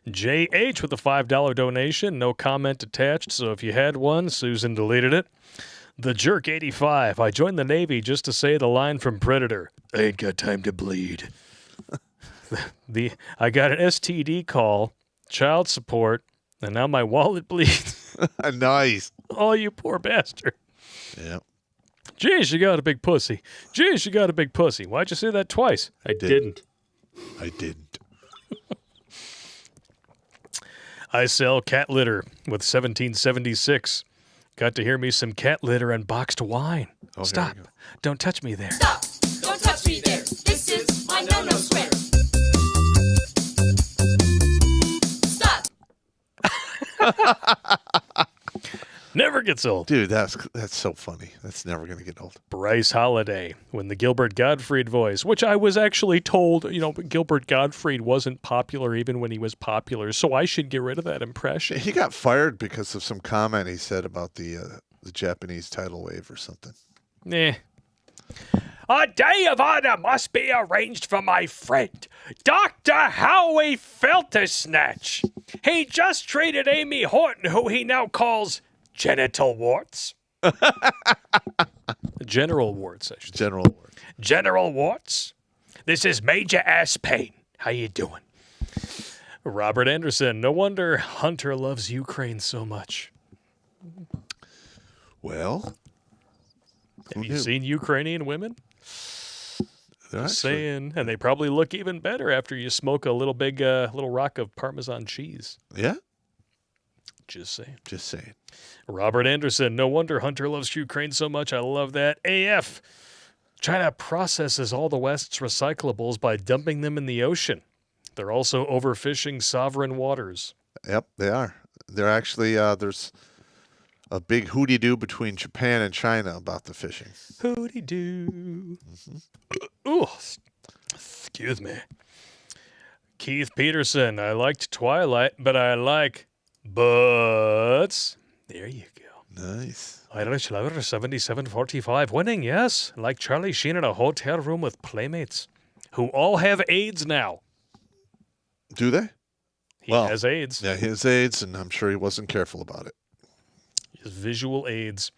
JH with a $5 donation. No comment attached, so if you had one, Susan deleted it. The Jerk 85. I joined the Navy just to say the line from Predator. I ain't got time to bleed. I got an STD call, child support, and now my wallet bleeds. Nice. Oh, you poor bastard. Yeah. Jeez, you got a big pussy. Jeez, you got a big pussy. Why'd you say that twice? I didn't. I didn't. I sell cat litter with 1776. Got to hear me some cat litter and boxed wine. Oh, Stop. Don't touch me there. Stop! Don't touch me there. This is my no-no square. Stop! Never gets old. Dude, that's so funny. That's never going to get old. Bryce Holiday, when the Gilbert Gottfried voice, which I was actually told, Gilbert Gottfried wasn't popular even when he was popular, so I should get rid of that impression. He got fired because of some comment he said about the Japanese tidal wave or something. Eh. A day of honor must be arranged for my friend, Dr. Howie Feltersnatch. He just treated Amy Horton, who he now calls genital warts. General warts, I should say. General warts. General warts. This is major ass pain. How you doing? Robert Anderson. No wonder Hunter loves Ukraine so much. Well, have you seen Ukrainian women? They're Just saying, and they probably look even better after you smoke a little big little rock of Parmesan cheese. Yeah? Just saying. Just saying. Robert Anderson. No wonder Hunter loves Ukraine so much. I love that. AF. China processes all the West's recyclables by dumping them in the ocean. They're also overfishing sovereign waters. Yep, they are. They're actually, there's a big hooty-doo between Japan and China about the fishing. Hooty-doo. Ooh, excuse me. Keith Peterson. I liked Twilight, but I like butts. There you go. Nice. Irish Lover 7745 winning, yes. Like Charlie Sheen in a hotel room with playmates who all have AIDS now. Do they? He has AIDS. Yeah, he has AIDS, and I'm sure he wasn't careful about it. His visual AIDS.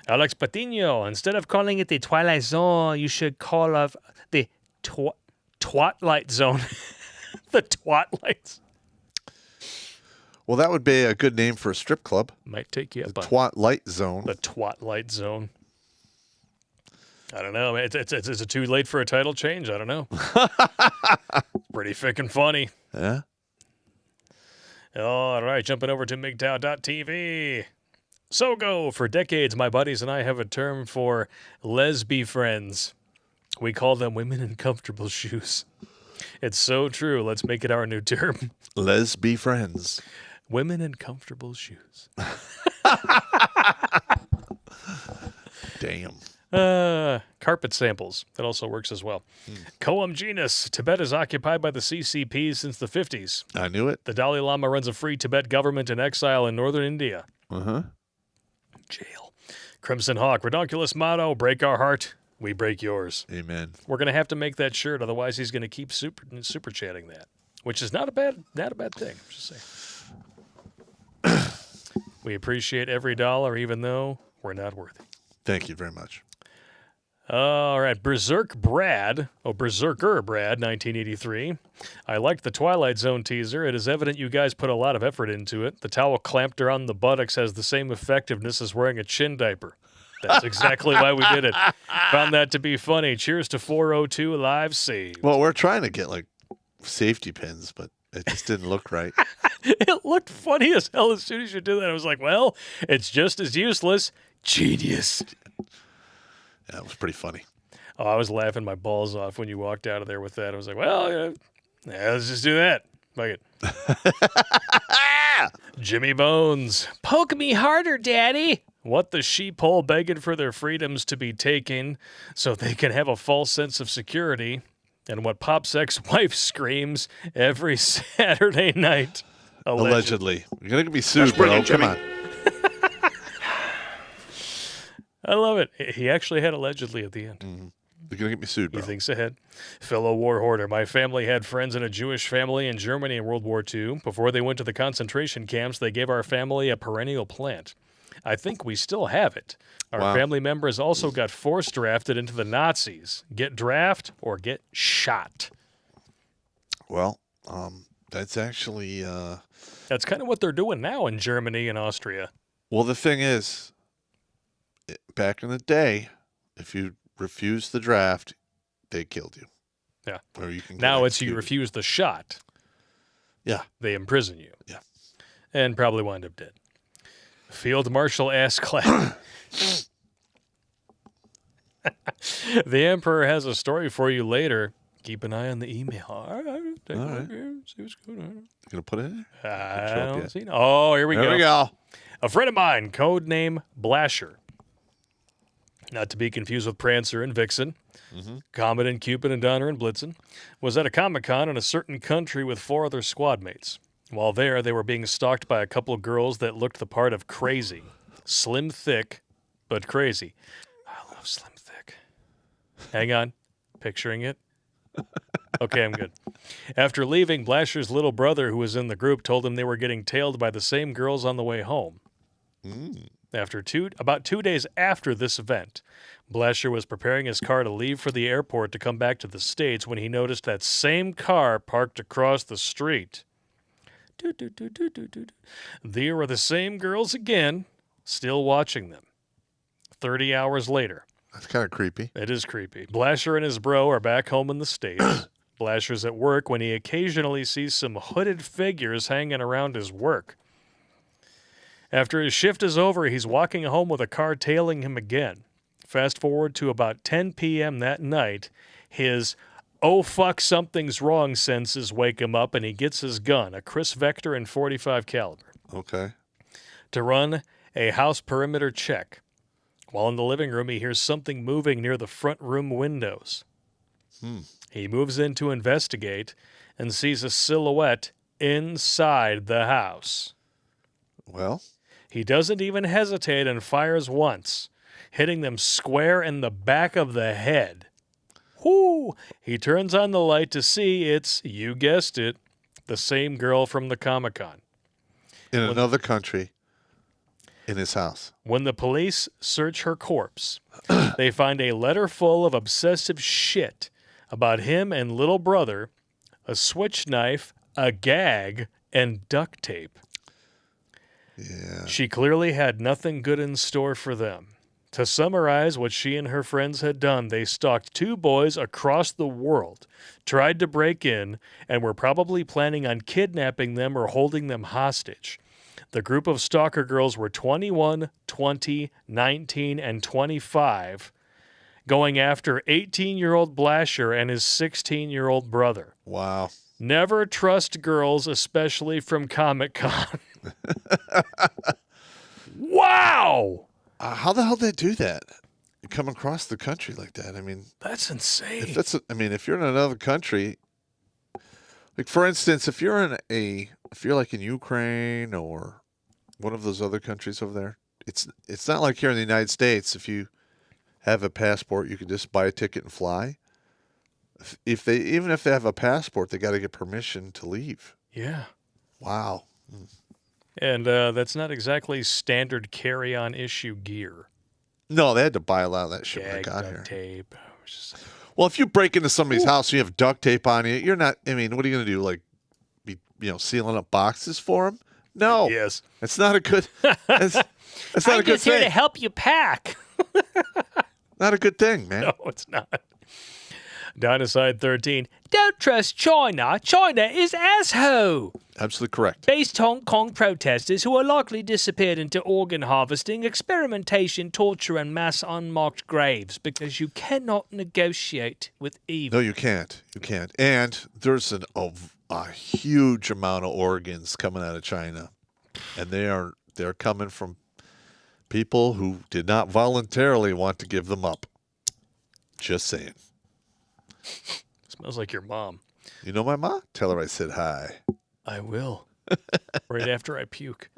Alex Patino, instead of calling it the Twilight Zone, you should call it the Twatlight Zone. The Twatlights. Well, that would be a good name for a strip club. Might take you up the on Twatlight Zone. The Twatlight Zone. I don't know. It's it too late for a title change? I don't know. Pretty frickin' funny. Yeah. All right, jumping over to MGTOW.tv. So for decades, my buddies and I have a term for lesbi friends. We call them women in comfortable shoes. It's so true. Let's make it our new term. Lesbi friends. Women in comfortable shoes. Damn. Carpet samples. That also works as well. Koam genus. Tibet is occupied by the CCP since the 50s. I knew it. The Dalai Lama runs a free Tibet government in exile in northern India. Uh-huh. Jail. Crimson Hawk. Redonkulas motto. Break our heart. We break yours. Amen. We're going to have to make that shirt. Otherwise, he's going to keep super chatting that, which is not a bad thing. Just saying. We appreciate every dollar, even though we're not worthy. Thank you very much. All right, Berserker Brad, 1983. I liked the Twilight Zone teaser. It is evident you guys put a lot of effort into it. The towel clamped around the buttocks has the same effectiveness as wearing a chin diaper. That's exactly why we did it. Found that to be funny. Cheers to 402 Live Save. Well, we're trying to get, safety pins, but it just didn't look right. It looked funny as hell as soon as you did that. I was like, well, it's just as useless. Genius. Yeah, it was pretty funny. Oh, I was laughing my balls off when you walked out of there with that. I was like, well, let's just do that. Fuck it. Jimmy Bones. Poke me harder, Daddy. What the sheephole begging for their freedoms to be taken so they can have a false sense of security. And what Pop's ex-wife screams every Saturday night. Allegedly. You're going to be sued, bro. Come on. I love it. He actually had allegedly at the end. Mm-hmm. You're going to get me sued, bro. He thinks ahead. Fellow war hoarder. My family had friends in a Jewish family in Germany in World War II. Before they went to the concentration camps, they gave our family a perennial plant. I think we still have it. Our family members also got force drafted into the Nazis. Get draft or get shot. Well, that's actually... That's kind of what they're doing now in Germany and Austria. Well, the thing is, back in the day, if you refused the draft, they killed you. Yeah. Or you can now it's you refuse the shot. Yeah. They imprison you. Yeah. And probably wind up dead. Field Marshal ass clap. The Emperor has a story for you later. Keep an eye on the email. All right. Take a look here. See what's going on. You gonna put it in? I don't see. Oh, here we go. There we go. A friend of mine, code name Blasher. Not to be confused with Prancer and Vixen. Comet and Cupid and Donner and Blitzen, was at a Comic-Con in a certain country with 4 other squad mates. While there, they were being stalked by a couple of girls that looked the part of crazy. Slim thick, but crazy. I love slim thick. Hang on. Picturing it. Okay, I'm good. After leaving, Blasher's little brother, who was in the group, told him they were getting tailed by the same girls on the way home. About 2 days after this event, Blasher was preparing his car to leave for the airport to come back to the States when he noticed that same car parked across the street. There were the same girls again, still watching them. 30 hours later. That's kind of creepy. It is creepy. Blasher and his bro are back home in the States. Blasher's at work when he occasionally sees some hooded figures hanging around his work. After his shift is over, he's walking home with a car tailing him again. Fast forward to about 10 p.m. that night, his "oh fuck something's wrong" senses wake him up, and he gets his gun, a Chris Vector and .45 caliber. Okay. To run a house perimeter check. While in the living room, he hears something moving near the front room windows. He moves in to investigate and sees a silhouette inside the house. Well? He doesn't even hesitate and fires once, hitting them square in the back of the head. Whoo! He turns on the light to see it's, you guessed it, the same girl from the Comic-Con. In another country. In his house. When the police search her corpse, they find a letter full of obsessive shit about him and little brother, a switch knife, a gag, and duct tape. Yeah. She clearly had nothing good in store for them. To summarize what she and her friends had done, they stalked 2 boys across the world, tried to break in, and were probably planning on kidnapping them or holding them hostage. The group of stalker girls were 21, 20, 19, and 25, going after 18-year-old Blasher and his 16-year-old brother. Wow. Never trust girls, especially from Comic-Con. Wow! How the hell did they do that? You come across the country like that. I mean, that's insane. If you're in another country, like for instance, if you're like in Ukraine or one of those other countries over there, it's not like here in the United States. If you have a passport, you can just buy a ticket and fly. Even if they have a passport, they got to get permission to leave. Yeah. Wow. And that's not exactly standard carry-on issue gear. No, they had to buy a lot of that shit when they Gag, got duct here. tape. Well, if you break into somebody's house and you have duct tape on you, you're not. I mean, what are you going to do? Like, be sealing up boxes for them? No. Yes. It's not a good. It's not a good thing. I'm just here to help you pack. Not a good thing, man. No, it's not. Downside 13. Don't trust China. China is asshole. Absolutely correct. Based Hong Kong protesters who are likely disappeared into organ harvesting, experimentation, torture, and mass unmarked graves because you cannot negotiate with evil. No, you can't. You can't. And there's a huge amount of organs coming out of China, and they're coming from people who did not voluntarily want to give them up. Just saying. Smells like your mom. You know my mom? Tell her I said hi. I will. Right after I puke.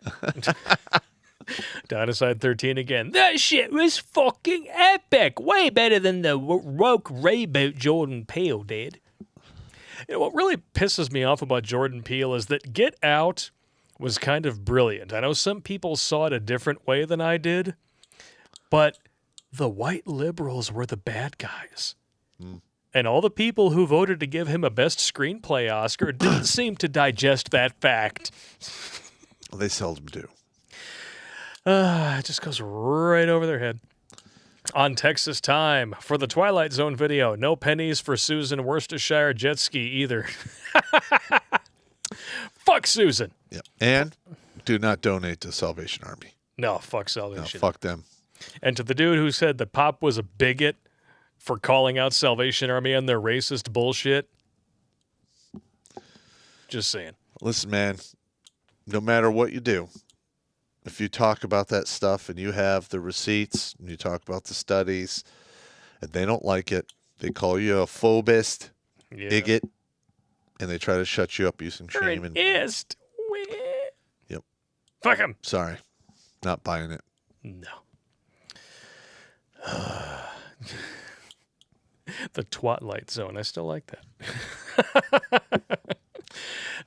Downside 13 again. That shit was fucking epic. Way better than the woke reboot Jordan Peele did. You know, what really pisses me off about Jordan Peele is that Get Out was kind of brilliant. I know some people saw it a different way than I did, but the white liberals were the bad guys. And all the people who voted to give him a Best Screenplay Oscar didn't seem to digest that fact. Well, they seldom do. It just goes right over their head. On Texas time, for the Twilight Zone video, no pennies for Susan Worcestershire jet ski either. Fuck Susan. Yeah. And do not donate to Salvation Army. No, fuck Salvation. No, fuck them. And to the dude who said that Pop was a bigot, for calling out Salvation Army and their racist bullshit. Just saying. Listen, man, no matter what you do, if you talk about that stuff and you have the receipts and you talk about the studies and they don't like it, they call you a phobist, idiot, and they try to shut you up using shame. And Ist. Yep. Fuck him. Sorry. Not buying it. No. The Twatlight Zone. I still like that.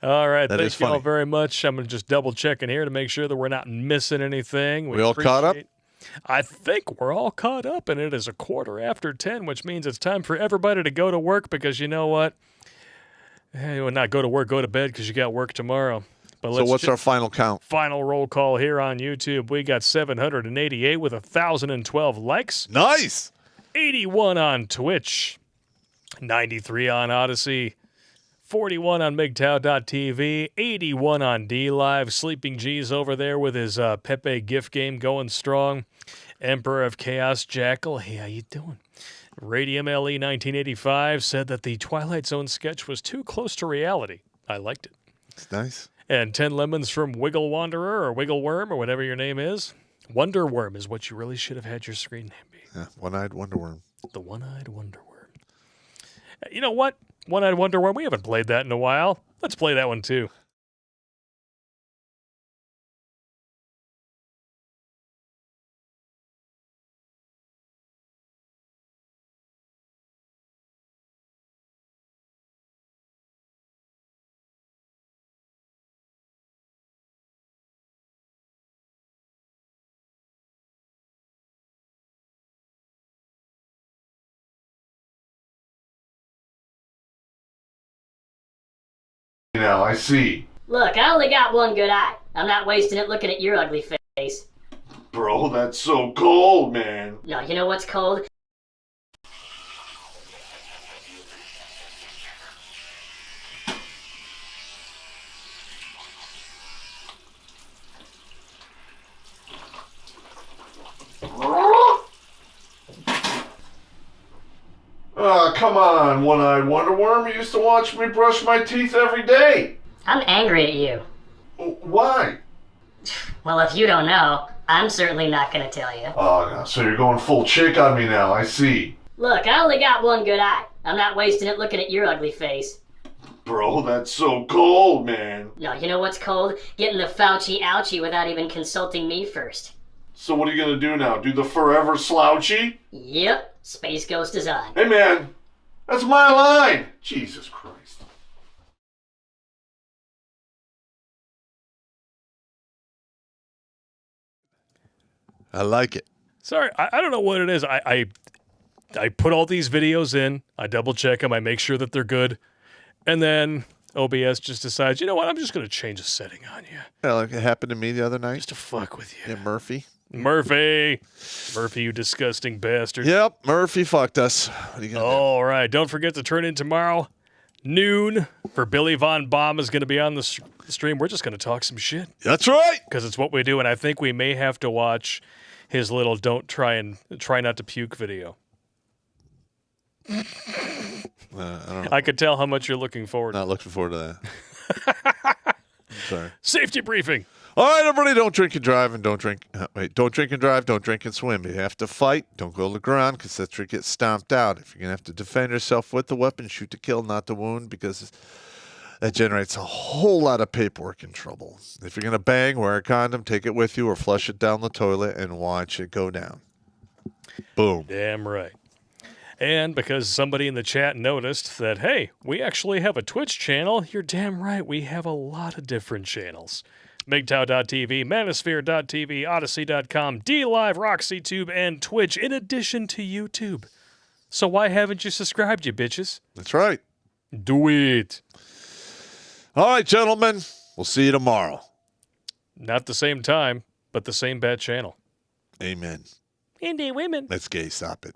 All right. That is Thank you all funny. very much. I'm going to just double check in here to make sure that we're not missing anything. We all caught up? I think we're all caught up, and it is 10:15, which means it's time for everybody to go to work because you know what? Well, not go to work, go to bed because you got work tomorrow. But So what's our final count? Final roll call here on YouTube. We got 788 with 1,012 likes. Nice. 81 on Twitch. 93 on Odyssey. 41 on MGTOW.tv. 81 on DLive. Sleeping G's over there with his Pepe gift game going strong. Emperor of Chaos Jackal. Hey, how you doing? Radium LE 1985 said that the Twilight Zone sketch was too close to reality. I liked it. It's nice. And 10 lemons from Wiggle Wanderer or Wiggle Worm or whatever your name is. Wonder Worm is what you really should have had your screen name be. Yeah, One-Eyed Wonder Worm. The One-Eyed Wonder Worm. You know what? One-Eyed Wonder Worm, we haven't played that in a while. Let's play that one too. Now I see. Look, I only got one good eye. I'm not wasting it looking at your ugly face. Bro, that's so cold, man. No, you know what's cold? Come on, One-Eyed Wonder Worm. You used to watch me brush my teeth every day. I'm angry at you. Why? Well, if you don't know, I'm certainly not gonna tell you. Oh, no. So you're going full chick on me now. I see. Look, I only got one good eye. I'm not wasting it looking at your ugly face. Bro, that's so cold, man. No, you know what's cold? Getting the Fauci ouchie without even consulting me first. So what are you going to do now? Do the forever slouchy? Yep, Space Ghost is on. Hey, man. That's my line. Jesus Christ. I like it. Sorry, I don't know what it is. I put all these videos in. I double check them. I make sure that they're good. And then OBS just decides, you know what? I'm just going to change a setting on you. Yeah, like it happened to me the other night. Just to fuck with you. Yeah, Murphy. Murphy, you disgusting bastard. Yep, Murphy fucked us. What are you gonna All right, don't forget to turn in tomorrow, noon, for Billy Von Baum is going to be on the stream. We're just going to talk some shit. That's right. Because it's what we do, and I think we may have to watch his little don't try not to puke video. I don't know. I could tell how much you're looking forward to. Not looking forward to that. Sorry. Safety briefing. All right, everybody, don't drink and drive and don't drink. Don't drink and drive, don't drink and swim. If you have to fight, don't go to the ground because that's where you get stomped out. If you're going to have to defend yourself with the weapon, shoot to kill, not to wound, because that generates a whole lot of paperwork and trouble. If you're going to bang, wear a condom, take it with you, or flush it down the toilet and watch it go down. Boom. Damn right. And because somebody in the chat noticed that, hey, we actually have a Twitch channel, you're damn right, we have a lot of different channels. MGTOW.tv, Manosphere.tv, Odyssey.com, DLive, RoxyTube, and Twitch, in addition to YouTube. So why haven't you subscribed, you bitches? That's right. Do it. All right, gentlemen. We'll see you tomorrow. Not the same time, but the same bad channel. Amen. Indie women. Let's gay stop it.